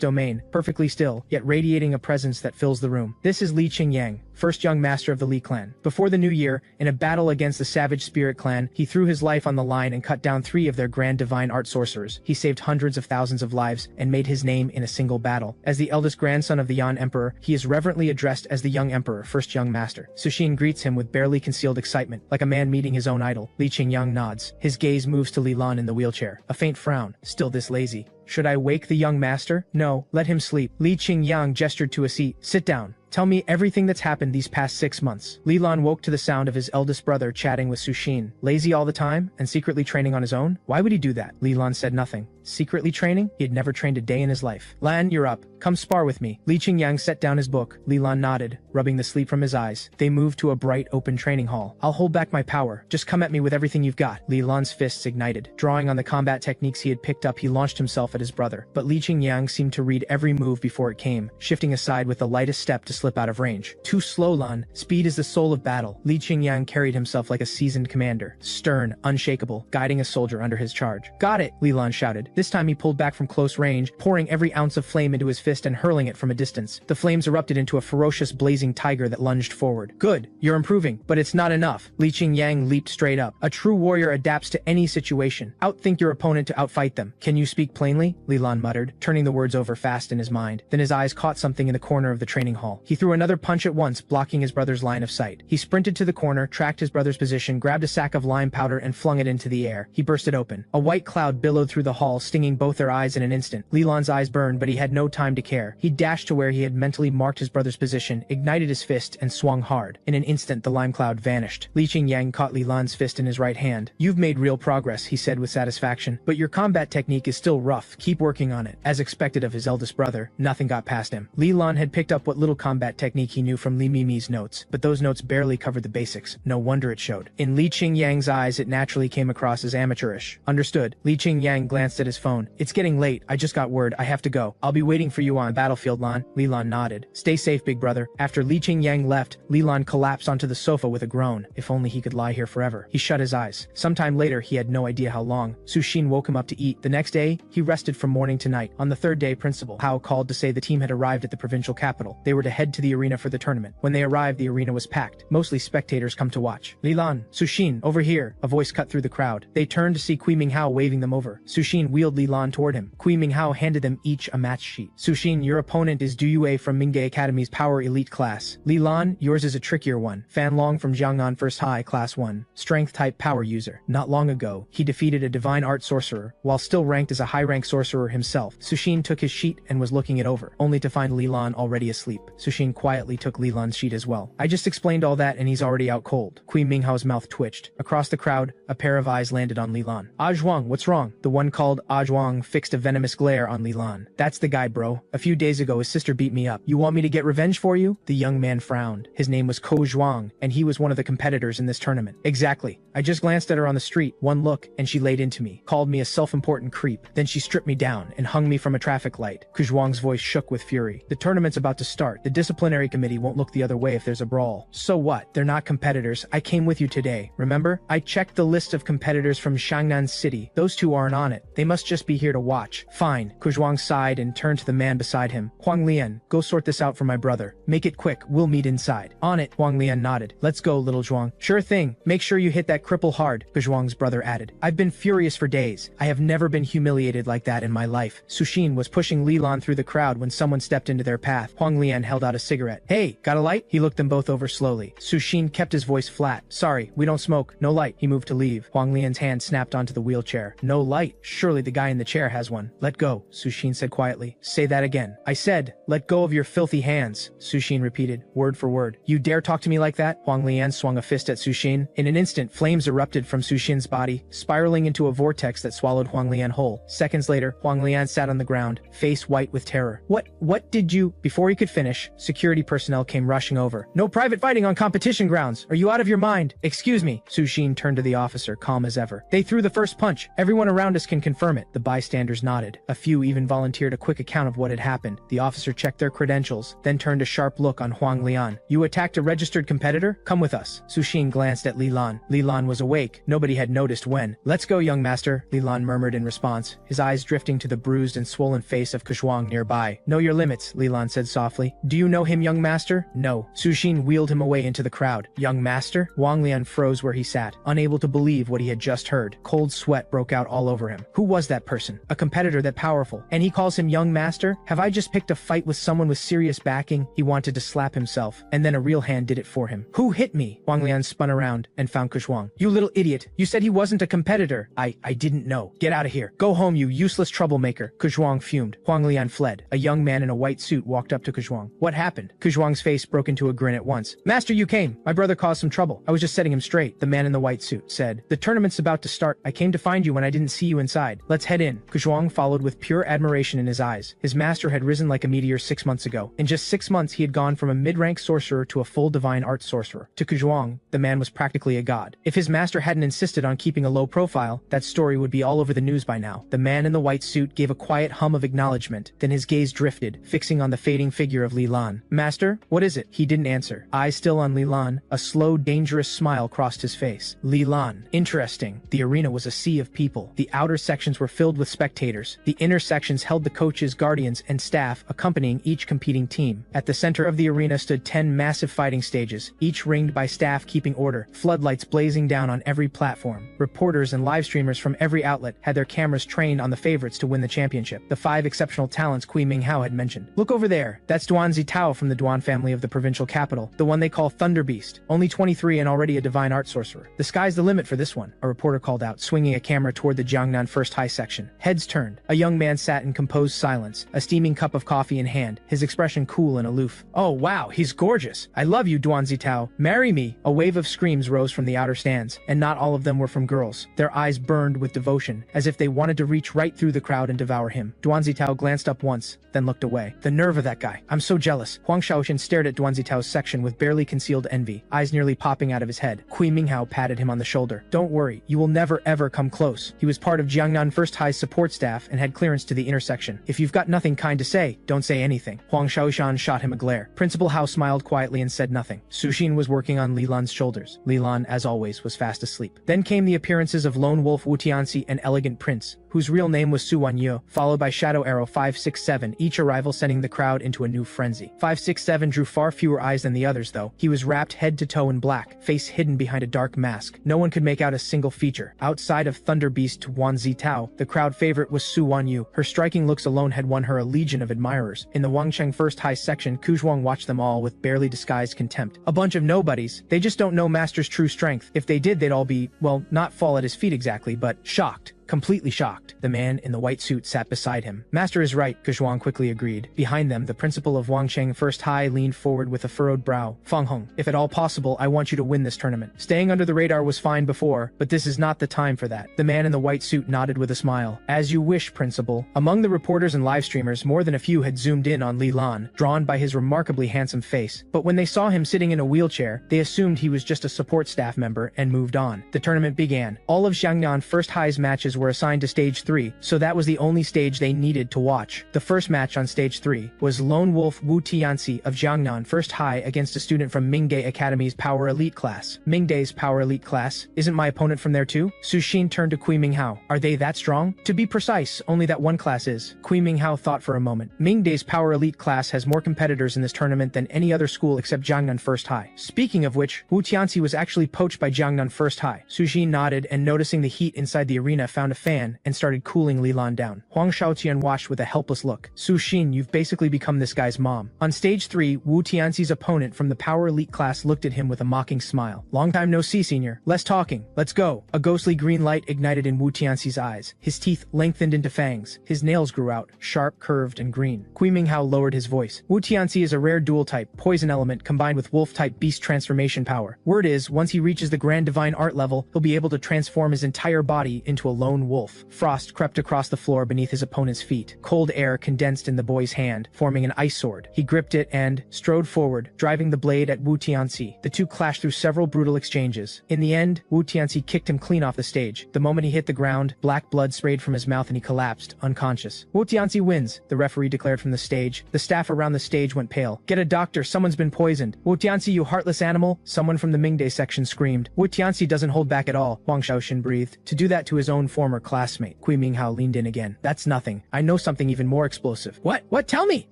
domain, perfectly still, yet radiating a presence that fills the room. This is Li Qingyang, first young master of the Li clan. Before the new year, in a battle against the Savage Spirit clan, he threw his life on the line and cut down 3 of their grand divine art sorcerers. He saved hundreds of thousands of lives and made his name in a single battle. As the eldest grandson of the Yan Emperor, he is reverently addressed as the young emperor, first young master. Su Xin greets him with barely concealed excitement, like a man meeting his own idol. Li Qingyang nods. His gaze moves to Li Lan in the wheelchair. A faint frown. Still this lazy. Should I wake the young master? No, let him sleep. Li Qingyang gestured to a seat. Sit down. Tell me everything that's happened these past 6 months. Li Lan woke to the sound of his eldest brother chatting with Su Xin. Lazy all the time and secretly training on his own? Why would he do that? Li Lan said nothing. Secretly training? He had never trained a day in his life. Lan, you're up. Come spar with me. Li Qingyang set down his book. Li Lan nodded, rubbing the sleep from his eyes. They moved to a bright, open training hall. I'll hold back my power. Just come at me with everything you've got. Li Lan's fists ignited. Drawing on the combat techniques he had picked up, he launched himself at his brother. But Li Qingyang seemed to read every move before it came, shifting aside with the lightest step to slip out of range. Too slow, Lan. Speed is the soul of battle. Li Qingyang carried himself like a seasoned commander, stern, unshakable, guiding a soldier under his charge. Got it, Li Lan shouted. This time he pulled back from close range, pouring every ounce of flame into his fist and hurling it from a distance. The flames erupted into a ferocious blazing tiger that lunged forward. Good, you're improving, but it's not enough. Li Qingyang leaped straight up. A true warrior adapts to any situation. Outthink your opponent to outfight them. Can you speak plainly? Li Lan muttered, turning the words over fast in his mind. Then his eyes caught something in the corner of the training hall. He threw another punch at once, blocking his brother's line of sight. He sprinted to the corner, tracked his brother's position, grabbed a sack of lime powder and flung it into the air. He burst it open. A white cloud billowed through the hall, stinging both their eyes in an instant. Li Lan's eyes burned, but he had no time to care. He dashed to where he had mentally marked his brother's position, ignited his fist, and swung hard. In an instant, the lime cloud vanished. Li Qingyang caught Li Lan's fist in his right hand. You've made real progress, he said with satisfaction, but your combat technique is still rough. Keep working on it. As expected of his eldest brother, nothing got past him. Li Lan had picked up what little combat technique he knew from Li Mimi's notes, but those notes barely covered the basics. No wonder it showed. In Li Qingyang's eyes, it naturally came across as amateurish. Understood. Li Qingyang glanced at his phone. It's getting late. I just got word. I have to go. I'll be waiting for you on battlefield, Lan. Li Lan nodded. Stay safe, big brother. After Li Qingyang left, Li Lan collapsed onto the sofa with a groan. If only he could lie here forever. He shut his eyes. Sometime later, he had no idea how long. Su Xin woke him up to eat. The next day, he rested from morning to night. On the third day, Principal Hao called to say the team had arrived at the provincial capital. They were to head to the arena for the tournament. When they arrived, the arena was packed. Mostly spectators come to watch. Li Lan, Su Xin, over here. A voice cut through the crowd. They turned to see Kui Minghao waving them over. Su Xin wheeled Li Lan toward him. Kui Minghao handed them each a match sheet. Su Xin, your opponent is Du Yue from Mingge Academy's Power Elite class. Li Lan, yours is a trickier one. Fan Long from Jiangnan First High Class 1. Strength type power user. Not long ago, he defeated a divine art sorcerer, while still ranked as a high-rank sorcerer himself. Su Xin took his sheet and was looking it over, only to find Li Lan already asleep. Su Xin quietly took Li Lan's sheet as well. I just explained all that and he's already out cold. Kui Minghao's mouth twitched. Across the crowd, a pair of eyes landed on Li Lan. Ah Zhuang, what's wrong? The one called Ah Zhuang fixed a venomous glare on Li Lan. That's the guy, bro. A few days ago his sister beat me up. You want me to get revenge for you? The young man frowned. His name was Ko Zhuang, and he was one of the competitors in this tournament. Exactly. I just glanced at her on the street, one look, and she laid into me, called me a self-important creep. Then she stripped me down and hung me from a traffic light. Ku Zhuang's voice shook with fury. The tournament's about to start. The disciplinary committee won't look the other way if there's a brawl. So what? They're not competitors. I came with you today. Remember? I checked the list of competitors from Shangnan City. Those two aren't on it. They must just be here to watch. Fine. Ku Zhuang sighed and turned to the man beside him. Huang Lian, go sort this out for my brother. Make it quick. We'll meet inside. On it. Huang Lian nodded. Let's go, little Zhuang. Sure thing. Make sure you hit that cripple hard, Ku Zhuang's brother added. I've been furious for days. I have never been humiliated like that in my life. Su Xin was pushing Li Lan through the crowd when someone stepped into their path. Huang Lian held out a cigarette. Hey, got a light? He looked them both over slowly. Su Xin kept his voice flat. Sorry, we don't smoke. No light. He moved to leave. Huang Lian's hand snapped onto the wheelchair. No light? Surely the guy in the chair has one. Let go, Su Xin said quietly. Say that again. I said, let go of your filthy hands, Su Xin repeated, word for word. You dare talk to me like that? Huang Lian swung a fist at Su Xin. In an instant, flames erupted from Su Xin's body, spiraling into a vortex that swallowed Huang Lian whole. Seconds later, Huang Lian sat on the ground, face white with terror. What did you... Before he could finish, security personnel came rushing over. No private fighting on competition grounds. Are you out of your mind? Excuse me. Su Xin turned to the officer, calm as ever. They threw the first punch. Everyone around us can confirm it. The bystanders nodded. A few even volunteered a quick account of what had happened. The officer checked their credentials, then turned a sharp look on Huang Lian. You attacked a registered competitor? Come with us. Su Xin glanced at Li Lan. Li Lan was awake. Nobody had noticed when. Let's go, young master, Li Lan murmured in response, his eyes drifting to the bruised and swollen face of Ku Zhuang nearby. Know your limits, Li Lan said softly. Do you know him, young master? No. Su Xin wheeled him away into the crowd. Young master? Huang Lian froze where he sat, unable to believe what he had just heard. Cold sweat broke out all over him. Who was that person? A competitor that powerful. And he calls him young master? Have I just picked a fight with someone with serious backing? He wanted to slap himself, and then a real hand did it for him. Who hit me? Huang Lian spun around and found Ku Zhuang. You little idiot. You said he wasn't a competitor. I didn't know. Get out of here. Go home, you useless troublemaker. Ku Zhuang fumed. Huang Lian fled. A young man in a white suit walked up to Ku Zhuang. What happened? Ku Zhuang's face broke into a grin at once. Master, you came. My brother caused some trouble. I was just setting him straight. The man in the white suit said. The tournament's about to start. I came to find you when I didn't see you inside. Let's head in. Ku Zhuang followed with pure admiration in his eyes. His master had risen like a meteor 6 months ago. In just 6 months, he had gone from a mid-rank sorcerer to a full divine art sorcerer. To Ku Zhuang, the man was practically a god. If his master hadn't insisted on keeping a low profile, that story would be all over the news by now. The man in the white suit gave a quiet hum of acknowledgement, then his gaze drifted, fixing on the fading figure of Li Lan. Master, what is it? He didn't answer. Eyes still on Li Lan, a slow, dangerous smile crossed his face. Li Lan. Interesting. The arena was a sea of people. The outer sections were were filled with spectators. The inner sections held the coaches, guardians, and staff accompanying each competing team. At the center of the arena stood 10 massive fighting stages, each ringed by staff keeping order, floodlights blazing down on every platform. Reporters and live streamers from every outlet had their cameras trained on the favorites to win the championship, the 5 exceptional talents Kui Minghao had mentioned. "Look over there, that's Duan Zitao from the Duan family of the provincial capital, the one they call Thunder Beast, only 23 and already a divine art sorcerer. The sky's the limit for this one," a reporter called out, swinging a camera toward the Jiangnan First High section. Heads turned. A young man sat in composed silence, a steaming cup of coffee in hand, his expression cool and aloof. "Oh wow, he's gorgeous. I love you, Duan Zitao. Marry me." A wave of screams rose from the outer stands, and not all of them were from girls. Their eyes burned with devotion, as if they wanted to reach right through the crowd and devour him. Duan Zitao glanced up once, then looked away. The nerve of that guy. I'm so jealous. Huang Shaoxian stared at Duan Zitao's section with barely concealed envy, eyes nearly popping out of his head. Kui Minghao patted him on the shoulder. "Don't worry, you will never ever come close." He was part of Jiangnan First High's support staff and had clearance to the inner section. "If you've got nothing kind to say, don't say anything." Huang Shaoxian shot him a glare. Principal Hao smiled quietly and said nothing. Su Xin was working on Li Lan's shoulders. Li Lan, as always, was fast asleep. Then came the appearances of Lone Wolf Wu Tianxi and Elegant Prince, whose real name was Su Wanyu, followed by Shadow Arrow 567, each arrival sending the crowd into a new frenzy. 567 drew far fewer eyes than the others, though. He was wrapped head to toe in black, face hidden behind a dark mask. No one could make out a single feature. Outside of Thunder Beast Duan Zitao, the crowd favorite was Su Wanyu. Her striking looks alone had won her a legion of admirers. In the Wangcheng First High section, Ku Zhuang watched them all with barely disguised contempt. A bunch of nobodies. They just don't know Master's true strength. If they did, they'd all be, well, not fall at his feet exactly, but shocked. Completely shocked. The man in the white suit sat beside him. "Master is right," Zhuang quickly agreed. Behind them, the principal of Wangcheng First High leaned forward with a furrowed brow. "Feng Hong, if at all possible, I want you to win this tournament. Staying under the radar was fine before, but this is not the time for that." The man in the white suit nodded with a smile. "As you wish, principal." Among the reporters and live streamers, more than a few had zoomed in on Li Lan, drawn by his remarkably handsome face. But when they saw him sitting in a wheelchair, they assumed he was just a support staff member and moved on. The tournament began. All of Jiangnan First High's matches were assigned to Stage 3, so that was the only stage they needed to watch. The first match on Stage 3 was Lone Wolf Wu Tianxi of Jiangnan First High against a student from Mingde Academy's Power Elite class. Mingde's Power Elite class? Isn't my opponent from there too? Su Xin turned to Kui Minghao. Are they that strong? To be precise, only that one class is. Kui Minghao thought for a moment. Mingde's Power Elite class has more competitors in this tournament than any other school except Jiangnan First High. Speaking of which, Wu Tianxi was actually poached by Jiangnan First High. Su Xin nodded and, noticing the heat inside the arena, found a fan and started cooling Li Lan down. Huang Shaoqian watched with a helpless look. "Su Xin, you've basically become this guy's mom." On Stage 3, Wu Tianxi's opponent from the Power Elite class looked at him with a mocking smile. "Long time no see, senior. Less talking. Let's go." A ghostly green light ignited in Wu Tianxi's eyes. His teeth lengthened into fangs. His nails grew out, sharp, curved, and green. Kui Minghao lowered his voice. "Wu Tianxi is a rare dual type, poison element combined with wolf type beast transformation power. Word is, once he reaches the grand divine art level, he'll be able to transform his entire body into a lone wolf." Frost crept across the floor beneath his opponent's feet. Cold air condensed in the boy's hand, forming an ice sword. He gripped it and strode forward, driving the blade at Wu Tianxi. The two clashed through several brutal exchanges. In the end, Wu Tianxi kicked him clean off the stage. The moment he hit the ground, black blood sprayed from his mouth and he collapsed, unconscious. "Wu Tianxi wins," the referee declared from the stage. The staff around the stage went pale. "Get a doctor, someone's been poisoned." "Wu Tianxi, you heartless animal," someone from the Mingde section screamed. "Wu Tianxi doesn't hold back at all," Huang Shaoxian breathed. To do that to his own former classmate. Kui Minghao leaned in again. "That's nothing. I know something even more explosive." What? Tell me!"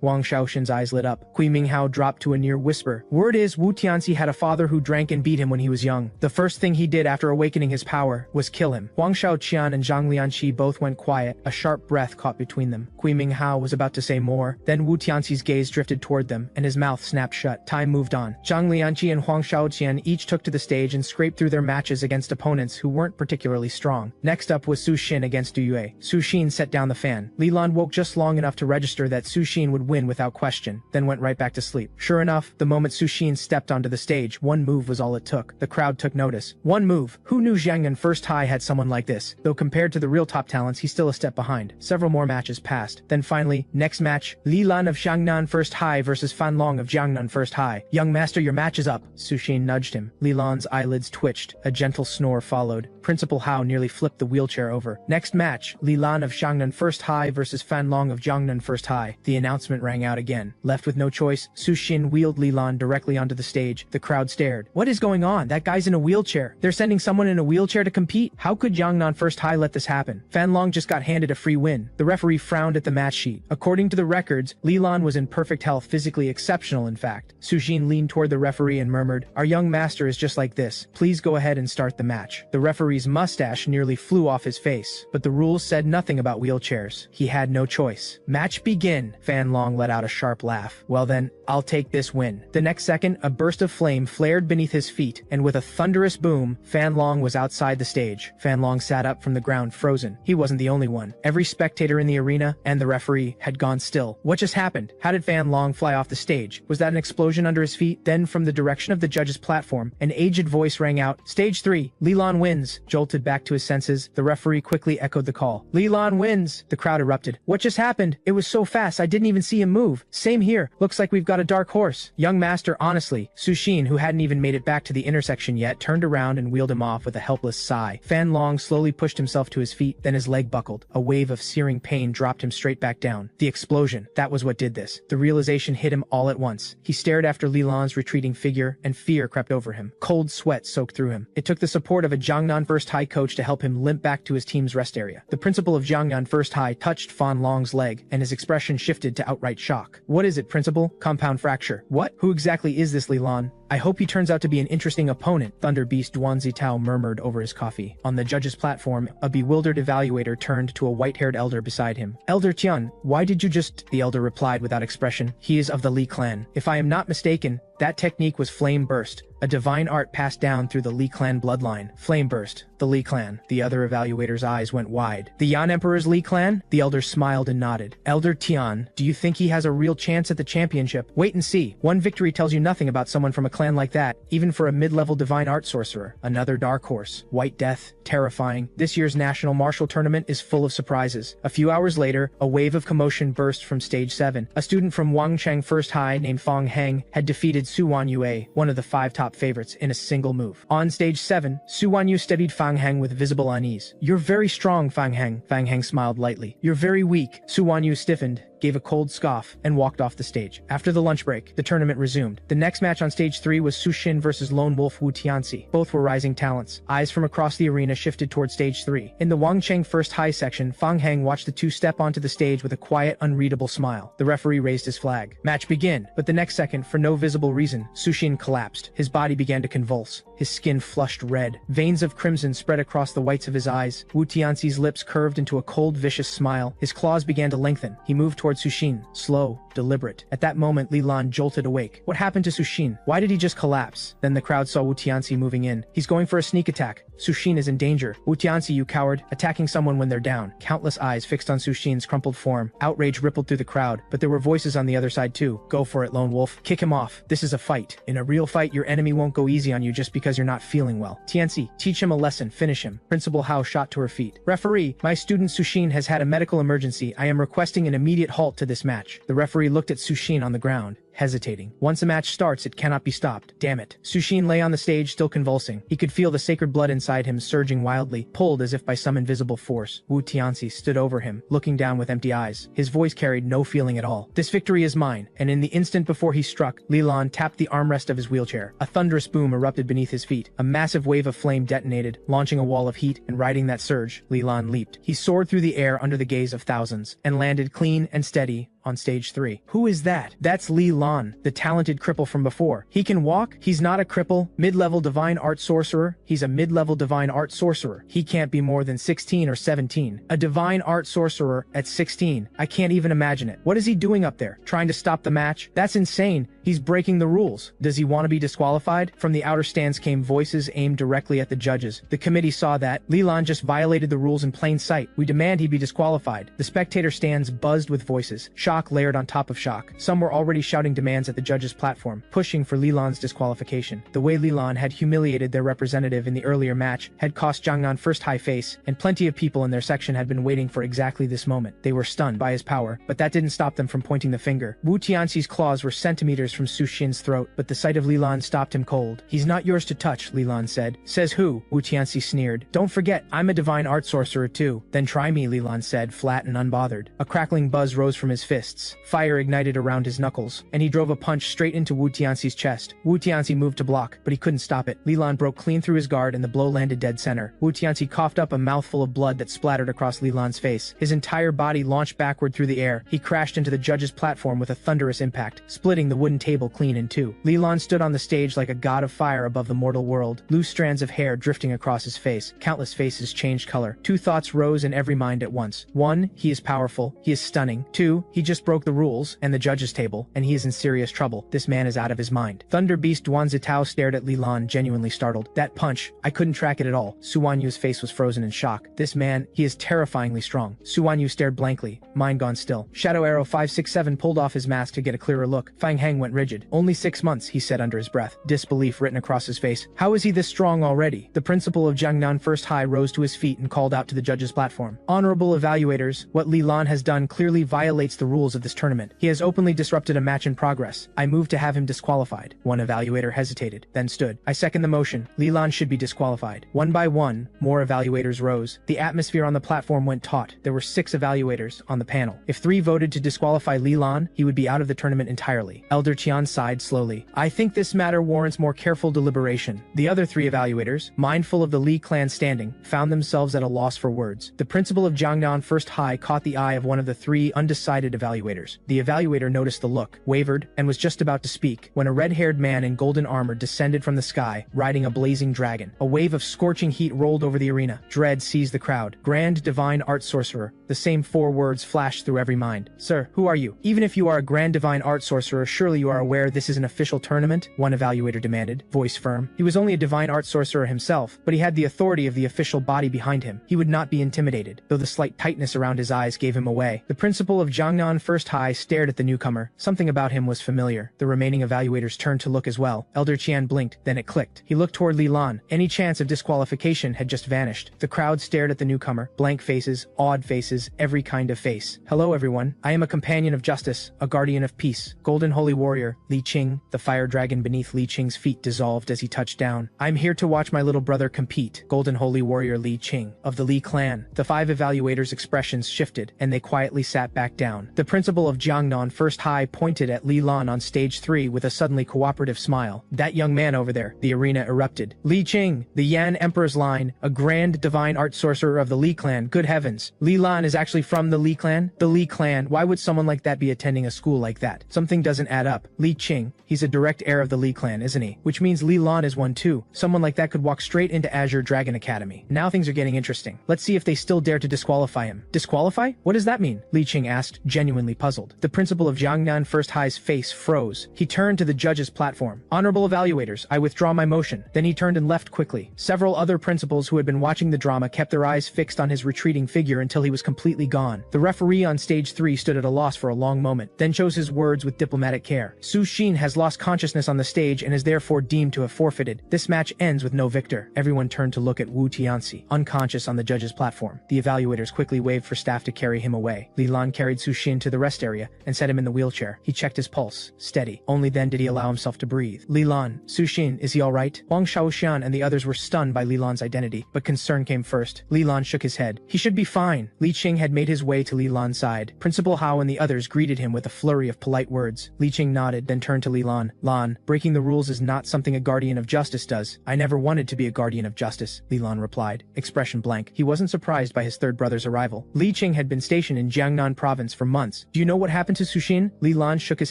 Huang Shaoxian's eyes lit up. Kui Minghao dropped to a near whisper. "Word is, Wu Tianxi had a father who drank and beat him when he was young. The first thing he did after awakening his power was kill him." Huang Shaoqian and Zhang Lianqi both went quiet, a sharp breath caught between them. Kui Minghao was about to say more, then Wu Tianxi's gaze drifted toward them, and his mouth snapped shut. Time moved on. Zhang Lianqi and Huang Shaoqian each took to the stage and scraped through their matches against opponents who weren't particularly strong. Next up was Su Xin against Du Yue. Su Xin set down the fan. Li Lan woke just long enough to register that Su Xin would win without question, then went right back to sleep. Sure enough, the moment Su Xin stepped onto the stage, one move was all it took. The crowd took notice. One move. Who knew Jiangnan First High had someone like this? Though compared to the real top talents, he's still a step behind. Several more matches passed. Then finally, next match, Li Lan of Jiangnan First High versus Fan Long of Jiangnan First High. "Young master, your match is up." Su Xin nudged him. Li Lan's eyelids twitched. A gentle snore followed. Principal Hao nearly flipped the wheelchair over. Next match, Li Lan of Xiangnan First High versus Fan Long of Jiangnan First High. The announcement rang out again. Left with no choice, Su Xin wheeled Li Lan directly onto the stage. The crowd stared. What is going on? That guy's in a wheelchair. They're sending someone in a wheelchair to compete? How could Jiangnan First High let this happen? Fan Long just got handed a free win. The referee frowned at the match sheet. According to the records, Li Lan was in perfect health, physically exceptional in fact. Su Xin leaned toward the referee and murmured, "Our young master is just like this. Please go ahead and start the match." The referee's mustache nearly flew off his face, but the rules said nothing about wheelchairs. He had no choice. "Match begin." Fan Long let out a sharp laugh. "Well then, I'll take this win." The next second, a burst of flame flared beneath his feet, and with a thunderous boom, Fan Long was outside the stage. Fan Long sat up from the ground frozen. He wasn't the only one. Every spectator in the arena, and the referee, had gone still. What just happened? How did Fan Long fly off the stage? Was that an explosion under his feet? Then, from the direction of the judge's platform, an aged voice rang out, "Stage 3, Li Lan wins." Jolted back to his senses, the referee quickly echoed the call. "Li Lan wins!" The crowd erupted. "What just happened? It was so fast, I didn't even see him move." "Same here. Looks like we've got a dark horse." "Young master, honestly." Su Xin, who hadn't even made it back to the intersection yet, turned around and wheeled him off with a helpless sigh. Fan Long slowly pushed himself to his feet, then his leg buckled. A wave of searing pain dropped him straight back down. The explosion. That was what did this. The realization hit him all at once. He stared after Li Lan's retreating figure, and fear crept over him. Cold sweat soaked through him. It took the support of a Jiangnan First High coach to help him limp back to his team's rest area. The principal of Jiangnan First High touched Fan Long's leg, and his expression shifted to outright shock. "What is it, principal?" "Compound fracture." "What? Who exactly is this Li Lan?" "I hope he turns out to be an interesting opponent," Thunder Beast Duan Zitao murmured over his coffee. On the judge's platform, a bewildered evaluator turned to a white-haired elder beside him. "Elder Tian, why did you just—" The elder replied without expression. "He is of the Li clan. If I am not mistaken, that technique was flame burst, a divine art passed down through the Li clan bloodline." Flame burst. The Li clan. The other evaluator's eyes went wide. "The Yan Emperor's Li clan?" The elder smiled and nodded. "Elder Tian, do you think he has a real chance at the championship?" "Wait and see. One victory tells you nothing about someone from a clan like that, even for a mid-level divine art sorcerer." Another dark horse. White death. Terrifying. This year's national martial tournament is full of surprises. A few hours later, a wave of commotion burst from stage 7. A student from Wangcheng First High named Fang Heng had defeated Su Wanyue, one of the 5 top favorites, in a single move. On stage 7, Su Wanyu studied Fang Heng with visible unease. "You're very strong, Fang Heng." Fang Heng smiled lightly. "You're very weak." Su Wanyu stiffened, gave a cold scoff, and walked off the stage. After the lunch break, the tournament resumed. The next match on stage 3 was Su Xin versus Lone Wolf Wu Tianxi. Both were rising talents. Eyes from across the arena shifted toward stage 3. In the Wangcheng First High section, Fang Heng watched the two step onto the stage with a quiet, unreadable smile. The referee raised his flag. "Match begin." But the next second, for no visible reason, Su Xin collapsed. His body began to convulse. His skin flushed red. Veins of crimson spread across the whites of his eyes. Wu Tianxi's lips curved into a cold, vicious smile. His claws began to lengthen. He moved toward Su Xin, slow, deliberate. At that moment, Li Lan jolted awake. What happened to Su Xin? Why did he just collapse? Then the crowd saw Wu Tianxi moving in. He's going for a sneak attack. Su Xin is in danger. "Wu Tianxi, you coward, attacking someone when they're down." Countless eyes fixed on Su Xin's crumpled form. Outrage rippled through the crowd, but there were voices on the other side too. "Go for it, Lone Wolf. Kick him off. This is a fight. In a real fight, your enemy won't go easy on you just because you're not feeling well. Tianxi, teach him a lesson. Finish him." Principal Hao shot to her feet. "Referee, my student Su Xin has had a medical emergency. I am requesting an immediate halt to this match." The referee looked at Su Xin on the ground, hesitating. Once a match starts, it cannot be stopped. Damn it. Su Xin lay on the stage, still convulsing. He could feel the sacred blood inside him surging wildly, pulled as if by some invisible force. Wu Tianxi stood over him, looking down with empty eyes. His voice carried no feeling at all. "This victory is mine." And in the instant before he struck, Li Lan tapped the armrest of his wheelchair. A thunderous boom erupted beneath his feet. A massive wave of flame detonated, launching a wall of heat, and riding that surge, Li Lan leaped. He soared through the air under the gaze of thousands, and landed clean and steady on stage 3. Who is that? That's Li Lan, the talented cripple from before. He can walk? He's not a cripple. Mid-level divine art sorcerer? He's a mid-level divine art sorcerer. He can't be more than 16 or 17. A divine art sorcerer at 16. I can't even imagine it. What is he doing up there? Trying to stop the match? That's insane. He's breaking the rules. Does he want to be disqualified? From the outer stands came voices aimed directly at the judges. The committee saw that. Li Lan just violated the rules in plain sight. We demand he be disqualified. The spectator stands buzzed with voices. Shock layered on top of shock. Some were already shouting demands at the judges' platform, pushing for Li Lan's disqualification. The way Li Lan had humiliated their representative in the earlier match had cost Jiangnan First High face, and plenty of people in their section had been waiting for exactly this moment. They were stunned by his power, but that didn't stop them from pointing the finger. Wu Tianxi's claws were centimeters from Su Xin's throat, but the sight of Li Lan stopped him cold. "He's not yours to touch," Li Lan said. "Says who?" Wu Tianxi sneered. "Don't forget, I'm a divine art sorcerer too." "Then try me," Li Lan said, flat and unbothered. A crackling buzz rose from his fists. Fire ignited around his knuckles, and he drove a punch straight into Wu Tianxi's chest. Wu Tianxi moved to block, but he couldn't stop it. Li Lan broke clean through his guard and the blow landed dead center. Wu Tianxi coughed up a mouthful of blood that splattered across Li Lan's face. His entire body launched backward through the air. He crashed into the judge's platform with a thunderous impact, splitting the wooden table clean in two. Li Lan stood on the stage like a god of fire above the mortal world, loose strands of hair drifting across his face. Countless faces changed color. Two thoughts rose in every mind at once. One, he is powerful, he is stunning. Two, he just broke the rules and the judge's table, and he is in serious trouble. This man is out of his mind. Thunder Beast Duan Zitao stared at Li Lan, genuinely startled. That punch, I couldn't track it at all. Su Wanyu's face was frozen in shock. This man, he is terrifyingly strong. Su Wanyu stared blankly, mind gone still. Shadow Arrow 567 pulled off his mask to get a clearer look. Fang Heng went rigid. "Only 6 months," he said under his breath, disbelief written across his face. "How is he this strong already?" The principal of Jiangnan First High rose to his feet and called out to the judge's platform. "Honorable evaluators, what Li Lan has done clearly violates the rules of this tournament. He has openly disrupted a match in progress. I move to have him disqualified." One evaluator hesitated, then stood. "I second the motion. Li Lan should be disqualified." One by one, more evaluators rose. The atmosphere on the platform went taut. There were 6 evaluators on the panel. If 3 voted to disqualify Li Lan, he would be out of the tournament entirely. Elder Qian sighed slowly. "I think this matter warrants more careful deliberation." The other 3 evaluators, mindful of the Li clan standing, found themselves at a loss for words. The principal of Jiangnan First High caught the eye of one of the 3 undecided evaluators. The evaluator noticed the look, wavered, and was just about to speak when a red-haired man in golden armor descended from the sky, riding a blazing dragon. A wave of scorching heat rolled over the arena. Dread seized the crowd. "Grand Divine Art Sorcerer." The same 4 words flashed through every mind. "Sir, who are you? Even if you are a Grand Divine Art Sorcerer, surely you are aware this is an official tournament?" one evaluator demanded, voice firm. He was only a Divine Art Sorcerer himself, but he had the authority of the official body behind him. He would not be intimidated, though the slight tightness around his eyes gave him away. The principal of Jiangnan First High stared at the newcomer. Something about him was familiar. The remaining evaluators turned to look as well. Elder Qian blinked, then it clicked. He looked toward Li Lan. Any chance of disqualification had just vanished. The crowd stared at the newcomer. Blank faces, awed faces, every kind of face. "Hello everyone. I am a companion of justice, a guardian of peace. Golden Holy Warrior, Li Qing." The fire dragon beneath Li Qing's feet dissolved as he touched down. "I'm here to watch my little brother compete. Golden Holy Warrior Li Qing, of the Li clan." The 5 evaluators' expressions shifted, and they quietly sat back down. The principal of Jiangnan First High pointed at Li Lan on stage 3 with a suddenly cooperative smile. "That young man over there." The arena erupted. "Li Qing, the Yan Emperor's line, a grand divine art sorcerer of the Li clan. Good heavens. Li Lan is actually from the Li clan? The Li clan, why would someone like that be attending a school like that? Something doesn't add up. Li Qing, he's a direct heir of the Li clan, isn't he? Which means Li Lan is one too. Someone like that could walk straight into Azure Dragon Academy. Now things are getting interesting. Let's see if they still dare to disqualify him." "Disqualify? What does that mean?" Li Qing asked, genuinely puzzled. The principal of Jiangnan First High's face froze. He turned to the judge's platform. "Honorable evaluators, I withdraw my motion." Then he turned and left quickly. Several other principals who had been watching the drama kept their eyes fixed on his retreating figure until he was completely gone. The referee on stage 3 stood at a loss for a long moment, then chose his words with diplomatic care. "Su Xin has lost consciousness on the stage and is therefore deemed to have forfeited. This match ends with no victor." Everyone turned to look at Wu Tianxi, unconscious on the judge's platform. The evaluators quickly waved for staff to carry him away. Li Lan carried Su Xin to the rest area and set him in the wheelchair. He checked his pulse. Steady. Only then did he allow himself to breathe. "Li Lan, Su Xin, is he alright?" Huang Shaoxian and the others were stunned by Li Lan's identity, but concern came first. Li Lan shook his head. "He should be fine." Li Qing had made his way to Li Lan's side. Principal Hao and the others greeted him with a flurry of polite words. Li Qing nodded, then turned to Li Lan. "Lan, breaking the rules is not something a guardian of justice does." "I never wanted to be a guardian of justice," Li Lan replied, expression blank. He wasn't surprised by his third brother's arrival. Li Qing had been stationed in Jiangnan province for months. "Do you know what happened to Su Xin?" Li Lan shook his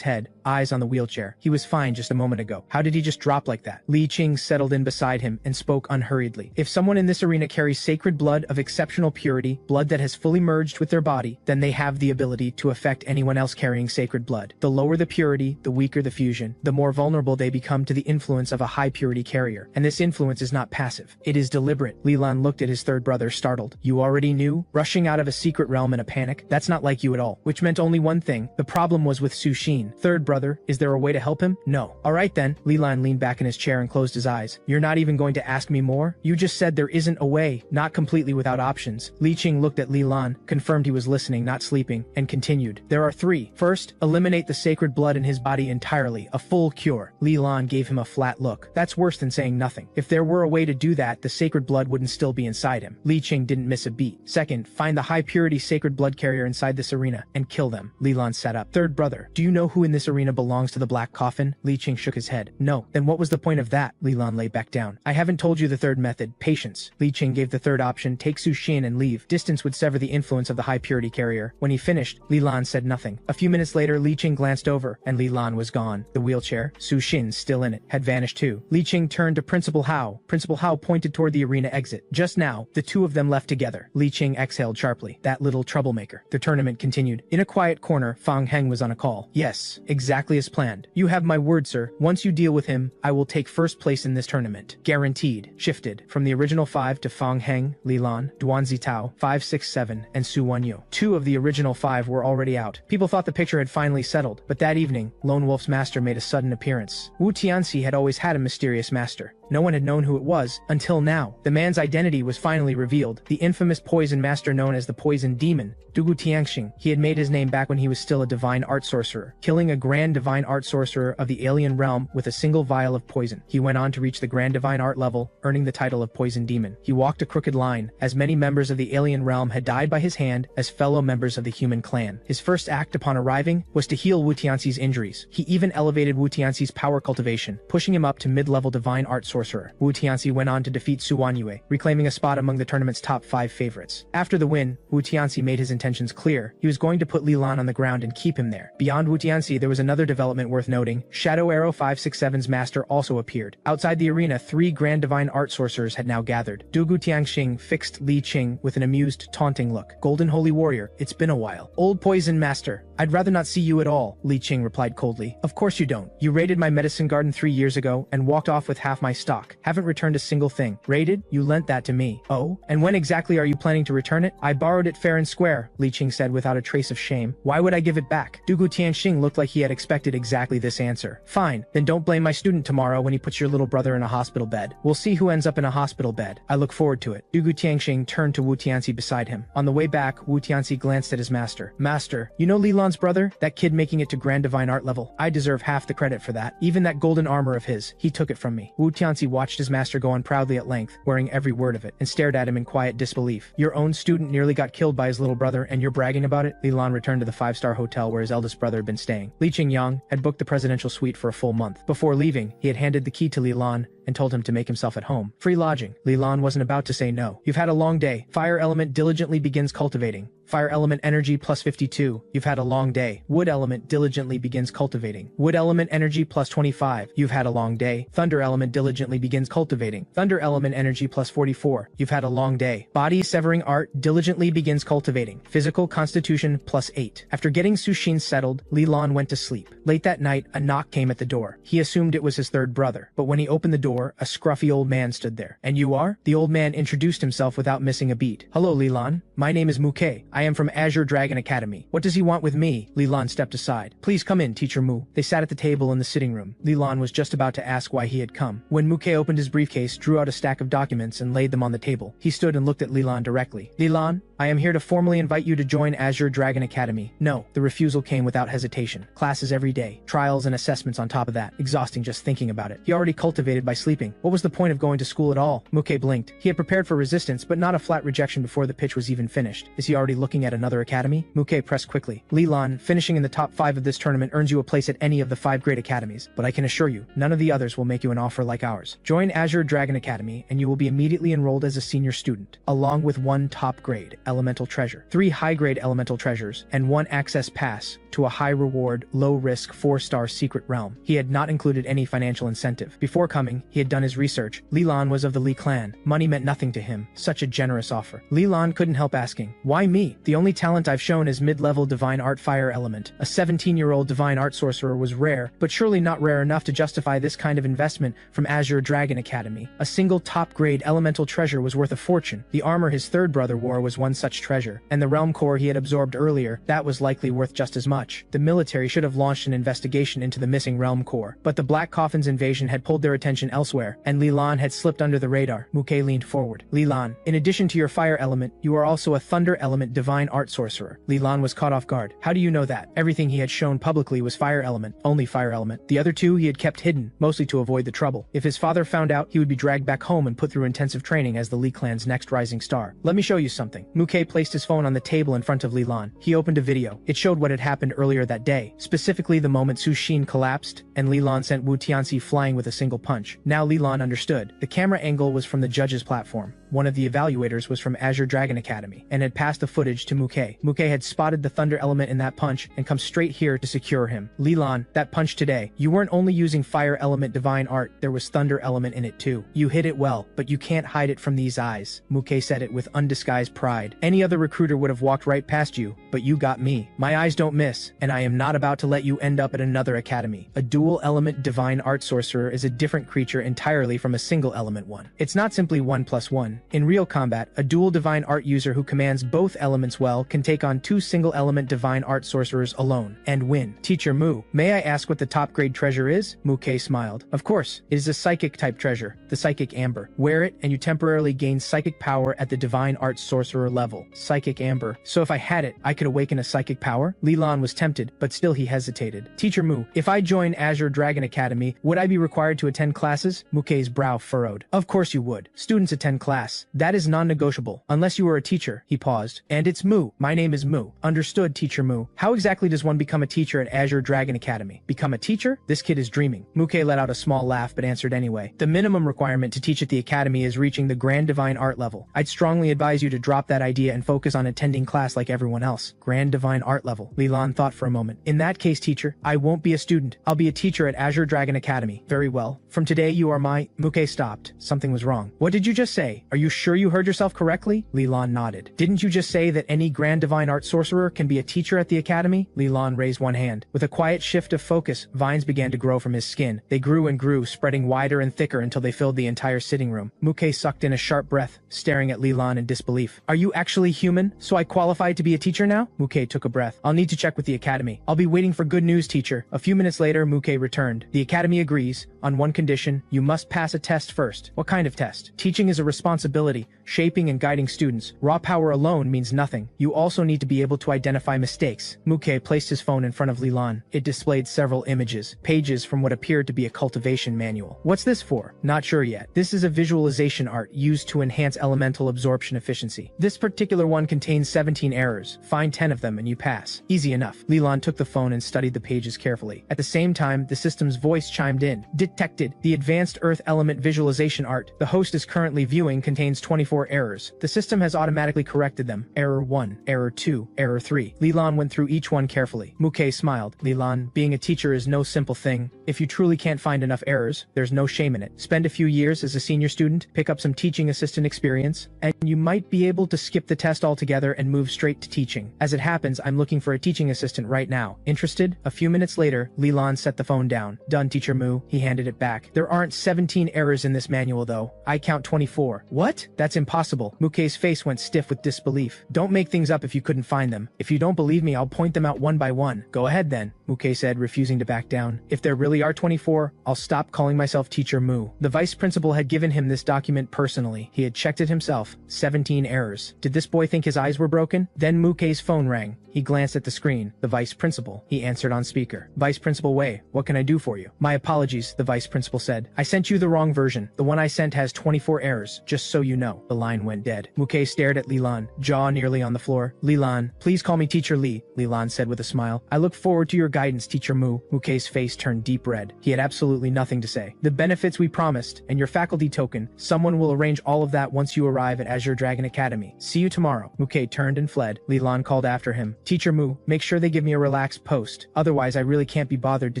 head, eyes on the wheelchair. "He was fine just a moment ago. How did he just drop like that?" Li Qing settled in beside him and spoke unhurriedly. "If someone in this arena carries sacred blood of exceptional purity, blood that has fully merged with their body, then they have the ability to affect anyone else carrying sacred blood. The lower the purity, the weaker the fusion, the more vulnerable they become to the influence of a high purity carrier. And this influence is not passive. It is deliberate." Li Lan looked at his third brother, startled. "You already knew? Rushing out of a secret realm in a panic? That's not like you at all." Which meant only one thing. The problem was with Su Xin. "Third brother, is there a way to help him?" "No." "Alright then." Li Lan leaned back in his chair and closed his eyes. "You're not even going to ask me more? You just said there isn't a way, not completely without options." Li Qing looked at Li Lan, confirmed he was listening, not sleeping, and continued. "There are 3. First, eliminate the sacred blood in his body body entirely, a full cure. Li Lan gave him a flat look. That's worse than saying nothing. If there were a way to do that, the sacred blood wouldn't still be inside him. Li Qing didn't miss a beat. Second, find the high-purity sacred blood carrier inside this arena and kill them. Li Lan sat up. Third brother, do you know who in this arena belongs to the black coffin? Li Qing shook his head. No. Then what was the point of that? Li Lan lay back down. I haven't told you the third method, patience. Li Qing gave the third option, take Su Xin and leave. Distance would sever the influence of the high-purity carrier. When he finished, Li Lan said nothing. A few minutes later, Li Qing glanced over, and Li Lan was gone. The wheelchair, Su Xin still in it, had vanished too. Li Qing turned to Principal Hao. Principal Hao pointed toward the arena exit. Just now, the two of them left together. Li Qing exhaled sharply. That little troublemaker. The tournament continued. In a quiet corner, Fang Heng was on a call. Yes, exactly as planned. You have my word, sir. Once you deal with him, I will take first place in this tournament. Guaranteed. Shifted. From the original 5 to Fang Heng, Li Lan, Duan Zitao, 5, 6, 7, and Su Wanyu. 2 of the original 5 were already out. People thought the picture had finally settled, but that evening, Lone Wolf's master made a sudden appearance. Wu Tianxi had always had a mysterious master. No one had known who it was, until now. The man's identity was finally revealed. The infamous poison master known as the Poison Demon, Dugu Tianxing. He had made his name back when he was still a divine art sorcerer, killing a grand divine art sorcerer of the alien realm with a single vial of poison. He went on to reach the grand divine art level, earning the title of Poison Demon. He walked a crooked line, as many members of the alien realm had died by his hand as fellow members of the human clan. His first act upon arriving was to heal Wu Tianxi's injuries. He even elevated Wu Tianxi's power cultivation, pushing him up to mid-level divine art sorcerer. Wu Tianxi went on to defeat Su Wanyue, reclaiming a spot among the tournament's top 5 favorites. After the win, Wu Tianxi made his intentions clear. He was going to put Li Lan on the ground and keep him there. Beyond Wu Tianxi, there was another development worth noting. Shadow Arrow 567's master also appeared. Outside the arena, 3 grand divine art sorcerers had now gathered. Dugu Tianxing fixed Li Qing with an amused, taunting look. Golden Holy Warrior, it's been a while. Old Poison Master, I'd rather not see you at all, Li Qing replied coldly. Of course you don't. You raided my medicine garden 3 years ago and walked off with half my stock. Haven't returned a single thing. Raided? You lent that to me. Oh? And when exactly are you planning to return it? I borrowed it fair and square, Li Qing said without a trace of shame. Why would I give it back? Dugu Tianxing looked like he had expected exactly this answer. Fine, then don't blame my student tomorrow when he puts your little brother in a hospital bed. We'll see who ends up in a hospital bed. I look forward to it. Dugu Tianxing turned to Wu Tianxi beside him. On the way back, Wu Tianxi glanced at his master. Master, you know Li Lan's brother? That kid making it to grand divine art level? I deserve half the credit for that. Even that golden armor of his, he took it from me. Wu Tianxi watched his master go on proudly at length, wearing every word of it, and stared at him in quiet disbelief. Your own student nearly got killed by his little brother, and you're bragging about it? Li Lan returned to the 5-star hotel where his eldest brother had been staying. Li Qingyang had booked the presidential suite for a full month. Before leaving, he had handed the key to Li Lan and told him to make himself at home. Free lodging. Li Lan wasn't about to say no. You've had a long day. Fire element diligently begins cultivating. Fire element energy plus 52. You've had a long day. Wood element diligently begins cultivating. Wood element energy plus 25. You've had a long day. Thunder element diligently begins cultivating. Thunder element energy plus 44. You've had a long day. Body severing art diligently begins cultivating. Physical constitution plus 8. After getting Su Xin settled, Li Lan went to sleep. Late that night, a knock came at the door. He assumed it was his third brother, but when he opened the door, a scruffy old man stood there. And you are? The old man introduced himself without missing a beat. Hello, Li Lan. My name is Muke. I am from Azure Dragon Academy. What does he want with me? Li Lan stepped aside. Please come in, Teacher Mu. They sat at the table in the sitting room. Li Lan was just about to ask why he had come, when Muke opened his briefcase, drew out a stack of documents, and laid them on the table. He stood and looked at Li Lan directly. Li Lan, I am here to formally invite you to join Azure Dragon Academy. No, the refusal came without hesitation. Classes every day, trials and assessments on top of that. Exhausting just thinking about it. He already cultivated by sleeping. What was the point of going to school at all? Muke blinked. He had prepared for resistance, but not a flat rejection before the pitch was even finished. Is he already looking at another academy? Muke pressed quickly. Li Lan, finishing in the top 5 of this tournament earns you a place at any of the 5 great academies, but I can assure you, none of the others will make you an offer like ours. Join Azure Dragon Academy, and you will be immediately enrolled as a senior student, along with 1 top grade elemental treasure, 3 high grade elemental treasures, and 1 access pass to a high reward, low risk 4-star secret realm. He had not included any financial incentive. Before coming, he had done his research. Li Lan was of the Li clan. Money meant nothing to him. Such a generous offer. Li Lan couldn't help asking, why me? The only talent I've shown is mid-level divine art fire element. A 17-year-old divine art sorcerer was rare, but surely not rare enough to justify this kind of investment from Azure Dragon Academy. A single top-grade elemental treasure was worth a fortune. The armor his third brother wore was one such treasure, and the realm core he had absorbed earlier, that was likely worth just as much. much. The military should have launched an investigation into the missing realm core. But the Black Coffin's invasion had pulled their attention elsewhere, and Li Lan had slipped under the radar. Mukei leaned forward. Li Lan, in addition to your fire element, you are also a thunder element divine art sorcerer. Li Lan was caught off guard. How do you know that? Everything he had shown publicly was fire element, only fire element. The other two he had kept hidden, mostly to avoid the trouble. If his father found out, he would be dragged back home and put through intensive training as the Li clan's next rising star. Let me show you something. Mukei placed his phone on the table in front of Li Lan. He opened a video. It showed what had happened earlier that day, specifically the moment Su Xin collapsed, and Li Lan sent Wu Tianxi flying with a single punch. Now Li Lan understood. The camera angle was from the judge's platform. One of the evaluators was from Azure Dragon Academy, and had passed the footage to Mukei. Mukei had spotted the thunder element in that punch, and come straight here to secure him. Li Lan, that punch today, you weren't only using fire element divine art, there was thunder element in it too. You hit it well, but you can't hide it from these eyes. Mukei said it with undisguised pride. Any other recruiter would have walked right past you, but you got me. My eyes don't miss, and I am not about to let you end up at another academy. A dual element divine art sorcerer is a different creature entirely from a single element one. It's not simply 1+1. In real combat, a dual divine art user who commands both elements well can take on two single element divine art sorcerers alone, and win. Teacher Mu, may I ask what the top grade treasure is? Mukei smiled. Of course, it is a psychic type treasure, the psychic amber. Wear it and you temporarily gain psychic power at the divine art sorcerer level. Psychic amber. So if I had it, I could awaken a psychic power? Li Lan was tempted, but still he hesitated. Teacher Mu, if I join Azure Dragon Academy, would I be required to attend classes? Mukei's brow furrowed. Of course you would. Students attend class. That is non-negotiable. Unless you were a teacher. He paused. And it's Mu. My name is Mu. Understood, Teacher Mu. How exactly does one become a teacher at Azure Dragon Academy? Become a teacher? This kid is dreaming. Mukei let out a small laugh but answered anyway. The minimum requirement to teach at the academy is reaching the Grand Divine Art level. I'd strongly advise you to drop that idea and focus on attending class like everyone else. Grand Divine Art level. Li Lan thought for a moment. In that case, teacher, I won't be a student. I'll be a teacher at Azure Dragon Academy. Very well. From today you are my... Mukei stopped. Something was wrong. What did you just say? Are you sure you heard yourself correctly? Li Lan nodded. Didn't you just say that any Grand Divine Art sorcerer can be a teacher at the academy? Li Lan raised one hand. With a quiet shift of focus, vines began to grow from his skin. They grew and grew, spreading wider and thicker until they filled the entire sitting room. Mukei sucked in a sharp breath, staring at Li Lan in disbelief. Are you actually human? So I qualify to be a teacher now? Mukei took a breath. I'll need to check with the academy. I'll be waiting for good news, teacher. A few minutes later, Mukei returned. The academy agrees. On one condition, you must pass a test first. What kind of test? Teaching is a responsibility, shaping and guiding students. Raw power alone means nothing. You also need to be able to identify mistakes. Mukei placed his phone in front of Li Lan. It displayed several images, pages from what appeared to be a cultivation manual. What's this for? Not sure yet. This is a visualization art used to enhance elemental absorption efficiency. This particular one contains 17 errors. Find 10 of them and you pass. Easy enough. Li Lan took the phone and studied the pages carefully. At the same time, the system's voice chimed in. Detected. The advanced earth element visualization art the host is currently viewing contains 24 errors. The system has automatically corrected them. Error 1, Error 2, Error 3. Li Lan went through each one carefully. Mukei smiled. Li Lan, being a teacher is no simple thing. If you truly can't find enough errors, there's no shame in it. Spend a few years as a senior student, pick up some teaching assistant experience, and you might be able to skip the test altogether and move straight to teaching. As it happens, I'm looking for a teaching assistant right now. Interested? A few minutes later, Li Lan set the phone down. Done, Teacher Mu. He handed it back. There aren't 17 errors in this manual though. I count 24. What? That's impossible. Mukei's face went stiff with disbelief. Don't make things up if you couldn't find them. If you don't believe me, I'll point them out one by one. Go ahead then, Mukei said, refusing to back down. If there really are 24, I'll stop calling myself Teacher Mu. The vice principal had given him this document personally. He had checked it himself. 17 errors. Did this boy think his eyes were broken? Then Mukei's phone rang. He glanced at the screen. The vice principal. He answered on speaker. Vice Principal Wei, what can I do for you? My apologies, the vice principal said. I sent you the wrong version. The one I sent has 24 errors, just so you know. The line went dead. Mukei stared at Li Lan, jaw nearly on the floor. Li Lan, please call me Teacher Li, Li Lan said with a smile. I look forward to your guidance, Teacher Mu. Mukei's face turned deep red. He had absolutely nothing to say. The benefits we promised, and your faculty token, someone will arrange all of that once you arrive at Azure Dragon Academy. See you tomorrow. Mukei turned and fled. Li Lan called after him. Teacher Mu, make sure they give me a relaxed post. Otherwise I really can't be bothered to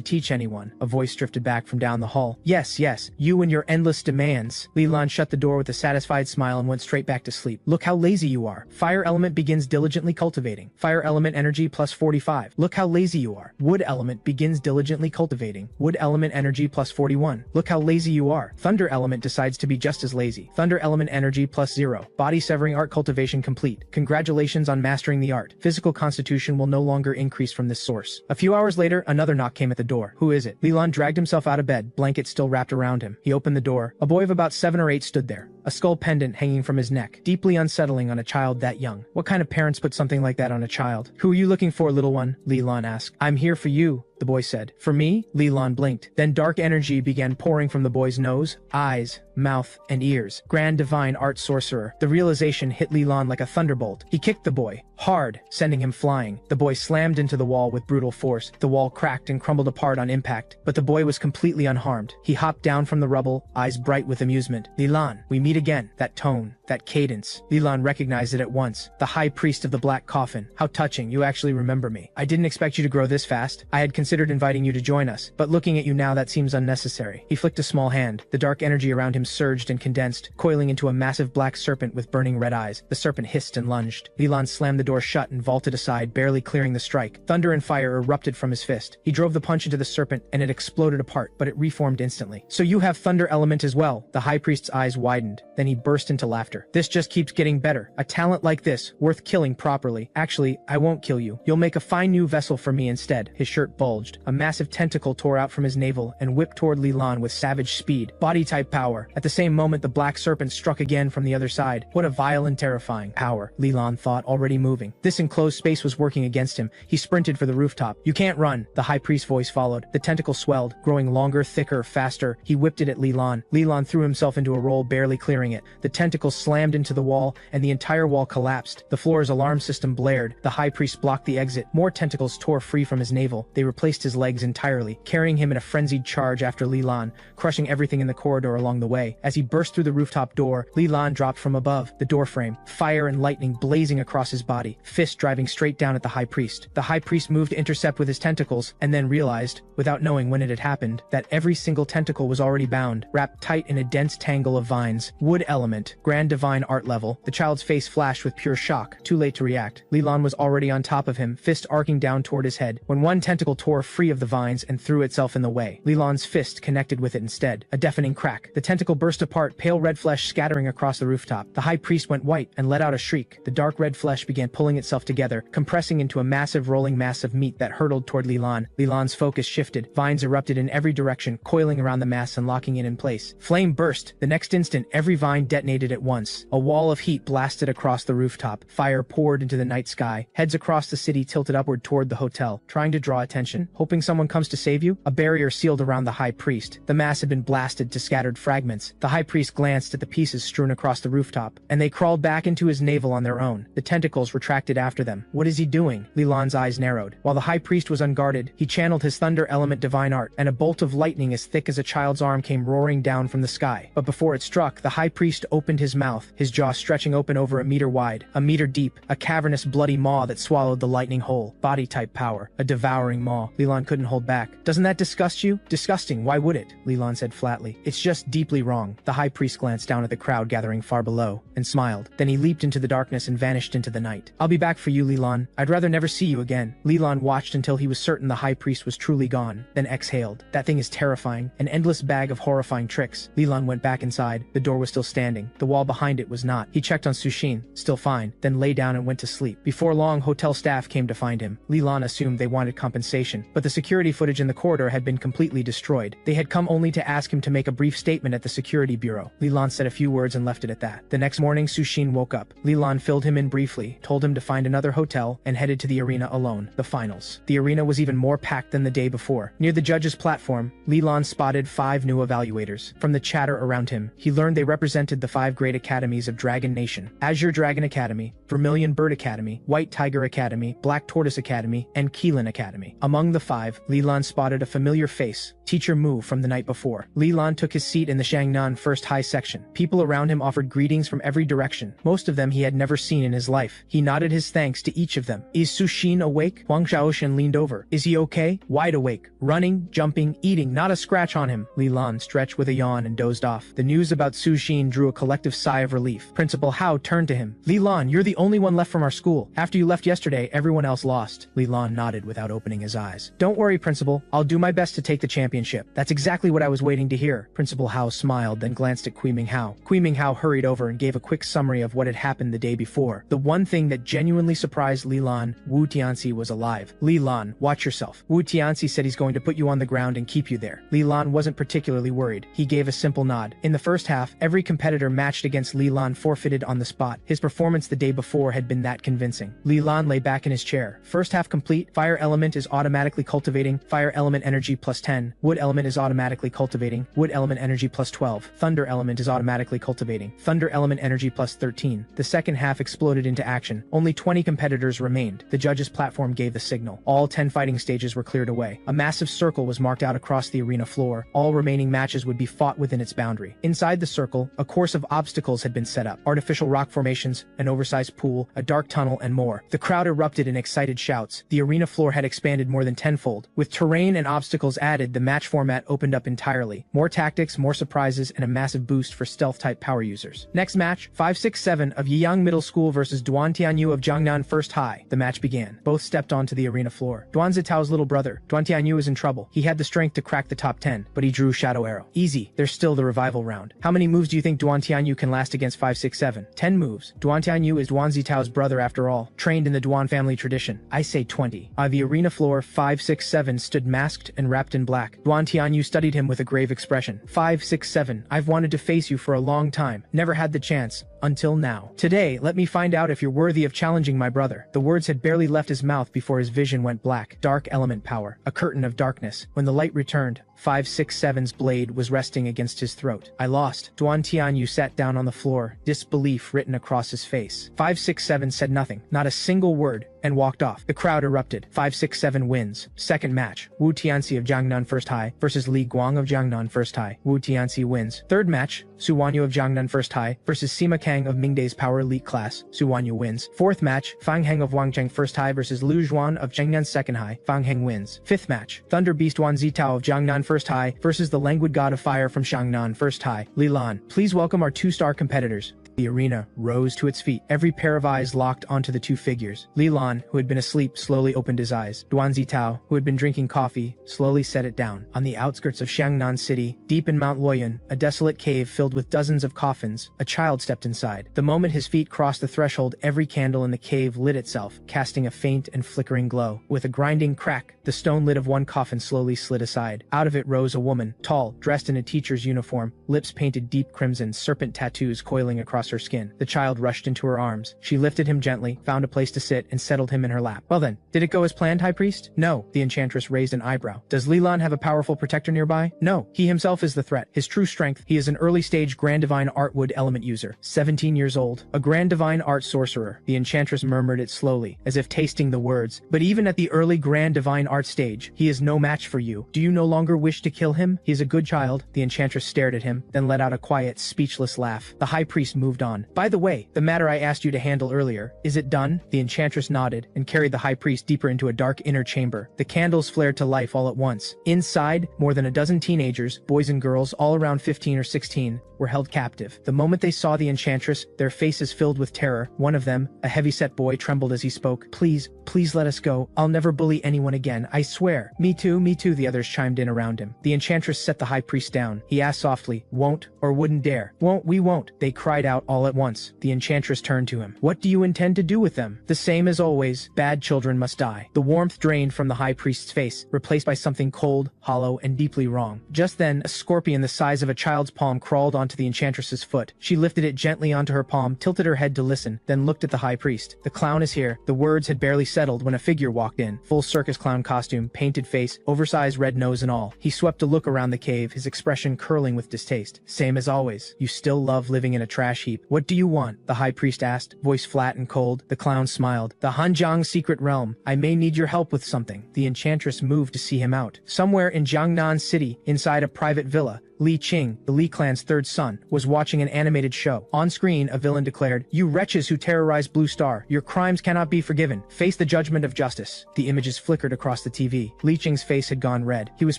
teach anyone. A voice drifted back from down the hall. Yes, you and your endless demands. Li Lan shut the door with a satisfied smile and went straight back to sleep. Look how lazy you are. Fire element begins diligently cultivating. Fire element energy plus 45. Look how lazy you are. Wood element begins diligently cultivating. Wood element energy plus 41. Look how lazy you are. Thunder element decides to be just as lazy. Thunder element energy plus 0. Body severing art cultivation complete. Congratulations on mastering the art. Physical constitution will no longer increase from this source. A few hours later, another knock came at the door. Who is it? Leland dragged himself out of bed, blanket still wrapped around him. He opened the door. A boy of about 7 or 8 stood there, a skull pendant hanging from his neck. Deeply unsettling on a child that young. What kind of parents put something like that on a child? Who are you looking for, little one? Leland asked. I'm here for you, the boy said. For me? Leland blinked. Then dark energy began pouring from the boy's nose, eyes, mouth, and ears. Grand divine art sorcerer. The realization hit Leland like a thunderbolt. He kicked the boy hard, sending him flying. The boy slammed into the wall with brutal force. The wall cracked and crumbled apart on impact, but the boy was completely unharmed. He hopped down from the rubble, eyes bright with amusement. Leland, we meet again. That tone, that cadence. Leland recognized it at once. The high priest of the black coffin. How touching, you actually remember me. I didn't expect you to grow this fast. I had considered inviting you to join us, but looking at you now, that seems unnecessary. He flicked a small hand. The dark energy around him surged and condensed, coiling into a massive black serpent with burning red eyes. The serpent hissed and lunged. Leland slammed the door shut and vaulted aside, barely clearing the strike. Thunder and fire erupted from his fist. He drove the punch into the serpent, and it exploded apart, but it reformed instantly. So you have thunder element as well? The high priest's eyes widened. Then he burst into laughter. This just keeps getting better. A talent like this, worth killing properly. Actually, I won't kill you. You'll make a fine new vessel for me instead. His shirt bulged. A massive tentacle tore out from his navel and whipped toward Leland with savage speed. Body type power. At the same moment, the black serpent struck again from the other side. What a vile and terrifying power, Leland thought, already moving. This enclosed space was working against him. He sprinted for the rooftop. You can't run. The high priest's voice followed. The tentacle swelled, growing longer, thicker, faster. He whipped it at Leland. Leland threw himself into a roll, barely clearing it. The tentacle slammed into the wall, and the entire wall collapsed. The floor's alarm system blared. The high priest blocked the exit. More tentacles tore free from his navel. They replaced his legs entirely, carrying him in a frenzied charge after Leland, crushing everything in the corridor along the way. As he burst through the rooftop door, Leland dropped from above, the doorframe, fire and lightning blazing across his body, fist driving straight down at the high priest. The high priest moved to intercept with his tentacles, and then realized, without knowing when it had happened, that every single tentacle was already bound, wrapped tight in a dense tangle of vines. Wood element, grand divine art level. The child's face flashed with pure shock. Too late to react. Leland was already on top of him, fist arcing down toward his head, when one tentacle tore free of the vines and threw itself in the way. Leland's fist connected with it instead. A deafening crack. The tentacle burst apart, pale red flesh scattering across the rooftop. The high priest went white and let out a shriek. The dark red flesh began pulling itself together, compressing into a massive rolling mass of meat that hurtled toward Leland. Leland's focus shifted. Vines erupted in every direction, coiling around the mass and locking it in place. Flame burst. The next instant, every vine detonated at once. A wall of heat blasted across the rooftop. Fire poured into the night sky. Heads across the city tilted upward toward the hotel, trying to draw attention, hoping someone comes to save you. A barrier sealed around the high priest. The mass had been blasted to scattered fragments. The high priest glanced at the pieces strewn across the rooftop, and they crawled back into his navel on their own. The tentacles retracted after them. What is he doing? Leland's eyes narrowed. While the high priest was unguarded, he channeled his thunder element divine art, and a bolt of lightning as thick as a child's arm came roaring down from the sky. But before it struck, the high priest opened his mouth, his jaw stretching open over a meter wide, a meter deep, a cavernous bloody maw that swallowed the lightning whole. Body type power, a devouring maw. Leland couldn't hold back. Doesn't that disgust you? Disgusting, why would it? Leland said flatly. It's just deeply wrong. The high priest glanced down at the crowd gathering far below, and smiled. Then he leaped into the darkness and vanished into the night. I'll be back for you, Leland. I'd rather never see you again. Leland watched until he was certain the high priest was truly gone, then exhaled. That thing is terrifying, an endless bag of horrifying tricks. Leland went back inside. The door was still standing. The wall behind it was not. He checked on Sushin, still fine, then lay down and went to sleep. Before long, hotel staff came to find him. Leland assumed they wanted compensation, but the security footage in the corridor had been completely destroyed. They had come only to ask him to make a brief statement at the security bureau. Leland said a few words and left it at that. The next morning, Sushin woke up. Leland filled him in briefly, told him to find another hotel, and headed to the arena alone. The finals. The arena was even more packed than the day before. Near the judge's platform, Leland spotted 5 new evaluators. From the chatter around him, he learned they represented the 5 great academies of Dragon Nation: Azure Dragon Academy, Vermilion Bird Academy, White Tiger Academy, Black Tortoise Academy, and Keelan Academy. Among the 5, Leland spotted a familiar face, Teacher Mu from the night before. Leland took his seat in the Shangnan First High section. People around him offered greetings from every direction. Most of them he had never seen in his life. He nodded his thanks to each of them. Is Sushin awake? Huang Xiaoshan leaned over. Is he okay? Wide awake. Running, jumping, eating, not a scratch on him. Leland stretched with a yawn and dozed off. The news about Sushin drew a collective sigh of relief. Principal Hao turned to him. Leland, you're the only one left from our school. After you left yesterday, everyone else lost. Leland nodded without opening his eyes. eyes. Don't worry, Principal. I'll do my best to take the championship. That's exactly what I was waiting to hear. Principal Hao smiled, then glanced at Kui Ming Hao. Kui Ming Hao hurried over and gave a quick summary of what had happened the day before. The one thing that genuinely surprised Li Lan, Wu Tianxi was alive. Li Lan, watch yourself. Wu Tianxi said he's going to put you on the ground and keep you there. Li Lan wasn't particularly worried. He gave a simple nod. In the first half, every competitor matched against Li Lan forfeited on the spot. His performance the day before had been that convincing. Li Lan lay back in his chair. First half complete. Fire element is automatically cultivating. Fire element energy plus 10. Wood element is automatically cultivating. Wood element energy plus 12. Thunder element is automatically cultivating. Thunder element energy plus 13. The second half exploded into action. Only 20 competitors remained. The judges' platform gave the signal. All 10 fighting stages were cleared away. A massive circle was marked out across the arena floor. All remaining matches would be fought within its boundary. Inside the circle, a course of obstacles had been set up. Artificial rock formations, an oversized pool, a dark tunnel, and more. The crowd erupted in excited shouts. The arena floor had expanded more than tenfold. With terrain and obstacles added, the match format opened up entirely. More tactics, more surprises, and a massive boost for stealth-type power users. Next match, 567 of Yiyang Middle School versus Duan Tianyu of Jiangnan First High. The match began. Both stepped onto the arena floor. Duan Zitao's little brother, Duan Tianyu, was in trouble. He had the strength to crack the top 10, but he drew Shadow Arrow. Easy. There's still the revival round. How many moves do you think Duan Tianyu can last against 567? 10 moves. Duan Tianyu is Duan Zitao's brother after all, trained in the Duan family tradition. I say 20. On the arena floor, 567 stood masked and wrapped in black. Duan Tianyu studied him with a grave expression. 567, I've wanted to face you for a long time. Never had the chance. Until now. Today, let me find out if you're worthy of challenging my brother. The words had barely left his mouth before his vision went black. Dark element power. A curtain of darkness. When the light returned, 567's blade was resting against his throat. I lost. Duan Tianyu sat down on the floor, disbelief written across his face. 567 said nothing, not a single word, and walked off. The crowd erupted. 567 wins. Second match, Wu Tianxi of Jiangnan First High versus Li Guang of Jiangnan First High. Wu Tianxi wins. Third match, Su Wanyu of Jiangnan First High versus Sima Kang of Mingday's Power Elite Class. Su Wanyu wins. Fourth match, Fang Heng of Wangcheng First High versus Lu Zhuan of Zhengnan Second High. Fang Heng wins. Fifth match, Thunder Beast Wan Zitao of Jiangnan First High versus the Languid God of Fire from Shangnan First High. Li Lan, please welcome our two-star competitors. The arena rose to its feet. Every pair of eyes locked onto the two figures. Li Lan, who had been asleep, slowly opened his eyes. Duan Zitao, who had been drinking coffee, slowly set it down. On the outskirts of Shangnan City, deep in Mount Luoyun, a desolate cave filled with dozens of coffins, a child stepped inside. The moment his feet crossed the threshold, every candle in the cave lit itself, casting a faint and flickering glow. With a grinding crack, the stone lid of one coffin slowly slid aside. Out of it rose a woman, tall, dressed in a teacher's uniform, lips painted deep crimson, serpent tattoos coiling across her skin. The child rushed into her arms. She lifted him gently, found a place to sit, and settled him in her lap. Well then, did it go as planned, High Priest? No. The enchantress raised an eyebrow. Does Li Lan have a powerful protector nearby? No. He himself is the threat. His true strength, he is an early-stage Grand Divine Art Wood element user. 17 years old. A Grand Divine Art sorcerer. The enchantress murmured it slowly, as if tasting the words. But even at the early Grand Divine Art stage, he is no match for you. Do you no longer wish to kill him? He is a good child. The enchantress stared at him, then let out a quiet, speechless laugh. The High Priest moved on. By the way, the matter I asked you to handle earlier, is it done? The enchantress nodded and carried the High Priest deeper into a dark inner chamber. The candles flared to life all at once. Inside, more than a dozen teenagers, boys and girls, all around 15 or 16, were held captive. The moment they saw the enchantress, their faces filled with terror. One of them, a heavy-set boy, trembled as he spoke. Please, please let us go. I'll never bully anyone again, I swear. Me too, the others chimed in around him. The enchantress set the High Priest down. He asked softly, won't or wouldn't dare? Won't, we won't. They cried out all at once. The enchantress turned to him. What do you intend to do with them? The same as always. Bad children must die. The warmth drained from the High Priest's face, replaced by something cold, hollow, and deeply wrong. Just then, a scorpion the size of a child's palm crawled onto the enchantress's foot. She lifted it gently onto her palm, tilted her head to listen, then looked at the High Priest. The clown is here. The words had barely settled when a figure walked in. Full circus clown costume, painted face, oversized red nose and all. He swept a look around the cave, his expression curling with distaste. Same as always. You still love living in a trash heap. What do you want? The High Priest asked, voice flat and cold. The clown smiled. The Hanjiang secret realm. I may need your help with something. The enchantress moved to see him out. Somewhere in Jiangnan City, inside a private villa, Li Qing, the Li clan's third son, was watching an animated show. On screen, a villain declared, "You wretches who terrorized Blue Star, your crimes cannot be forgiven. Face the judgment of justice." The images flickered across the TV. Li Qing's face had gone red. He was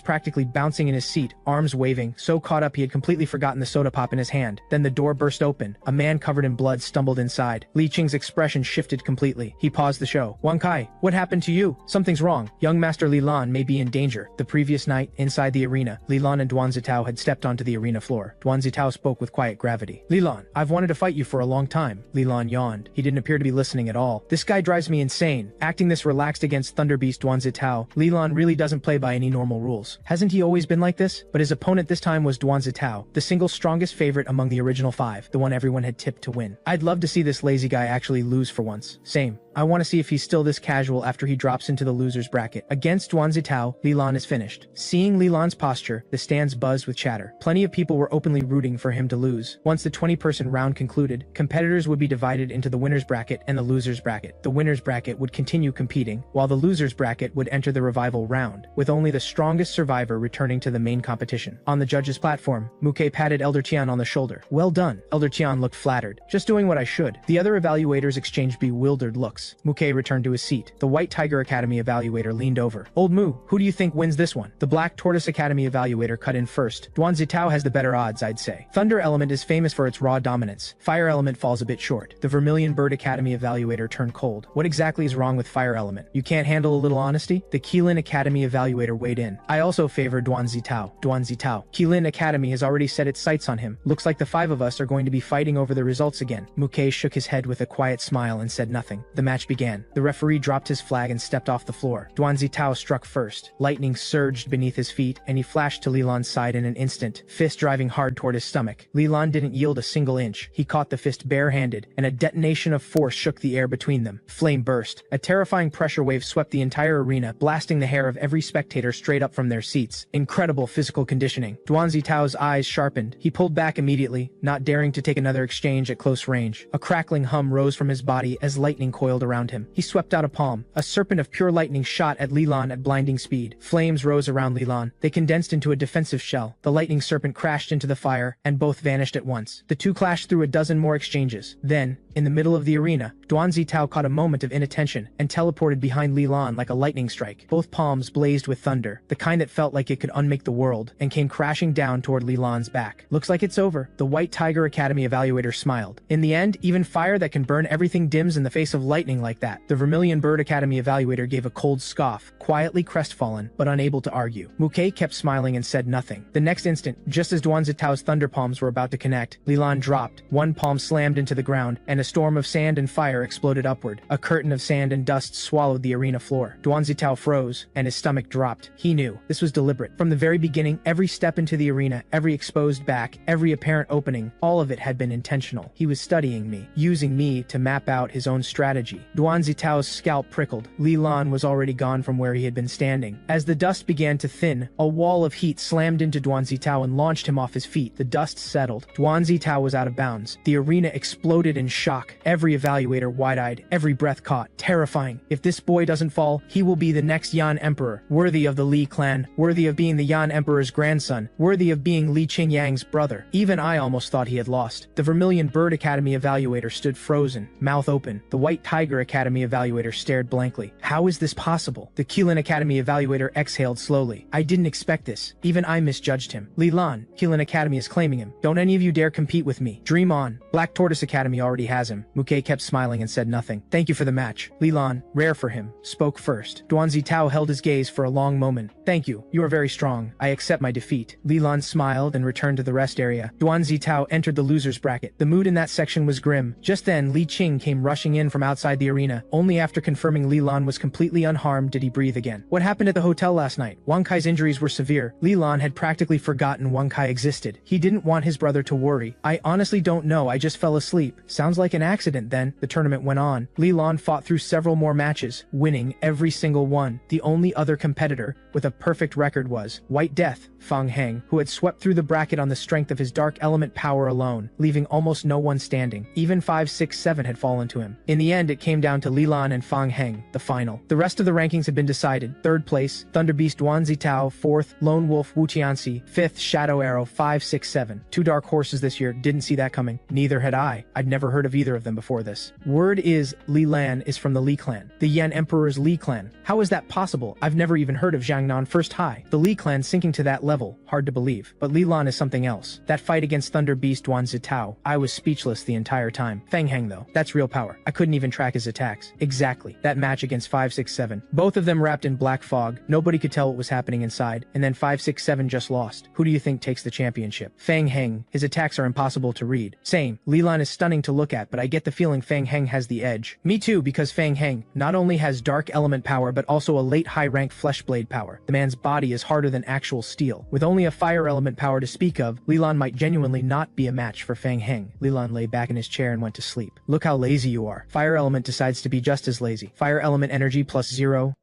practically bouncing in his seat, arms waving, so caught up he had completely forgotten the soda pop in his hand. Then the door burst open. A man covered in blood stumbled inside. Li Qing's expression shifted completely. He paused the show. Wang Kai, what happened to you? Something's wrong. Young Master Li Lan may be in danger. The previous night, inside the arena, Li Lan and Duan Zitao had stepped onto the arena floor. Duan Zitao spoke with quiet gravity. Li Lan, I've wanted to fight you for a long time. Li Lan yawned. He didn't appear to be listening at all. This guy drives me insane. Acting this relaxed against Thunder Beast Duan Zitao, Li Lan really doesn't play by any normal rules. Hasn't he always been like this? But his opponent this time was Duan Zitao, the single strongest favorite among the original 5, the one everyone had tipped to win. I'd love to see this lazy guy actually lose for once. Same. I want to see if he's still this casual after he drops into the loser's bracket. Against Duan Zitao, Li Lan is finished. Seeing Li Lan's posture, the stands buzzed with chatter. Plenty of people were openly rooting for him to lose. Once the 20-person round concluded, competitors would be divided into the winner's bracket and the loser's bracket. The winner's bracket would continue competing, while the loser's bracket would enter the revival round, with only the strongest survivor returning to the main competition. On the judges' platform, Muke patted Elder Tian on the shoulder. Well done. Elder Tian looked flattered. Just doing what I should. The other evaluators exchanged bewildered looks. Muke returned to his seat. The White Tiger Academy evaluator leaned over. Old Mu, who do you think wins this one? The Black Tortoise Academy evaluator cut in first. Duan Zitao has the better odds, I'd say. Thunder Element is famous for its raw dominance. Fire Element falls a bit short. The Vermilion Bird Academy evaluator turned cold. What exactly is wrong with Fire Element? You can't handle a little honesty? The Keelin Academy evaluator weighed in. I also favor Duan Zitao. Duan Zitao. Keelin Academy has already set its sights on him. Looks like the 5 of us are going to be fighting over the results again. Muke shook his head with a quiet smile and said nothing. The match began. The referee dropped his flag and stepped off the floor. Duan Zitao struck first. Lightning surged beneath his feet, and he flashed to Li Lan's side in an instant, fist driving hard toward his stomach. Li Lan didn't yield a single inch. He caught the fist barehanded, and a detonation of force shook the air between them. Flame burst. A terrifying pressure wave swept the entire arena, blasting the hair of every spectator straight up from their seats. Incredible physical conditioning. Duan Zitao's eyes sharpened. He pulled back immediately, not daring to take another exchange at close range. A crackling hum rose from his body as lightning coiled around him. He swept out a palm. A serpent of pure lightning shot at Li Lan at blinding speed. Flames rose around Li Lan. They condensed into a defensive shell. The lightning serpent crashed into the fire, and both vanished at once. The two clashed through a dozen more exchanges. Then, in the middle of the arena, Duan Zitao caught a moment of inattention and teleported behind Li Lan like a lightning strike. Both palms blazed with thunder, the kind that felt like it could unmake the world, and came crashing down toward Li Lan's back. Looks like it's over. The White Tiger Academy evaluator smiled. In the end, even fire that can burn everything dims in the face of lightning like that. The Vermilion Bird Academy evaluator gave a cold scoff, quietly crestfallen, but unable to argue. Muke kept smiling and said nothing. The next instant, just as Duan Zitao's thunder palms were about to connect, Li Lan dropped. One palm slammed into the ground, and a storm of sand and fire exploded upward. A curtain of sand and dust swallowed the arena floor. Duan Zitao froze, and his stomach dropped. He knew. This was deliberate. From the very beginning, every step into the arena, every exposed back, every apparent opening, all of it had been intentional. He was studying me, using me to map out his own strategy. Duan Zitao's scalp prickled. Li Lan was already gone from where he had been standing. As the dust began to thin, a wall of heat slammed into Duan Zitao and launched him off his feet. The dust settled. Duan Zitao was out of bounds. The arena exploded in shock. Every evaluator wide-eyed, every breath caught. Terrifying. If this boy doesn't fall, he will be the next Yan Emperor, worthy of the Li clan, worthy of being the Yan Emperor's grandson, worthy of being Li Qingyang's brother. Even I almost thought he had lost. The Vermilion Bird Academy evaluator stood frozen, mouth open. The White Tiger Academy evaluator stared blankly. How is this possible? The Keelin Academy evaluator exhaled slowly. I didn't expect this. Even I misjudged him. Li Lan, Keelin Academy is claiming him. Don't any of you dare compete with me. Dream on. Black Tortoise Academy already has him. Muke kept smiling and said nothing. Thank you for the match. Li Lan, rare for him, spoke first. Duan Zitao held his gaze for a long moment. Thank you. You are very strong. I accept my defeat. Li Lan smiled and returned to the rest area. Duan Zitao entered the loser's bracket. The mood in that section was grim. Just then, Li Qing came rushing in from outside the arena. Only after confirming Li Lan was completely unharmed did he breathe again. What happened at the hotel last night? Wang Kai's injuries were severe. Li Lan had practically forgotten Wang Kai existed. He didn't want his brother to worry. I honestly don't know. I just fell asleep. Sounds like an accident then. The tournament went on. Li Lan fought through several more matches, winning every single one. The only other competitor with a perfect record was White Death, Fang Heng, who had swept through the bracket on the strength of his dark element power alone, leaving almost no one standing. Even 5, 6, 7 had fallen to him. In the end, it came down to Li Lan and Fang Heng, the final. The rest of the rankings had been decided. Third place, Thunder Beast Duan Zitao. Fourth, Lone Wolf Wu Tianxi. Fifth, Shadow Arrow. 5, 6, 7. Two dark horses this year. Didn't see that coming. Neither had I. I'd never heard of either of them before this. Word is Li Lan is from the Li clan, the Yan Emperor's Li clan. How is that possible? I've never even heard of Jiangnan First High. The Li clan sinking to that level, hard to believe. But Li Lan is something else. That fight against Thunder Beast Wan Zitao, I was speechless the entire time. Feng Heng though, that's real power. I couldn't even track his attacks. Exactly. That match against 567. Both of them wrapped in black fog, nobody could tell what was happening inside, and then 567 just lost. Who do you think takes the championship? Feng Heng. His attacks are impossible to read. Same. Li Lan is stunning to look at, but I get the feeling Feng Heng has the edge. Me too, because Feng Heng not only has dark element power but also a late high-rank flesh blade power. The man's body is harder than actual steel. With only a fire element power to speak of, Li Lan might genuinely not be a match for Feng Heng. Li Lan lay back in his chair and went to sleep. Look how lazy you are. Fire element decides to be just as lazy. Fire element energy plus 0.